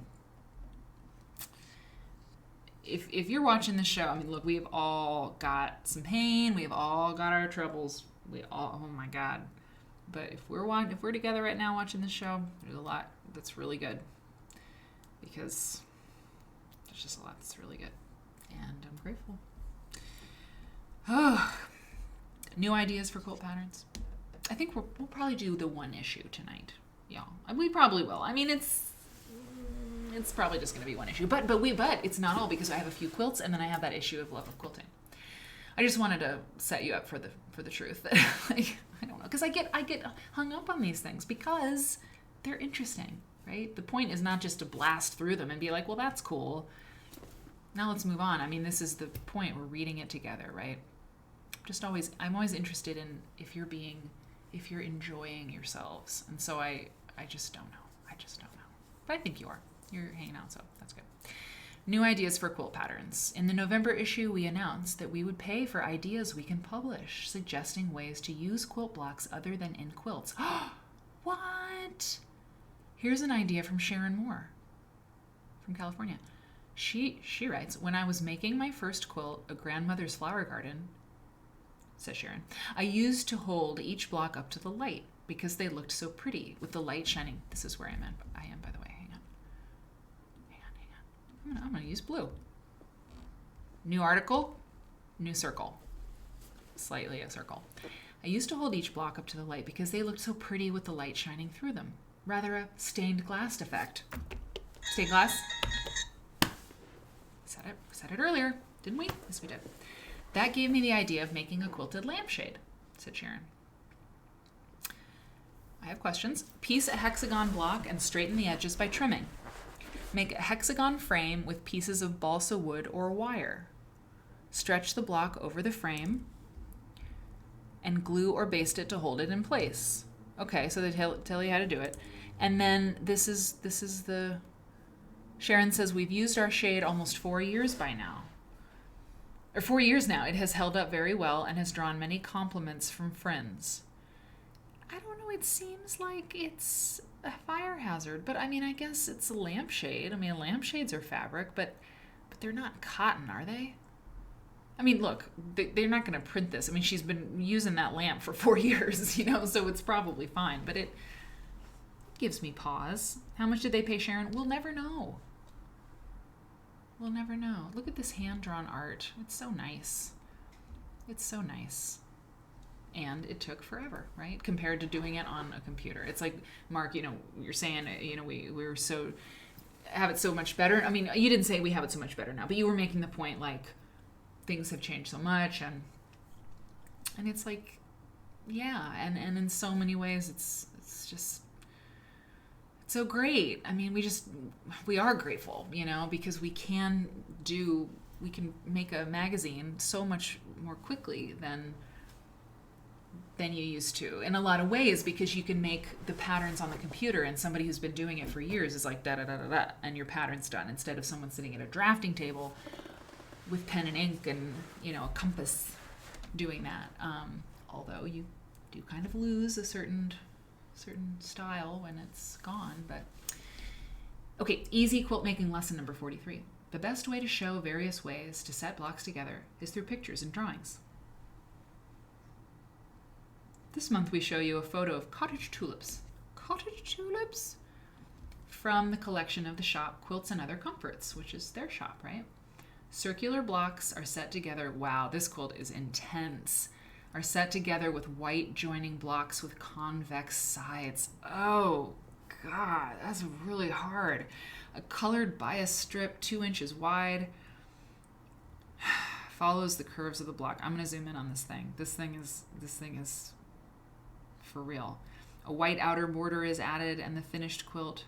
if you're watching the show, I mean, look, we've all got some pain. We've all got our troubles. Oh my God. But if we're together right now watching the show, there's a lot that's really good. Because there's just a lot that's really good. And I'm grateful. Oh. New ideas for quilt patterns. I think we'll probably do the one issue tonight. Yeah, we probably will. I mean, it's probably just going to be one issue, but it's not all, because I have a few quilts and then I have that issue of Love of Quilting. I just wanted to set you up for the truth. Like, I don't know, because I get hung up on these things because they're interesting, right? The point is not just to blast through them and be like, well, that's cool. Now let's move on. I mean, this is the point. We're reading it together, right? I'm always interested in if you're enjoying yourselves. And so I just don't know. But I think you are. You're hanging out, so that's good. New ideas for quilt patterns. In the November issue, we announced that we would pay for ideas we can publish, suggesting ways to use quilt blocks other than in quilts. What? Here's an idea from Sharon Moore from California. She writes, when I was making my first quilt, A Grandmother's Flower Garden, says Sharon, I used to hold each block up to the light because they looked so pretty with the light shining. This is where I am, by the way. Hang on. I'm going to use blue. New article, new circle. Slightly a circle. I used to hold each block up to the light because they looked so pretty with the light shining through them. Rather a stained glass effect. Stained glass? Said it earlier, didn't we? Yes, we did. That gave me the idea of making a quilted lampshade, said Sharon. I have questions. Piece a hexagon block and straighten the edges by trimming. Make a hexagon frame with pieces of balsa wood or wire. Stretch the block over the frame and glue or baste it to hold it in place. Okay, so they tell you how to do it. And then this is the... Sharon says, we've used our shade almost 4 years by now. Or 4 years now. It has held up very well and has drawn many compliments from friends. I don't know, it seems like it's a fire hazard, but I mean, I guess it's a lampshade. I mean, lampshades are fabric, but they're not cotton, are they? I mean, look, they're not going to print this. I mean, she's been using that lamp for 4 years, you know, so it's probably fine, but it gives me pause. How much did they pay Sharon? We'll never know. We'll never know. Look at this hand-drawn art. It's so nice. It's so nice. And it took forever, right? Compared to doing it on a computer. It's like, Mark, you know, you're saying, you know, we're so, have it so much better. I mean, you didn't say we have it so much better now, but you were making the point, like, things have changed so much, and it's like, yeah, and in so many ways, it's just so great. I mean, we are grateful, you know, because we can make a magazine so much more quickly than you used to, in a lot of ways, because you can make the patterns on the computer, and somebody who's been doing it for years is like da-da-da-da-da, and your pattern's done, instead of someone sitting at a drafting table with pen and ink and, you know, a compass doing that. Although you do kind of lose a certain style when it's gone. But okay, easy quilt making lesson number 43. The best way to show various ways to set blocks together is through pictures and drawings. This month we show you a photo of cottage tulips. Cottage tulips? from the collection of the shop Quilts and Other Comforts, which is their shop, right? Circular blocks are set together. Wow, this quilt is intense. Are set together with white joining blocks with convex sides. Oh, God, that's really hard. A colored bias strip 2 inches wide follows the curves of the block. I'm going to zoom in on this thing. This thing is for real. A white outer border is added, and the finished quilt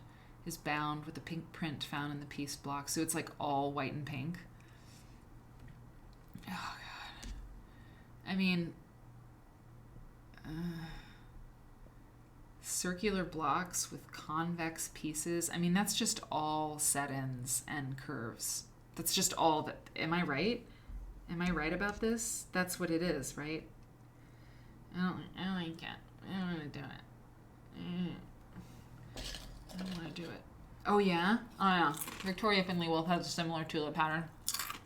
is bound with the pink print found in the pieced block. So it's like all white and pink. Oh, God. I mean, circular blocks with convex pieces. I mean, that's just all set-ins and curves. That's just all that. Am I right? Am I right about this? That's what it is, right? I don't like it. I don't want to do it. I don't want to do it. Oh, yeah? Oh, yeah. Victoria Finley Wolf has a similar tulip pattern.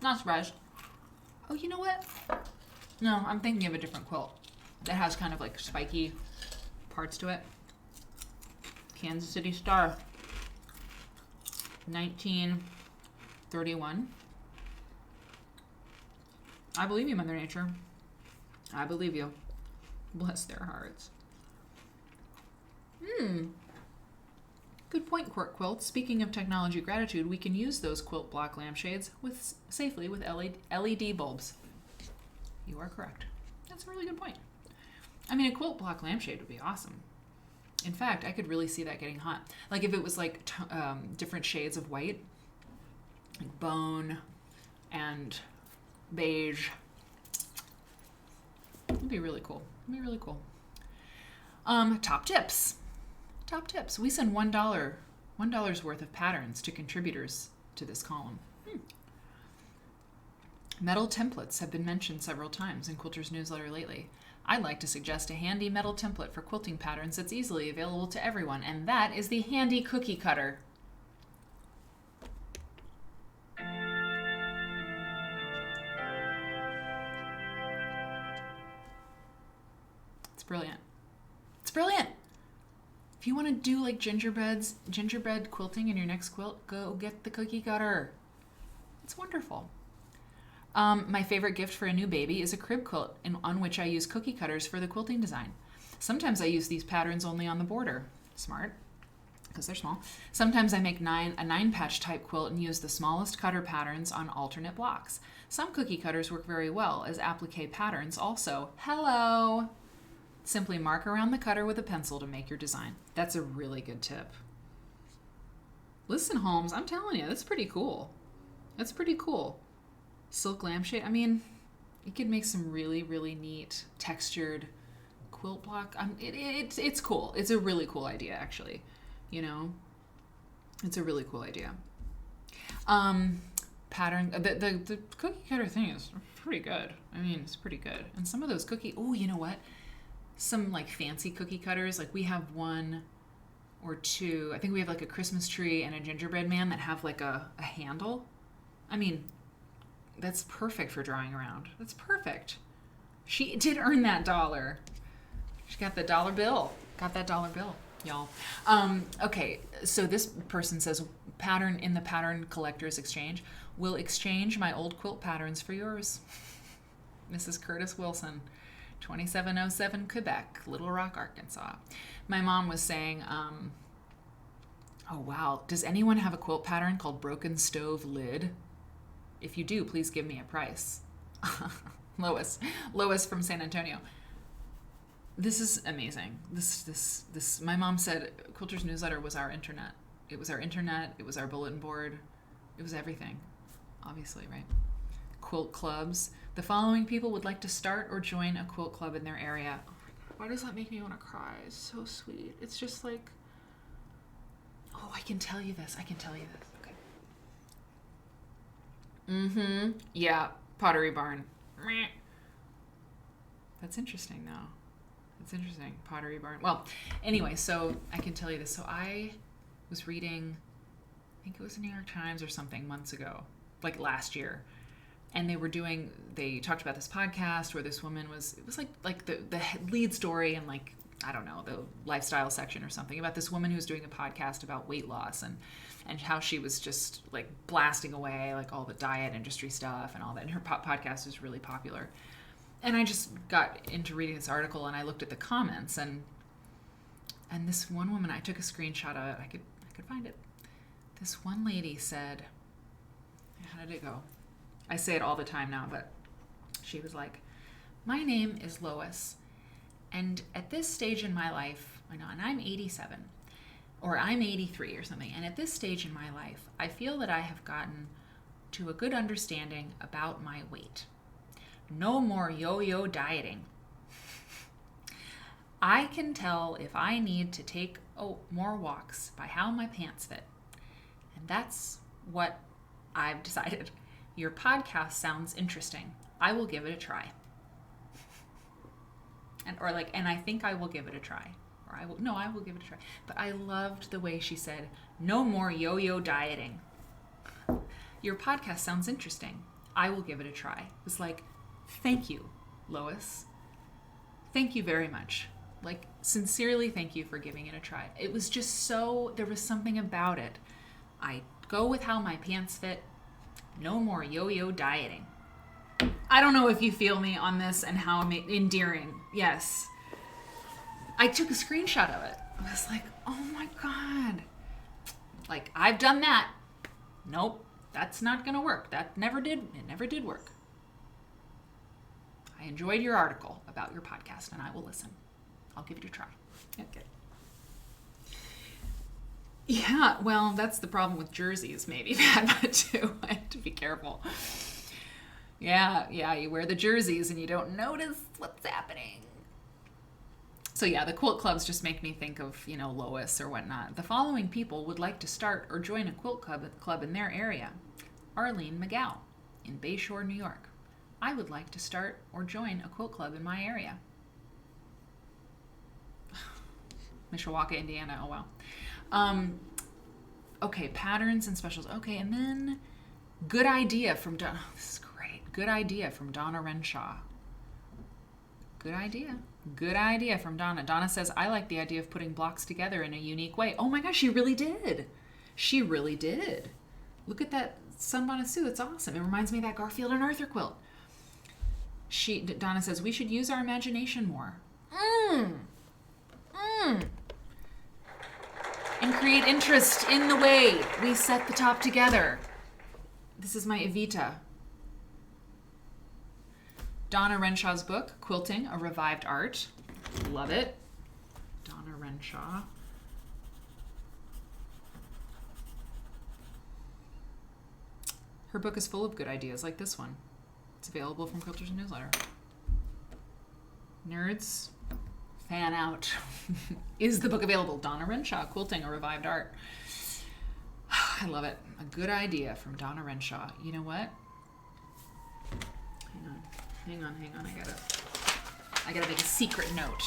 Not surprised. Oh, you know what? No, I'm thinking of a different quilt that has kind of like spiky parts to it. Kansas City Star. 1931. I believe you, Mother Nature. I believe you. Bless their hearts. Good point, Cork Quilt. Speaking of technology gratitude, we can use those quilt block lampshades safely with LED bulbs. You are correct. That's a really good point. I mean, a quilt block lampshade would be awesome. In fact, I could really see that getting hot. Like if it was like different shades of white, like bone and beige. It'd be really cool. It'd be really cool. Top tips. Top tips. We send $1 worth of patterns to contributors to this column. Metal templates have been mentioned several times in Quilter's newsletter lately. I'd like to suggest a handy metal template for quilting patterns that's easily available to everyone, and that is the handy cookie cutter. It's brilliant. It's brilliant. If you want to do like gingerbread quilting in your next quilt, go get the cookie cutter. It's wonderful. My favorite gift for a new baby is a crib quilt on which I use cookie cutters for the quilting design. Sometimes I use these patterns only on the border. Smart, because they're small. Sometimes I make a 9-patch type quilt and use the smallest cutter patterns on alternate blocks. Some cookie cutters work very well as applique patterns also. Hello! Simply mark around the cutter with a pencil to make your design. That's a really good tip. Listen, Holmes, I'm telling you, that's pretty cool. That's pretty cool. Silk lampshade. I mean, you could make some really, really neat textured quilt block. It's cool. It's a really cool idea, actually. You know, it's a really cool idea. Pattern. The cookie cutter thing is pretty good. I mean, it's pretty good. And some of those oh, you know what? Some like fancy cookie cutters. Like we have one or two. I think we have like a Christmas tree and a gingerbread man that have like a handle. I mean, that's perfect for drawing around. That's perfect. She did earn that $1. She got the dollar bill. Got that $1 bill, y'all. Okay, so this person says, pattern in the pattern collectors exchange. Will exchange my old quilt patterns for yours. Mrs. Curtis Wilson, 2707 Quebec, Little Rock, Arkansas. My mom was saying, oh wow, does anyone have a quilt pattern called Broken Stove Lid? If you do, please give me a price. Lois from San Antonio. This is amazing. This. My mom said Quilter's newsletter was our internet. It was our internet. It was our bulletin board. It was everything. Obviously, right? Quilt clubs. The following people would like to start or join a quilt club in their area. Oh my God, why does that make me want to cry? It's so sweet. It's just like, oh, I can tell you this. Okay. Yeah, Pottery Barn. That's interesting, though. That's interesting. Pottery Barn. Well, anyway, so I can tell you this. So I was reading, I think it was the New York Times or something months ago, like last year. And they talked about this podcast where this woman it was like the lead story and like I don't know, the lifestyle section or something, about this woman who was doing a podcast about weight loss and how she was just like blasting away like all the diet industry stuff and all that. And her podcast is really popular. And I just got into reading this article and I looked at the comments and this one woman, I took a screenshot of it. I could find it. This one lady said, how did it go? I say it all the time now, but she was like, my name is Lois, and at this stage in my life, and I'm 87, or I'm 83 or something, and at this stage in my life, I feel that I have gotten to a good understanding about my weight. No more yo-yo dieting. I can tell if I need to take more walks by how my pants fit. And that's what I've decided. Your podcast sounds interesting. I will give it a try. And I think I will give it a try. Or I will give it a try. But I loved the way she said, no more yo-yo dieting. Your podcast sounds interesting. I will give it a try. It was like, thank you, Lois. Thank you very much. Like, sincerely, thank you for giving it a try. It was just there was something about it. I go with how my pants fit. No more yo-yo dieting. I don't know if you feel me on this and how endearing. Yes. I took a screenshot of it. I was like, oh my God. Like, I've done that. Nope, that's not going to work. It never did work. I enjoyed your article about your podcast and I will listen. I'll give it a try. Okay. Yeah, well, that's the problem with jerseys, maybe that too. I have to be careful. Yeah, you wear the jerseys and you don't notice what's happening. So yeah, the quilt clubs just make me think of, Lois or whatnot. The following people would like to start or join a quilt club in their area. Arlene McGow in Bayshore, New York. I would like to start or join a quilt club in my area. Mishawaka, Indiana. Oh, wow. Okay, patterns and specials. Okay, and then good idea from Donna. Oh, this is great. Good idea from Donna Renshaw. Good idea from Donna. Donna says, I like the idea of putting blocks together in a unique way. Oh my gosh, she really did. Look at that sunbonnet Sue. It's awesome. It reminds me of that Garfield and Arthur quilt. Donna says, we should use our imagination more. And create interest in the way we set the top together. This is my Evita. Donna Renshaw's book, Quilting, A Revived Art. Love it. Donna Renshaw. Her book is full of good ideas like this one. It's available from Quilter's newsletter. Nerds, fan out. Is the book available? Donna Renshaw, Quilting, A Revived Art. I love it. A good idea from Donna Renshaw. You know what? Hang on. I gotta make a secret note.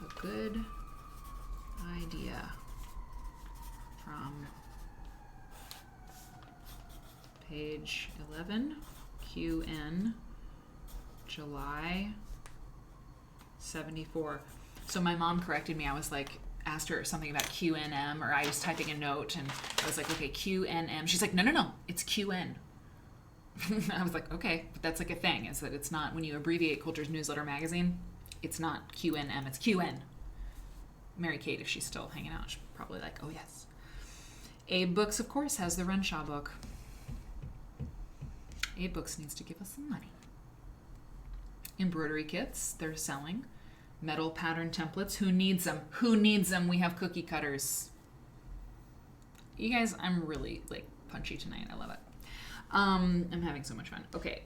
A good idea from page 11, QN, July 74. So my mom corrected me. I was like, asked her something about QNM, or I was typing a note and I was like, okay, QNM. She's like, no, it's QN. I was like, okay, but that's like a thing, is that it's not, when you abbreviate Quilter's newsletter magazine, it's not QNM, it's QN. Mary Kate, if she's still hanging out, she's probably like, oh yes. Abe Books, of course, has the Renshaw book. Abe Books needs to give us some money. Embroidery kits, they're selling. Metal pattern templates, who needs them? We have cookie cutters. You guys, I'm really punchy tonight. I love it. I'm having so much fun. Okay,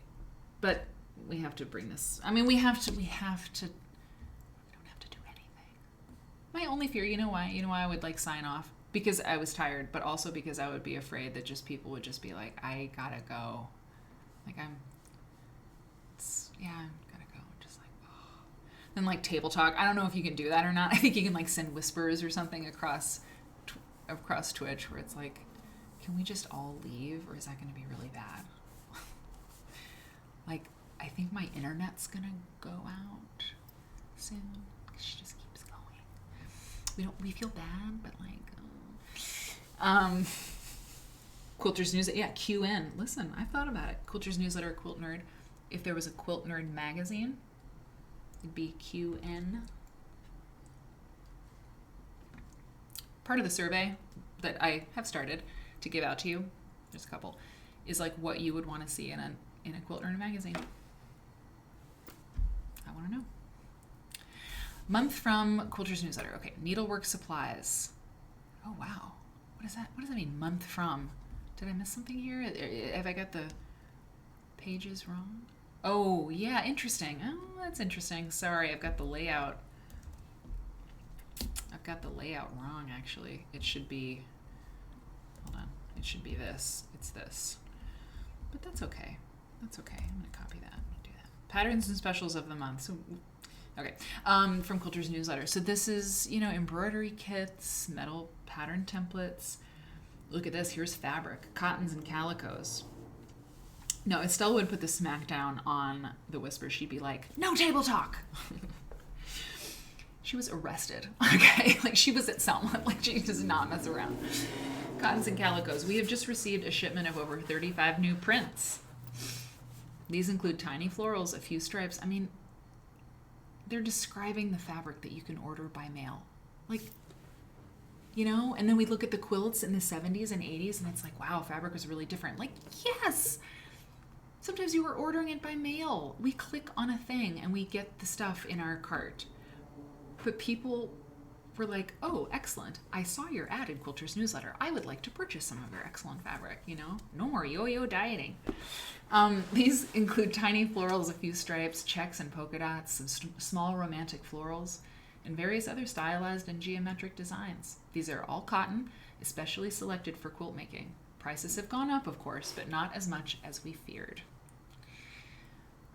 but we have to bring this. I mean, we don't have to do anything. My only fear, you know why I would sign off? Because I was tired, but also because I would be afraid that just people would just be like, I gotta go. I gotta go. Just then table talk. I don't know if you can do that or not. I think you can send whispers or something across Twitch where it's like, can we just all leave, or is that going to be really bad? I think my internet's going to go out soon. She just keeps going. We feel bad, but like, Quilter's Newsletter. Yeah, QN. Listen, I've thought about it. Quilter's Newsletter, Quilt Nerd. If there was a Quilt Nerd magazine, it'd be QN. Part of the survey that I have started to give out to you, there's a couple, is like what you would want to see in a Quilt Nerd magazine. I want to know. Month from Quilter's Newsletter. Okay, needlework supplies. Oh wow, what is that? What does that mean? Month from? Did I miss something here? Have I got the pages wrong? Oh yeah, interesting. Oh, that's interesting. Sorry, I've got the layout. I've got the layout wrong, actually. It should be, hold on, it should be this. It's this. But that's okay. That's okay. I'm going to copy that. Do that. Patterns and specials of the month. So, okay. From Quilter's Newsletter. So this is, embroidery kits, metal pattern templates. Look at this. Here's fabric. Cottons and calicos. No, Estelle would put the smackdown on the Whisper. She'd be like, no table talk. She was arrested, okay? Like, she was at Selma. Like, she does not mess around. Cottons and calicos. We have just received a shipment of over 35 new prints. These include tiny florals, a few stripes. I mean, they're describing the fabric that you can order by mail. Like, and then we look at the quilts in the 70s and 80s, and it's like, wow, fabric was really different. Like, yes! Sometimes you were ordering it by mail. We click on a thing, and we get the stuff in our cart. But people were like, oh, excellent. I saw your ad in Quilter's Newsletter. I would like to purchase some of your excellent fabric, No more yo-yo dieting. These include tiny florals, a few stripes, checks and polka dots, some small romantic florals, and various other stylized and geometric designs. These are all cotton, especially selected for quilt making. Prices have gone up, of course, but not as much as we feared.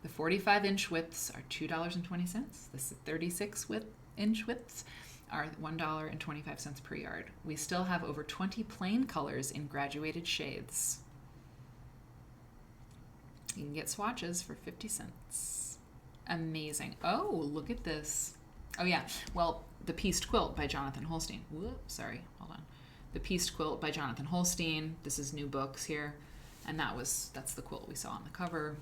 The 45-inch widths are $2.20. The 36-inch widths are $1.25 per yard. We still have over 20 plain colors in graduated shades. You can get swatches for 50 cents. Amazing. Oh, look at this. Oh yeah, well, The Pieced Quilt by Jonathan Holstein. Whoops, sorry, hold on. The Pieced Quilt by Jonathan Holstein. This is new books here. And that's the quilt we saw on the cover.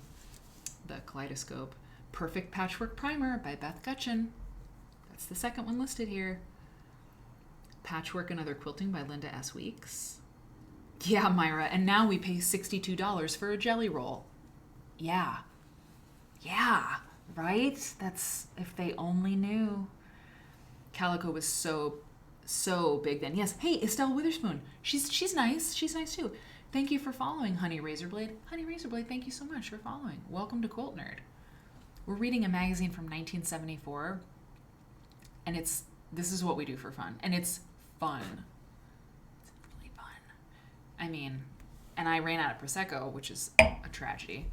The Kaleidoscope. Perfect Patchwork Primer by Beth Gutchin. That's the second one listed here. Patchwork and Other Quilting by Linda S. Weeks. Yeah, Myra, and now we pay $62 for a jelly roll. Yeah, right? That's, if they only knew. Calico was so big then. Yes, hey, Estelle Witherspoon. She's nice. She's nice too. Thank you for following, Honey Razorblade. Honey Razorblade, thank you so much for following. Welcome to Quilt Nerd. We're reading a magazine from 1974, and this is what we do for fun, and it's fun. It's really fun. I mean, and I ran out of Prosecco, which is a tragedy,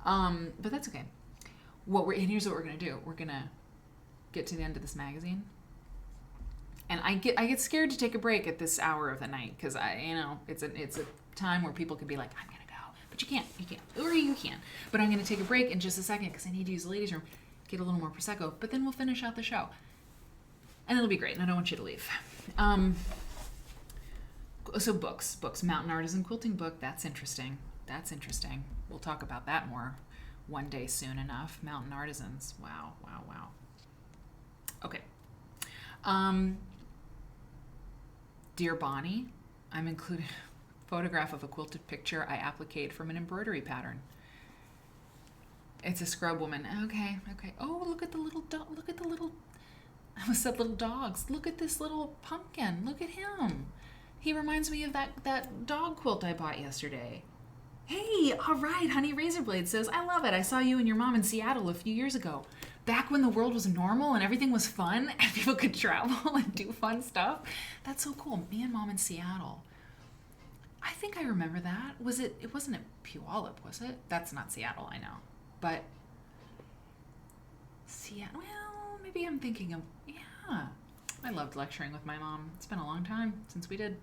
but that's okay. And here's what we're gonna do. We're gonna get to the end of this magazine, and I get scared to take a break at this hour of the night because it's a time where people could be like, I'm gonna go, but you can't, or you can. But I'm gonna take a break in just a second because I need to use the ladies' room, get a little more Prosecco, but then we'll finish out the show, and it'll be great. And I don't want you to leave. So books, Mountain Artisan Quilting book. That's interesting. We'll talk about that more one day soon enough. Mountain Artisans. Wow. Okay. Dear Bonnie, I'm including a photograph of a quilted picture I appliqued from an embroidery pattern. It's a scrub woman. Okay. Oh, look at the little dog. I almost said little dogs. Look at this little pumpkin. Look at him. He reminds me of that dog quilt I bought yesterday. Hey, all right, Honey Razorblade says, I love it. I saw you and your mom in Seattle a few years ago. Back when the world was normal and everything was fun and people could travel and do fun stuff. That's so cool. Me and Mom in Seattle. I think I remember that. It wasn't at Puyallup, was it? That's not Seattle, I know. But Seattle, well, maybe I'm thinking of, yeah. I loved lecturing with my mom. It's been a long time since we did.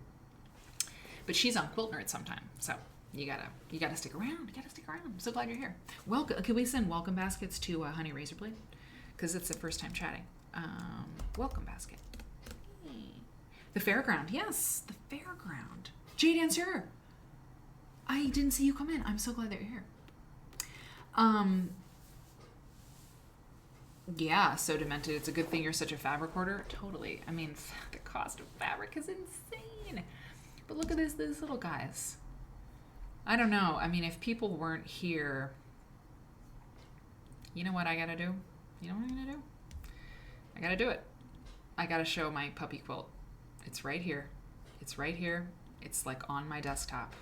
But she's on Quilt Nerd sometime, so you gotta stick around. I'm so glad you're here. Welcome. Can we send welcome baskets to Honey Razorblade? Because it's the first time chatting. Welcome basket. The fairground. Yes, the fairground. Jade Answer. I didn't see you come in. I'm so glad that you're here. Yeah, so demented. It's a good thing you're such a fabric hoarder. Totally. I mean, the cost of fabric is insane. But look at these little guys. I don't know. I mean, if people weren't here, you know what I gotta do? You know what I'm gonna do? I gotta do it. I gotta show my puppy quilt. It's right here. It's right here. It's like on my desktop.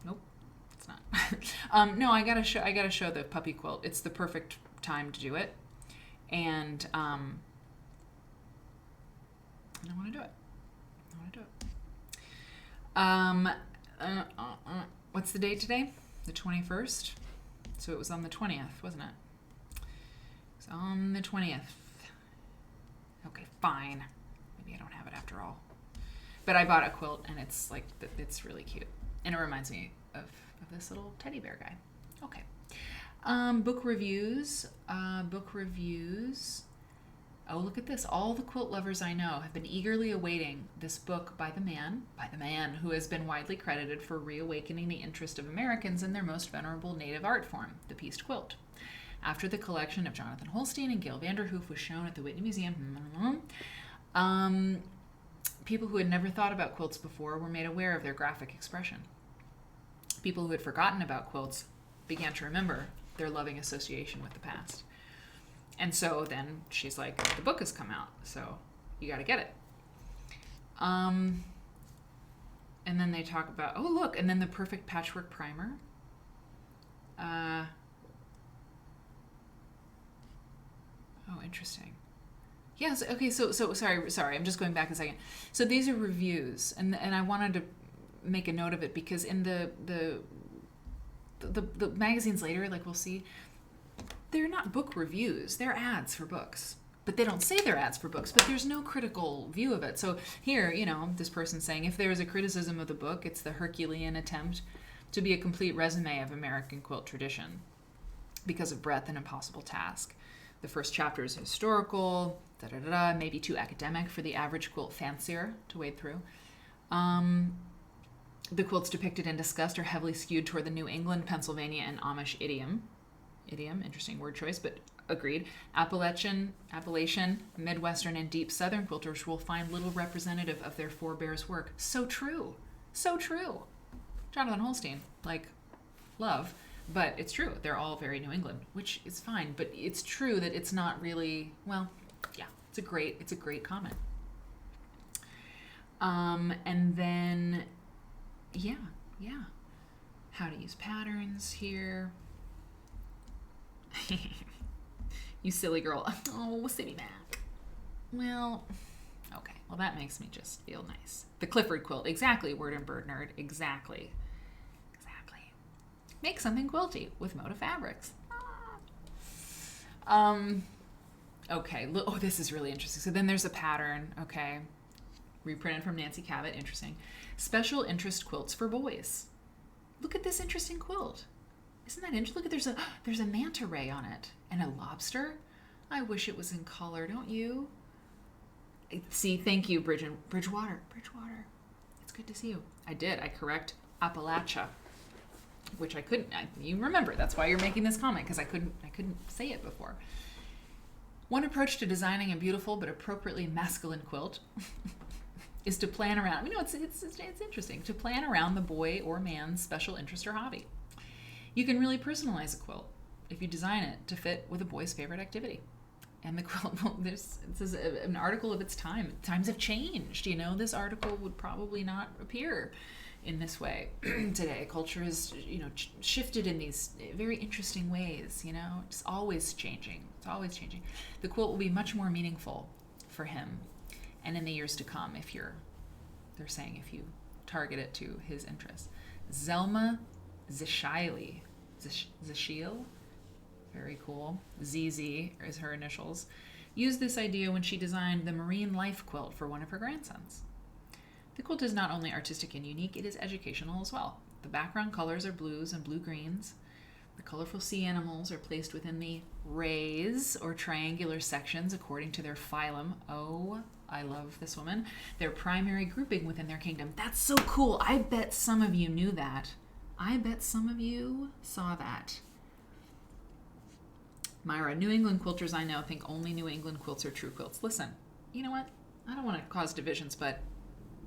Nope, it's not. No, I gotta show the puppy quilt. It's the perfect time to do it, and I want to do it. What's the date today? The 21st. So it was on the 20th, wasn't it? It's on the 20th. Okay, fine. Maybe I don't have it after all. But I bought a quilt, and it's like it's really cute, and it reminds me of this little teddy bear guy. Okay. Book reviews. Oh, look at this. All the quilt lovers I know have been eagerly awaiting this book by the man who has been widely credited for reawakening the interest of Americans in their most venerable native art form, the pieced quilt. After the collection of Jonathan Holstein and Gail Vanderhoof was shown at the Whitney Museum, people who had never thought about quilts before were made aware of their graphic expression. People who had forgotten about quilts began to remember their loving association with the past. And so then she's like, the book has come out, so you got to get it. And then they talk about, oh, look, and then the perfect patchwork primer. Oh, interesting. Yes, okay, so sorry, I'm just going back a second. So these are reviews, and I wanted to make a note of it because in the magazines later, like we'll see, they're not book reviews, they're ads for books. But they don't say they're ads for books, but there's no critical view of it. So here, this person's saying, if there is a criticism of the book, it's the Herculean attempt to be a complete resume of American quilt tradition because of breadth and impossible task. The first chapter is historical, maybe too academic for the average quilt fancier to wade through. The quilts depicted and discussed are heavily skewed toward the New England, Pennsylvania, and Amish idiom, interesting word choice, but agreed. Appalachian, Midwestern, and deep Southern quilters will find little representative of their forebears' work. So true. Jonathan Holstein, love, but it's true. They're all very New England, which is fine, but it's true that it's not really, it's a great comment. And then, how to use patterns here. You silly girl. Oh, silly Mac. Well, okay. Well, that makes me just feel nice. The Clifford quilt. Exactly, word and bird nerd. Exactly. Make something quilty with Moda fabrics. Okay. Oh, this is really interesting. So then there's a pattern. Okay. Reprinted from Nancy Cabot. Interesting. Special interest quilts for boys. Look at this interesting quilt. Isn't that interesting? Look at there's a manta ray on it and a lobster. I wish it was in color, don't you? See, thank you, Bridgewater. It's good to see you. I did. I correct Appalachia, which I couldn't. You remember? That's why you're making this comment because I couldn't say it before. One approach to designing a beautiful but appropriately masculine quilt is to plan around. It's interesting to plan around the boy or man's special interest or hobby. You can really personalize a quilt if you design it to fit with a boy's favorite activity. And the quilt, this is an article of its time. Times have changed. This article would probably not appear in this way today. Culture has, shifted in these very interesting ways. It's always changing. The quilt will be much more meaningful for him, and in the years to come, if you target it to his interests. Zelma Zishiel, very cool. ZZ is her initials. Used this idea when she designed the Marine Life quilt for one of her grandsons. The quilt is not only artistic and unique, it is educational as well. The background colors are blues and blue-greens. The colorful sea animals are placed within the rays or triangular sections according to their phylum. Oh, I love this woman. Their primary grouping within their kingdom. That's so cool. I bet some of you knew that. I bet some of you saw that. Myra, New England quilters I know think only New England quilts are true quilts. Listen, you know what? I don't want to cause divisions, but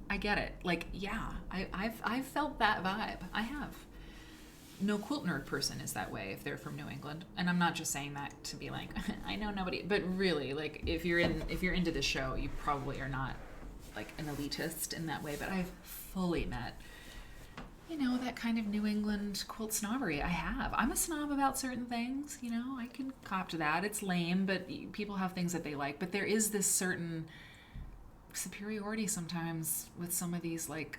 I get it. Like, yeah, I've felt that vibe. I have. No quilt nerd person is that way if they're from New England. And I'm not just saying that to be like, I know nobody, but really, like, if you're into this show, you probably are not like an elitist in that way. But I've fully met, you know, that kind of New England quilt snobbery. I have. I'm a snob about certain things, you know. I can cop to that. It's lame, but people have things that they like. But there is this certain superiority sometimes with some of these, like,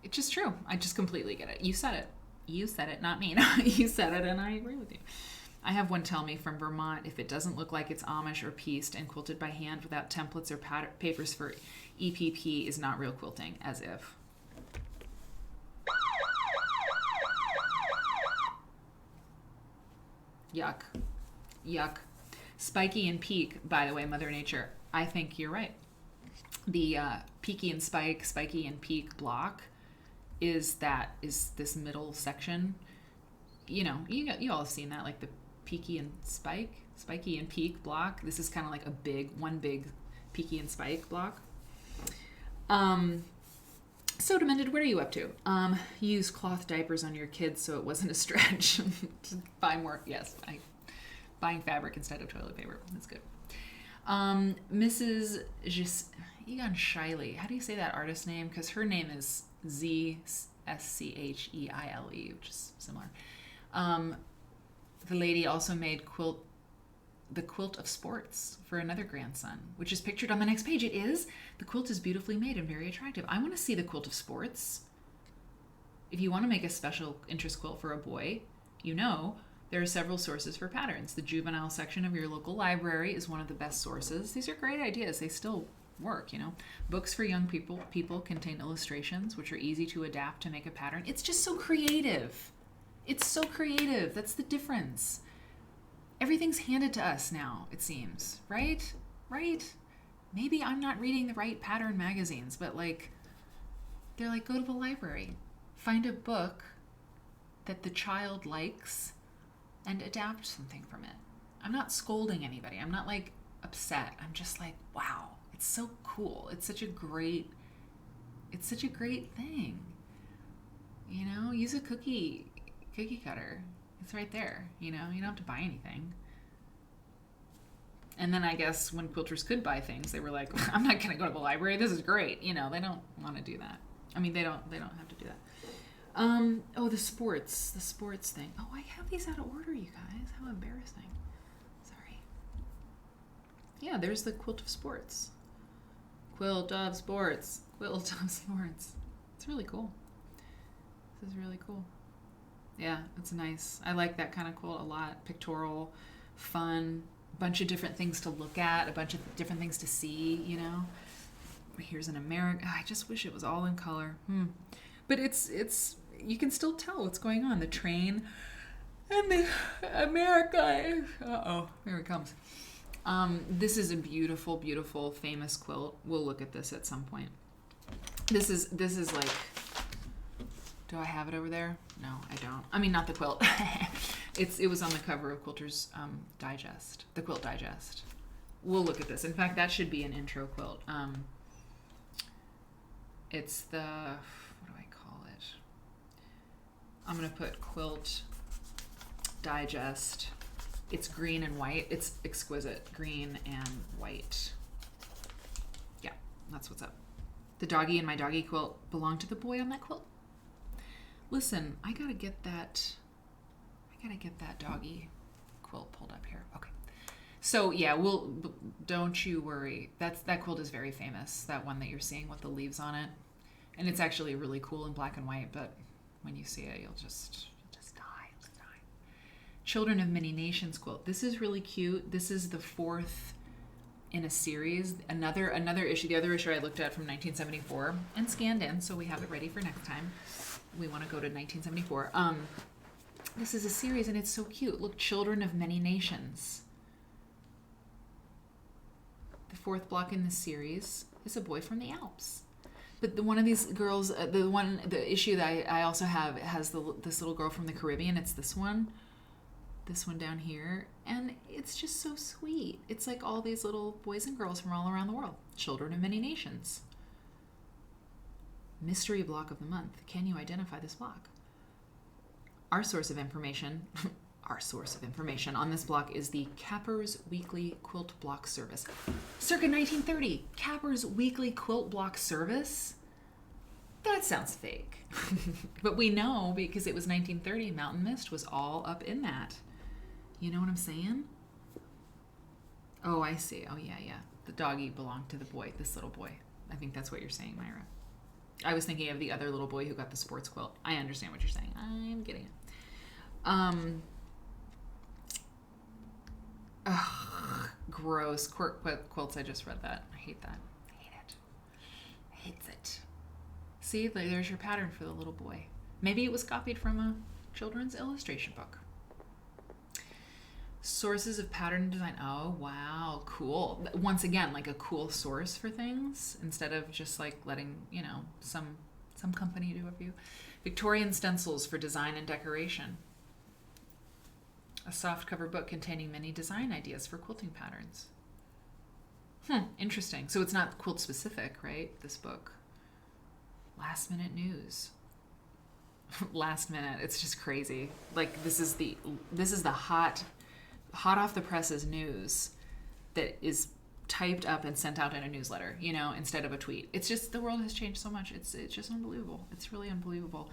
it's just true. I just completely get it. You said it. You said it, not me. You said it, and I agree with you. I have one tell me from Vermont, if it doesn't look like it's Amish or pieced and quilted by hand without templates or papers for EPP is not real quilting, as if. Yuck. Yuck. Spiky and peak, by the way, Mother Nature. I think you're right. The peaky and spiky and peak block is this middle section. You know, you all have seen that, like the peaky and spiky and peak block. This is kind of like one big peaky and spike block. So Demended, what are you up to? Use cloth diapers on your kids so it wasn't a stretch. To buy more. Yes, buying fabric instead of toilet paper. That's good. Mrs. Egon Shiley. How do you say that artist name? Because her name is Zscheile, which is similar. The lady also made the quilt of sports for another grandson, which is pictured on the next page. It is. The quilt is beautifully made and very attractive. I want to see the quilt of sports. If you want to make a special interest quilt for a boy, you know there are several sources for patterns. The juvenile section of your local library is one of the best sources. These are great ideas. They still work, you know. Books for young people contain illustrations, which are easy to adapt to make a pattern. It's just so creative. It's so creative. That's the difference. Everything's handed to us now, it seems, right? Right? Maybe I'm not reading the right pattern magazines, but like, they're like, go to the library, find a book that the child likes and adapt something from it. I'm not scolding anybody. I'm not like upset. I'm just like, wow, it's so cool. It's such a great thing. You know, use a cookie cutter. It's right there, you know, you don't have to buy anything. And then I guess when quilters could buy things, they were like, I'm not going to go to the library. This is great. You know, they don't want to do that. I mean, they don't have to do that. Oh, the sports thing. Oh, I have these out of order, you guys. How embarrassing. Sorry. Yeah, there's the quilt of sports. Quilt of sports. It's really cool. This is really cool. Yeah, it's nice. I like that kind of quilt a lot. Pictorial, fun, bunch of different things to look at, a bunch of different things to see, you know. Here's an American. I just wish it was all in color. But it's you can still tell what's going on. The train and the America. Uh-oh, here it comes. This is a beautiful, beautiful, famous quilt. We'll look at this at some point. This is like, do I have it over there? No, I don't. I mean, not the quilt. It was on the cover of Quilter's Digest, the Quilt Digest. We'll look at this. In fact, that should be an intro quilt. It's the, what do I call it? I'm going to put Quilt Digest. It's green and white. It's exquisite. Green and white. Yeah, that's what's up. The doggy in my doggy quilt belonged to the boy on that quilt. Listen, I gotta get that doggy quilt pulled up here. Okay. So yeah, don't you worry. That quilt is very famous. That one that you're seeing with the leaves on it. And it's actually really cool in black and white, but when you see it, you'll just die. Children of Many Nations quilt. This is really cute. This is the fourth in a series. Another issue. The other issue I looked at from 1974 and scanned in, so we have it ready for next time. We want to go to 1974. This is a series and it's so cute. Look, Children of Many Nations. The fourth block in this series is a boy from the Alps. But one of these girls, the issue that I also have has this little girl from the Caribbean. It's this one down here, and it's just so sweet. It's like all these little boys and girls from all around the world. Children of Many Nations. Mystery block of the month. Can you identify this block? Our source of information on this block is the Capper's Weekly Quilt Block Service. Circa 1930, Capper's Weekly Quilt Block Service? That sounds fake. But we know because it was 1930, Mountain Mist was all up in that. You know what I'm saying? Oh, I see. Oh, yeah. The doggy belonged to the boy, this little boy. I think that's what you're saying, Myra. I was thinking of the other little boy who got the sports quilt. I understand what you're saying. I'm getting it. Ugh, gross. Quilts, I just read that. I hate that. I hate it. See, there's your pattern for the little boy. Maybe it was copied from a children's illustration book. Sources of pattern design. Oh, wow. Cool. Once again, like a cool source for things instead of just like letting, some company do a few. Victorian stencils for design and decoration. A softcover book containing many design ideas for quilting patterns. Interesting. So it's not quilt specific, right? This book. Last minute news. Last minute. It's just crazy. Like this is the hot off the presses news that is typed up and sent out in a newsletter, instead of a tweet. It's just, the world has changed so much. It's just unbelievable. It's really unbelievable.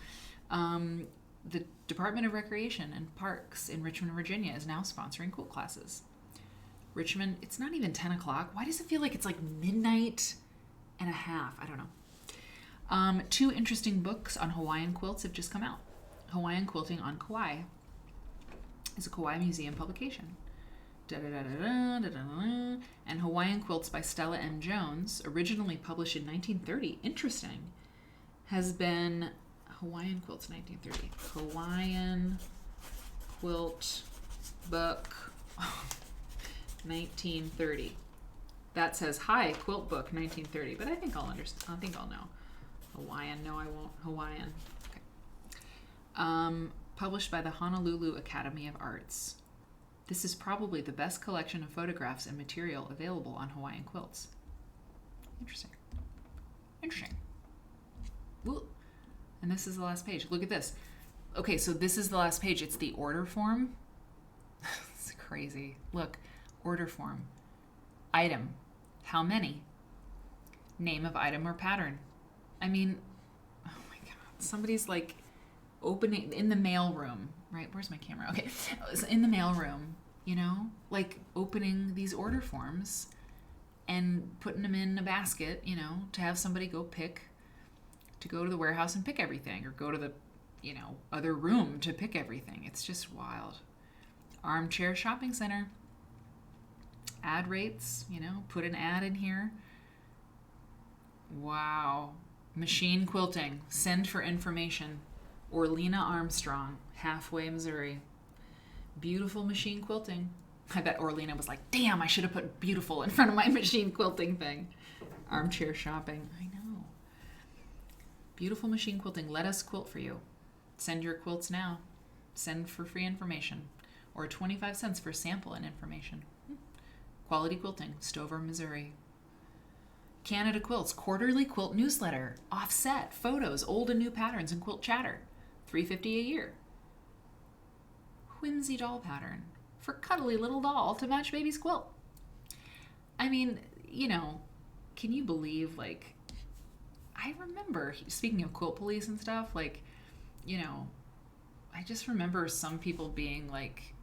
The Department of Recreation and Parks in Richmond, Virginia is now sponsoring quilt classes. Richmond, it's not even 10 o'clock. Why does it feel like it's like midnight and a half? I don't know. 2 interesting books on Hawaiian quilts have just come out. Hawaiian Quilting on Kauai is a Kauai Museum publication. And Hawaiian Quilts by Stella M. Jones, originally published in 1930, interesting, has been Hawaiian Quilts 1930. Hawaiian Quilt Book 1930. That says, hi, Quilt Book 1930, but I think I'll understand. I think I'll know. Hawaiian, no I won't. Hawaiian. Okay. Published by the Honolulu Academy of Arts. This is probably the best collection of photographs and material available on Hawaiian quilts. Interesting. Ooh. And this is the last page. Look at this. Okay, so this is the last page. It's the order form. It's crazy. Look, order form. Item. How many? Name of item or pattern. I mean, oh my God. Somebody's like opening in the mail room, right? Where's my camera? Okay. In the mail room, like opening these order forms and putting them in a basket, to have somebody go to the warehouse and pick everything, or go to the, other room to pick everything. It's just wild. Armchair shopping center. Ad rates, put an ad in here. Wow. Machine quilting. Send for information. Orlena Armstrong, Halfway, Missouri. Beautiful machine quilting. I bet Orlena was like, damn, I should have put beautiful in front of my machine quilting thing. Armchair shopping. I know. Beautiful machine quilting. Let us quilt for you. Send your quilts now. Send for free information. Or 25 cents for sample and information. Quality Quilting, Stover, Missouri. Canada Quilts, quarterly quilt newsletter. Offset, photos, old and new patterns, and quilt chatter. $3.50 a year. Whimsy doll pattern. For cuddly little doll to match baby's quilt. I mean, can you believe, I remember, speaking of quilt police and stuff, I just remember some people being like,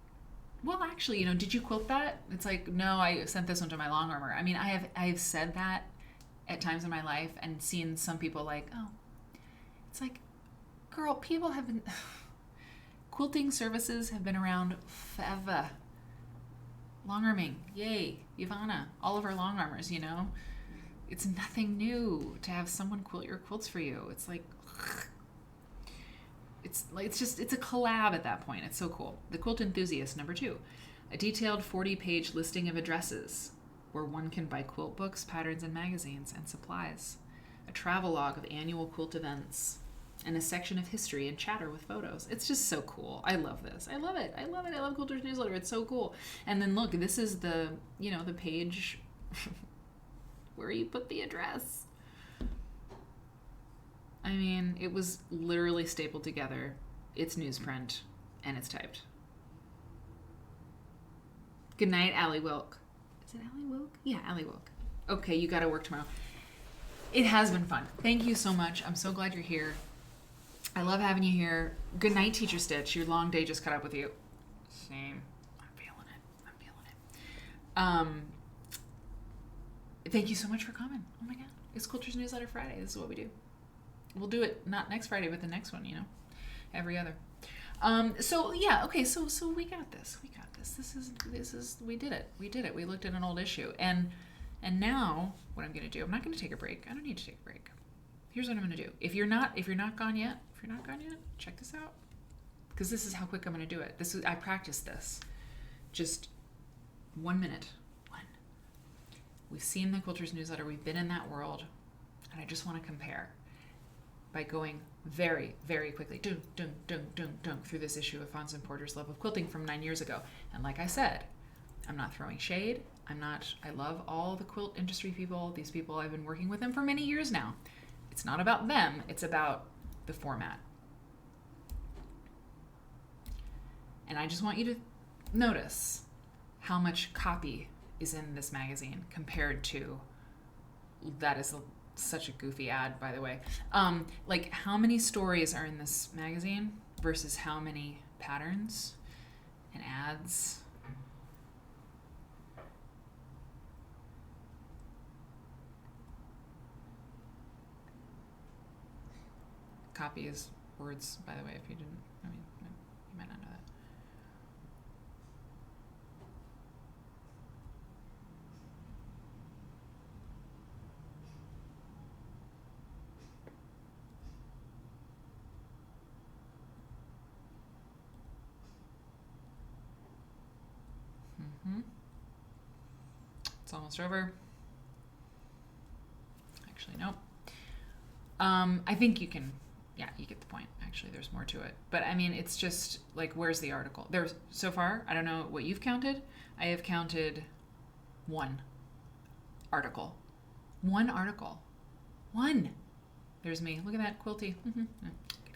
well, actually, did you quilt that? It's like, no, I sent this one to my long armor. I mean, I have said that at times in my life and seen some people like, oh, it's like, girl, people have been, quilting services have been around forever. Long arming, yay, Ivana, all of our long armors, It's nothing new to have someone quilt your quilts for you. It's like, It's a collab at that point. It's so cool. The Quilt Enthusiast, number 2. A detailed 40-page listing of addresses where one can buy quilt books, patterns, and magazines, and supplies. A travelogue of annual quilt events, and a section of history and chatter with photos. It's just so cool. I love this. I love it. I love Quilter's newsletter. It's so cool. And then look, this is the page where you put the address. I mean, it was literally stapled together. It's newsprint, and it's typed. Good night, Allie Wilk. Is it Allie Wilk? Yeah, Allie Wilk. Okay, you got to work tomorrow. It has been fun. Thank you so much. I'm so glad you're here. I love having you here. Good night, Teacher Stitch. Your long day just caught up with you. Same. I'm feeling it. Thank you so much for coming. Oh my God. It's Quilter's Newsletter Friday. This is what we do. We'll do it not next Friday, but the next one, every other. So yeah, okay, so we got this. We did it. We looked at an old issue. And now what I'm gonna do, I'm not gonna take a break. I don't need to take a break. Here's what I'm gonna do. If you're not gone yet, check this out. Because this is how quick I'm gonna do it. I practiced this. Just 1 minute. We've seen the Quilter's Newsletter, we've been in that world, and I just want to compare by going very, very quickly, through this issue of Fons and Porter's Love of Quilting from 9 years ago. And like I said, I'm not throwing shade. I love all the quilt industry people. These people, I've been working with them for many years now. It's not about them. It's about the format. And I just want you to notice how much copy is in this magazine compared to, that is such a goofy ad, by the way. Like how many stories are in this magazine versus how many patterns and ads. Copy is words, by the way, if you didn't, you might not know that. It's almost over. Actually, nope. I think you get the point. Actually, there's more to it. But I mean, it's just like, where's the article? There's, so far, I don't know what you've counted. I have counted one article. One article. One. There's me. Look at that, quilty. Gonna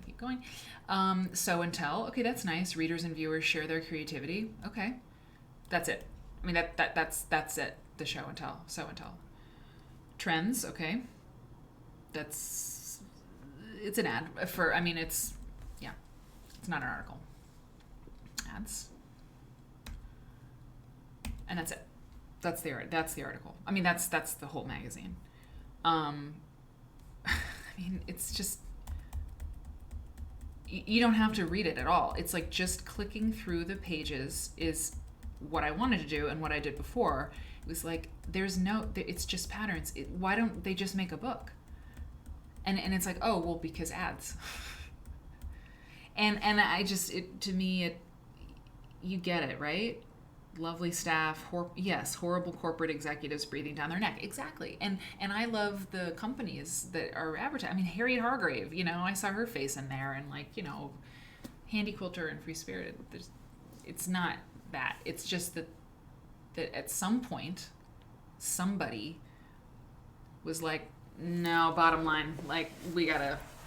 keep going. So and tell. Okay, that's nice. Readers and viewers share their creativity. Okay. That's it. I mean, that's it. The show and tell. So and tell. Trends. Okay. It's an ad for, it's not an article. Ads. And that's it. That's the article. I mean, that's the whole magazine. It's just, you don't have to read it at all. It's like just clicking through the pages is what I wanted to do, and what I did before. It was like, it's just patterns. Why don't they just make a book? And it's like, oh, well, because ads. and I just, you get it, right? Lovely staff, horrible corporate executives breathing down their neck. Exactly. And I love the companies that are advertising. I mean, Harriet Hargrave, I saw her face in there, and Handy Quilter and Free Spirited. It's not that. It's just that at some point, somebody was like, no, bottom line,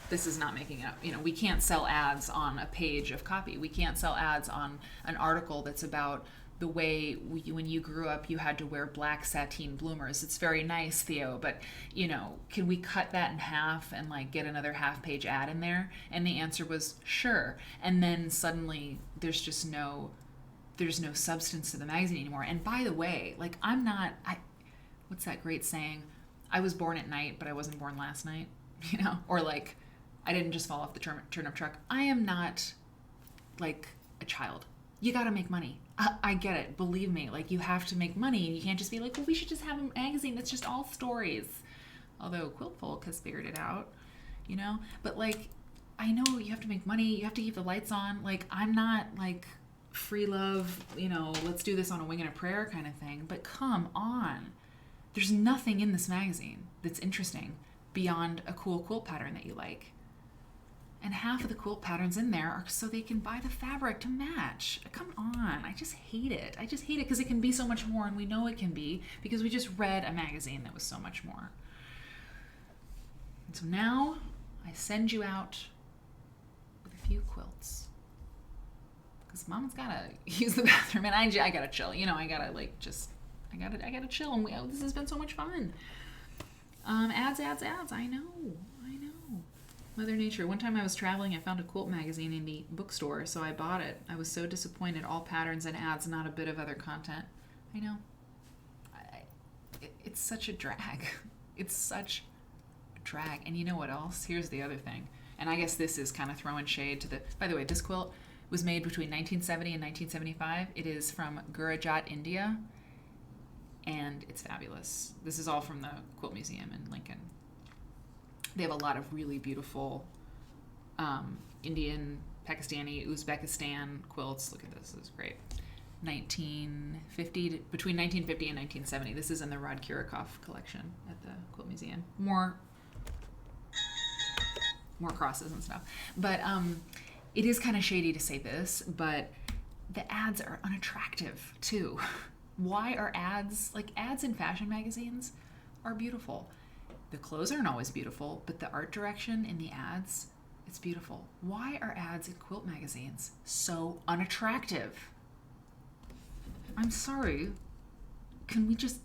this is not making it up. We can't sell ads on a page of copy. We can't sell ads on an article that's about the way when you grew up, you had to wear black sateen bloomers. It's very nice, Theo, but, can we cut that in half and get another half-page ad in there? And the answer was sure. And then suddenly there's no substance to the magazine anymore. And by the way, what's that great saying? I was born at night, but I wasn't born last night, or I didn't just fall off the turnip truck. I am not like a child. You got to make money. I get it. Believe me, you have to make money. You can't just be like, well, we should just have a magazine that's just all stories. Although Quilt Folk has figured it out, but I know you have to make money, you have to keep the lights on. Like, I'm not like free love, let's do this on a wing and a prayer kind of thing. But come on. There's nothing in this magazine that's interesting beyond a cool quilt pattern that you like. And half of the quilt patterns in there are so they can buy the fabric to match. Come on. I just hate it. I just hate it because it can be so much more, and we know it can be because we just read a magazine that was so much more. And so now I send you out with a few quilts. Because Mom's gotta use the bathroom, and I gotta chill. I gotta I gotta chill. And this has been so much fun. Ads. I know. Mother Nature. One time I was traveling, I found a quilt magazine in the bookstore, so I bought it. I was so disappointed. All patterns and ads, not a bit of other content. I know. It's such a drag. It's such a drag. And you know what else? Here's the other thing. And I guess this is kind of throwing shade to by the way, this quilt was made between 1970 and 1975. It is from Gurujat, India, and it's fabulous. This is all from the Quilt Museum in Lincoln. They have a lot of really beautiful Indian, Pakistani, Uzbekistan quilts. Look at this. This is great. Between 1950 and 1970. This is in the Rod Kirikoff collection at the Quilt Museum. More crosses and stuff. But it is kind of shady to say this, but the ads are unattractive too. Why are ads in fashion magazines are beautiful. The clothes aren't always beautiful, but the art direction in the ads, it's beautiful. Why are ads in quilt magazines so unattractive? I'm sorry. Can we just...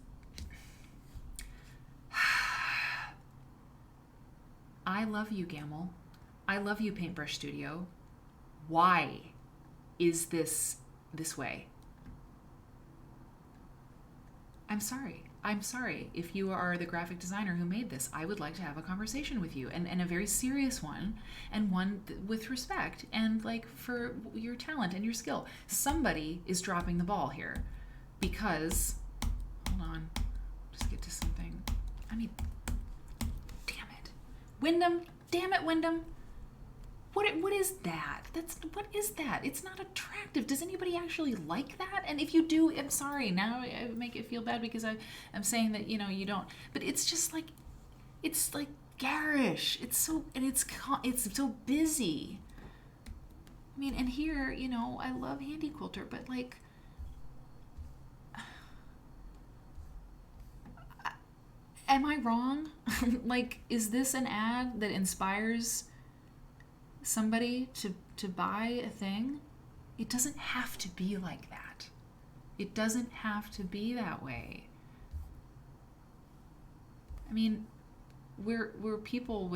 I love you, Gamble. I love you, Paintbrush Studio. Why is this way? I'm sorry. If you are the graphic designer who made this, I would like to have a conversation with you, and a very serious one, and one with respect, and for your talent and your skill. Somebody is dropping the ball here, because, hold on, just get to something. Damn it. Wyndham, What is that? What is that? It's not attractive. Does anybody actually like that? And if you do, I'm sorry. Now I make it feel bad because I'm saying that, you don't. But it's just it's garish. It's so busy. And here, I love Handy Quilter, but am I wrong? Is this an ad that inspires somebody to buy a thing? It doesn't have to be like that. It doesn't have to be that way. We're people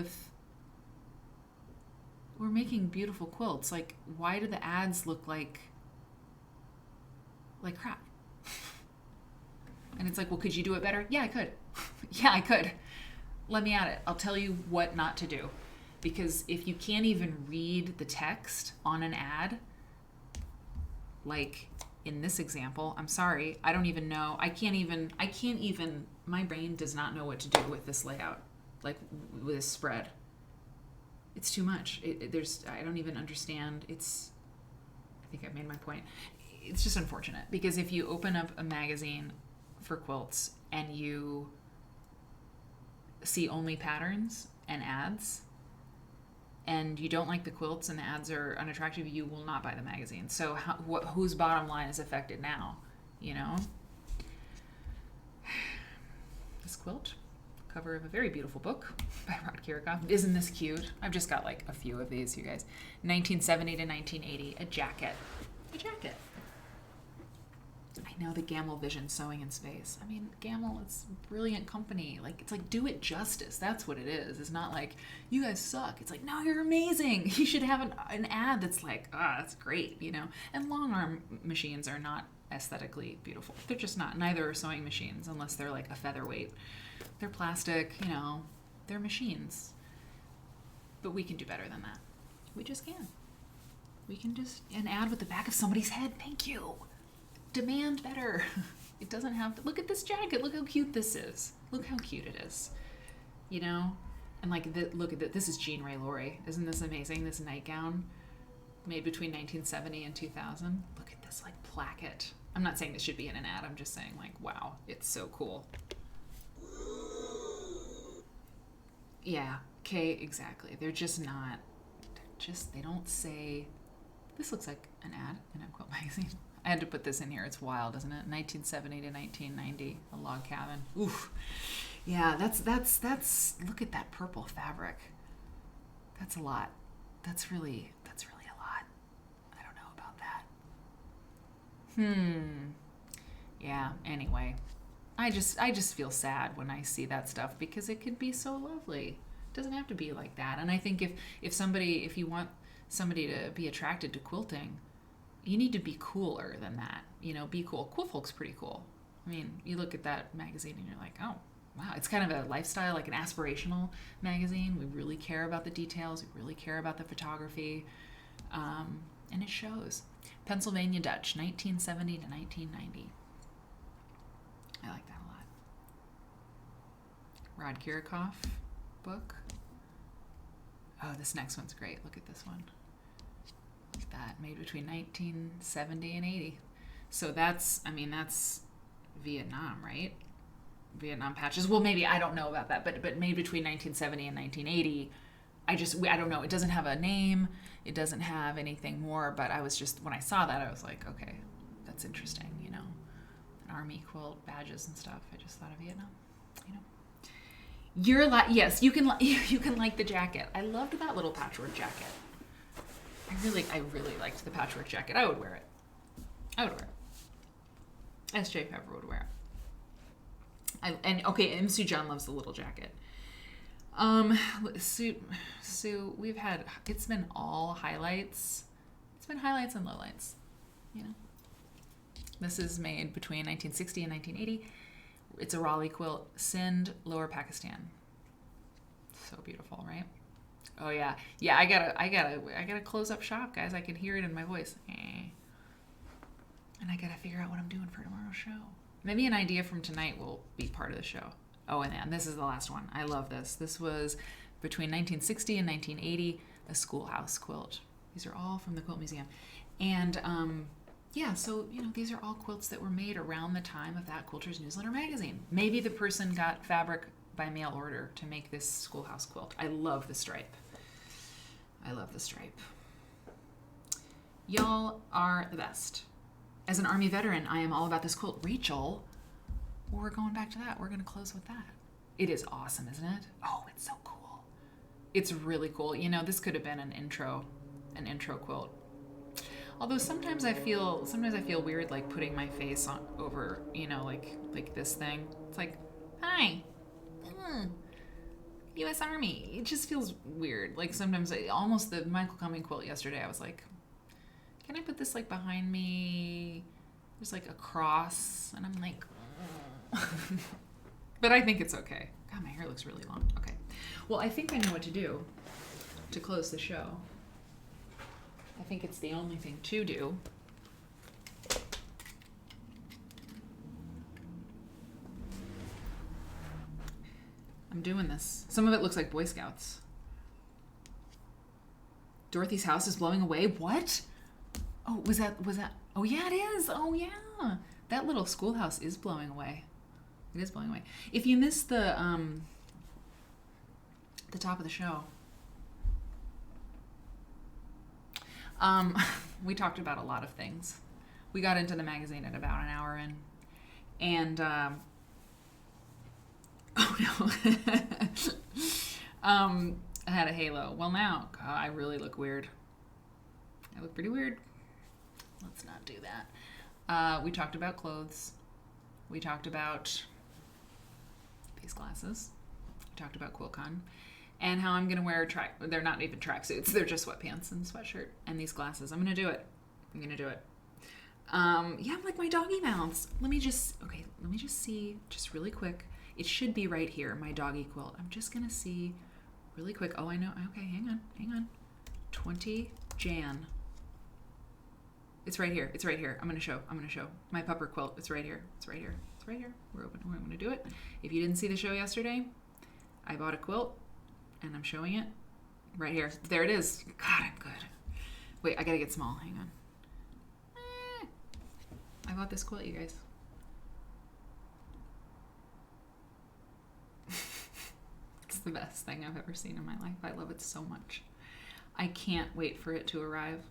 we're making beautiful quilts. Why do the ads look like crap? And it's well, could you do it better? Yeah, I could. Yeah, I could. Let me at it. I'll tell you what not to do. Because if you can't even read the text on an ad, in this example, I'm sorry, I don't even know. I can't even, my brain does not know what to do with this layout, with this spread. It's too much. I don't even understand. I think I've made my point. It's just unfortunate because if you open up a magazine for quilts and you see only patterns and ads, and you don't like the quilts and the ads are unattractive, you will not buy the magazine. So whose bottom line is affected now? This quilt, cover of a very beautiful book by Rod Kirikoff. Isn't this cute? I've just got a few of these, you guys. 1970 to 1980, a jacket. I know, the Gamble Vision Sewing in Space. Gamble, it's a brilliant company. It's do it justice. That's what it is. It's not you guys suck. It's no, you're amazing. You should have an ad that's that's great, And long arm machines are not aesthetically beautiful. They're just not. Neither are sewing machines unless they're a featherweight. They're plastic, they're machines. But we can do better than that. We just can. We can just, an ad with the back of somebody's head. Thank you. Demand better. It doesn't have to. Look at this jacket. Look how cute this is. Look how cute it is. And like, look at this is Jean Ray Laurie. Isn't this amazing? This nightgown made between 1970 and 2000. Look at this like placket. I'm not saying this should be in an ad. I'm just saying like, wow, it's so cool. Yeah, okay, exactly. They're just not, they don't say, this looks like an ad in a quilt magazine. I had to put this in here. It's wild, isn't it? 1970 to 1990, a log cabin. Oof. Yeah, that's, look at that purple fabric. That's a lot. That's really a lot. I don't know about that. Yeah, anyway. I just feel sad when I see that stuff because it could be so lovely. It doesn't have to be like that. And I think if you want somebody to be attracted to quilting, you need to be cooler than that. You know, be cool. Quilt Folk's pretty cool. I mean, you look at that magazine and you're like, oh, wow. It's kind of a lifestyle, like an aspirational magazine. We really care about the details. We really care about the photography. And it shows. Pennsylvania Dutch, 1970 to 1990. I like that a lot. Rod Kirikoff book. Oh, this next one's great. Look at this one. Look at that. Made between 1970 and 80. So that's Vietnam, right? Vietnam patches. Well, maybe, I don't know about that, but made between 1970 and 1980. I don't know. It doesn't have a name. It doesn't have anything more, but when I saw that, I was like, okay, that's interesting, you know. Army quilt badges and stuff. I just thought of Vietnam, you know. You're like, yes, you can like the jacket. I loved that little patchwork jacket. I really liked the patchwork jacket. I would wear it. S.J. Pepper would wear it. And Sue John loves the little jacket. Sue, it's been all highlights. It's been highlights and lowlights, you know. This is made between 1960 and 1980. It's a Raleigh quilt, Sindh, Lower Pakistan. So beautiful, right? Oh yeah. Yeah, I gotta close up shop, guys. I can hear it in my voice. And I gotta figure out what I'm doing for tomorrow's show. Maybe an idea from tonight will be part of the show. Oh, and then this is the last one. I love this. This was between 1960 and 1980, a schoolhouse quilt. These are all from the Quilt Museum. And yeah, so, you know, these are all quilts that were made around the time of that Quilter's Newsletter magazine. Maybe the person got fabric by mail order to make this schoolhouse quilt. I love the stripe. Y'all are the best. As an Army veteran, I am all about this quilt. Rachel, we're going back to that. We're going to close with that. It is awesome, isn't it? Oh, it's so cool. It's really cool. You know, this could have been an intro quilt. Although sometimes I feel weird, like putting my face on over, you know, like this thing. It's like, hi, U.S. Army. It just feels weird. Like sometimes, almost the Michael Cumming quilt yesterday, I was like, can I put this like behind me? There's like a cross, and I'm like, but I think it's okay. God, my hair looks really long. Okay, well, I think I know what to do to close the show. I think it's the only thing to do. I'm doing this. Some of it looks like Boy Scouts. Dorothy's house is blowing away. What? Oh, was that? Oh yeah, it is. Oh yeah. That little schoolhouse is blowing away. It is blowing away. If you missed the top of the show, we talked about a lot of things. We got into the magazine at about an hour in, and oh no, I had a halo. Well, now God, I really look weird. I look pretty weird. Let's not do that. We talked about clothes. We talked about these glasses. We talked about QuiltCon. And how I'm going to wear they're not even tracksuits. They're just sweatpants and sweatshirt and these glasses. I'm going to do it. Yeah, I'm like my doggy mouths. Let me just see just really quick. It should be right here, my doggy quilt. I'm just going to see really quick. Oh, I know. Okay, hang on. 20 Jan. It's right here. I'm going to show. My pupper quilt. It's right here. We're going to do it. If you didn't see the show yesterday, I bought a quilt. and I'm showing it right here. There it is. God, I'm good. Wait, I gotta get small. Hang on. I bought this quilt, you guys. It's the best thing I've ever seen in my life. I love it so much. I can't wait for it to arrive.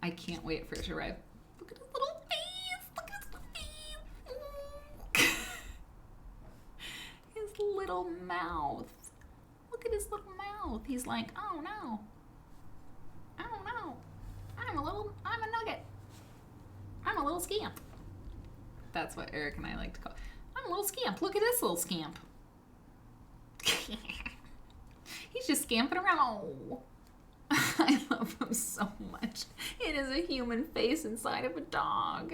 I can't wait for it to arrive. Look at his little face. Look at his little face. His little mouth. Look at his little mouth. He's like, oh no. Oh no. I'm a nugget. I'm a little scamp. That's what Eric and I like to call it. I'm a little scamp. Look at this little scamp. He's just scamping around. Oh. I love him so much. It is a human face inside of a dog.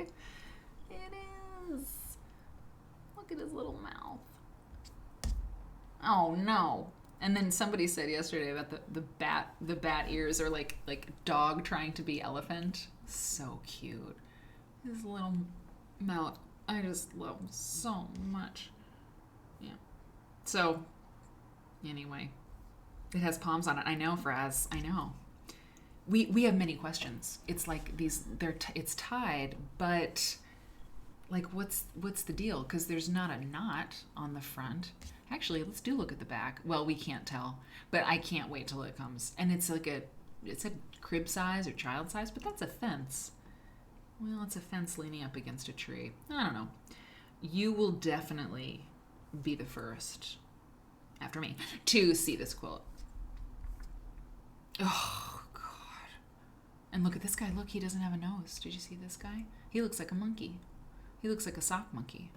It is. Look at his little mouth. Oh no. And then somebody said yesterday about the bat ears are like dog trying to be elephant. So cute. His little mouth. I just love him so much. Yeah. So anyway, it has palms on it. I know, Fraz. I know. We have many questions. It's like it's tied, but like what's the deal? Because there's not a knot on the front. Actually, let's look at the back. Well, we can't tell, but I can't wait till it comes. And it's like it's a crib size or child size, but that's a fence. Well, it's a fence leaning up against a tree. I don't know. You will definitely be the first after me to see this quilt. Oh, God. And look at this guy. Look, he doesn't have a nose. Did you see this guy? He looks like a monkey. He looks like a sock monkey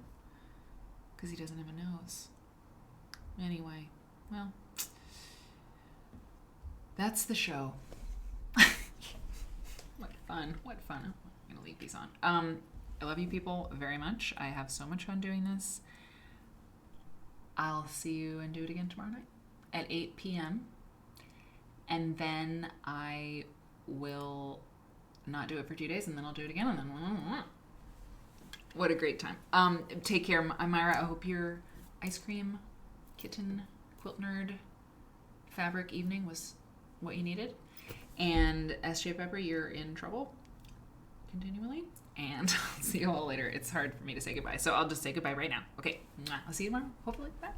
because he doesn't have a nose. Anyway, well, that's the show. What fun. What fun. I'm going to leave these on. I love you people very much. I have so much fun doing this. I'll see you and do it again tomorrow night at 8 p.m. And then I will not do it for 2 days, and then I'll do it again, and then what a great time. Take care, Myra. I hope your ice cream kitten quilt nerd fabric evening was what you needed. And SJ Pepper, you're in trouble continually. And I'll see you all later. It's hard for me to say goodbye, so I'll just say goodbye right now. Okay, I'll see you tomorrow, hopefully. Bye.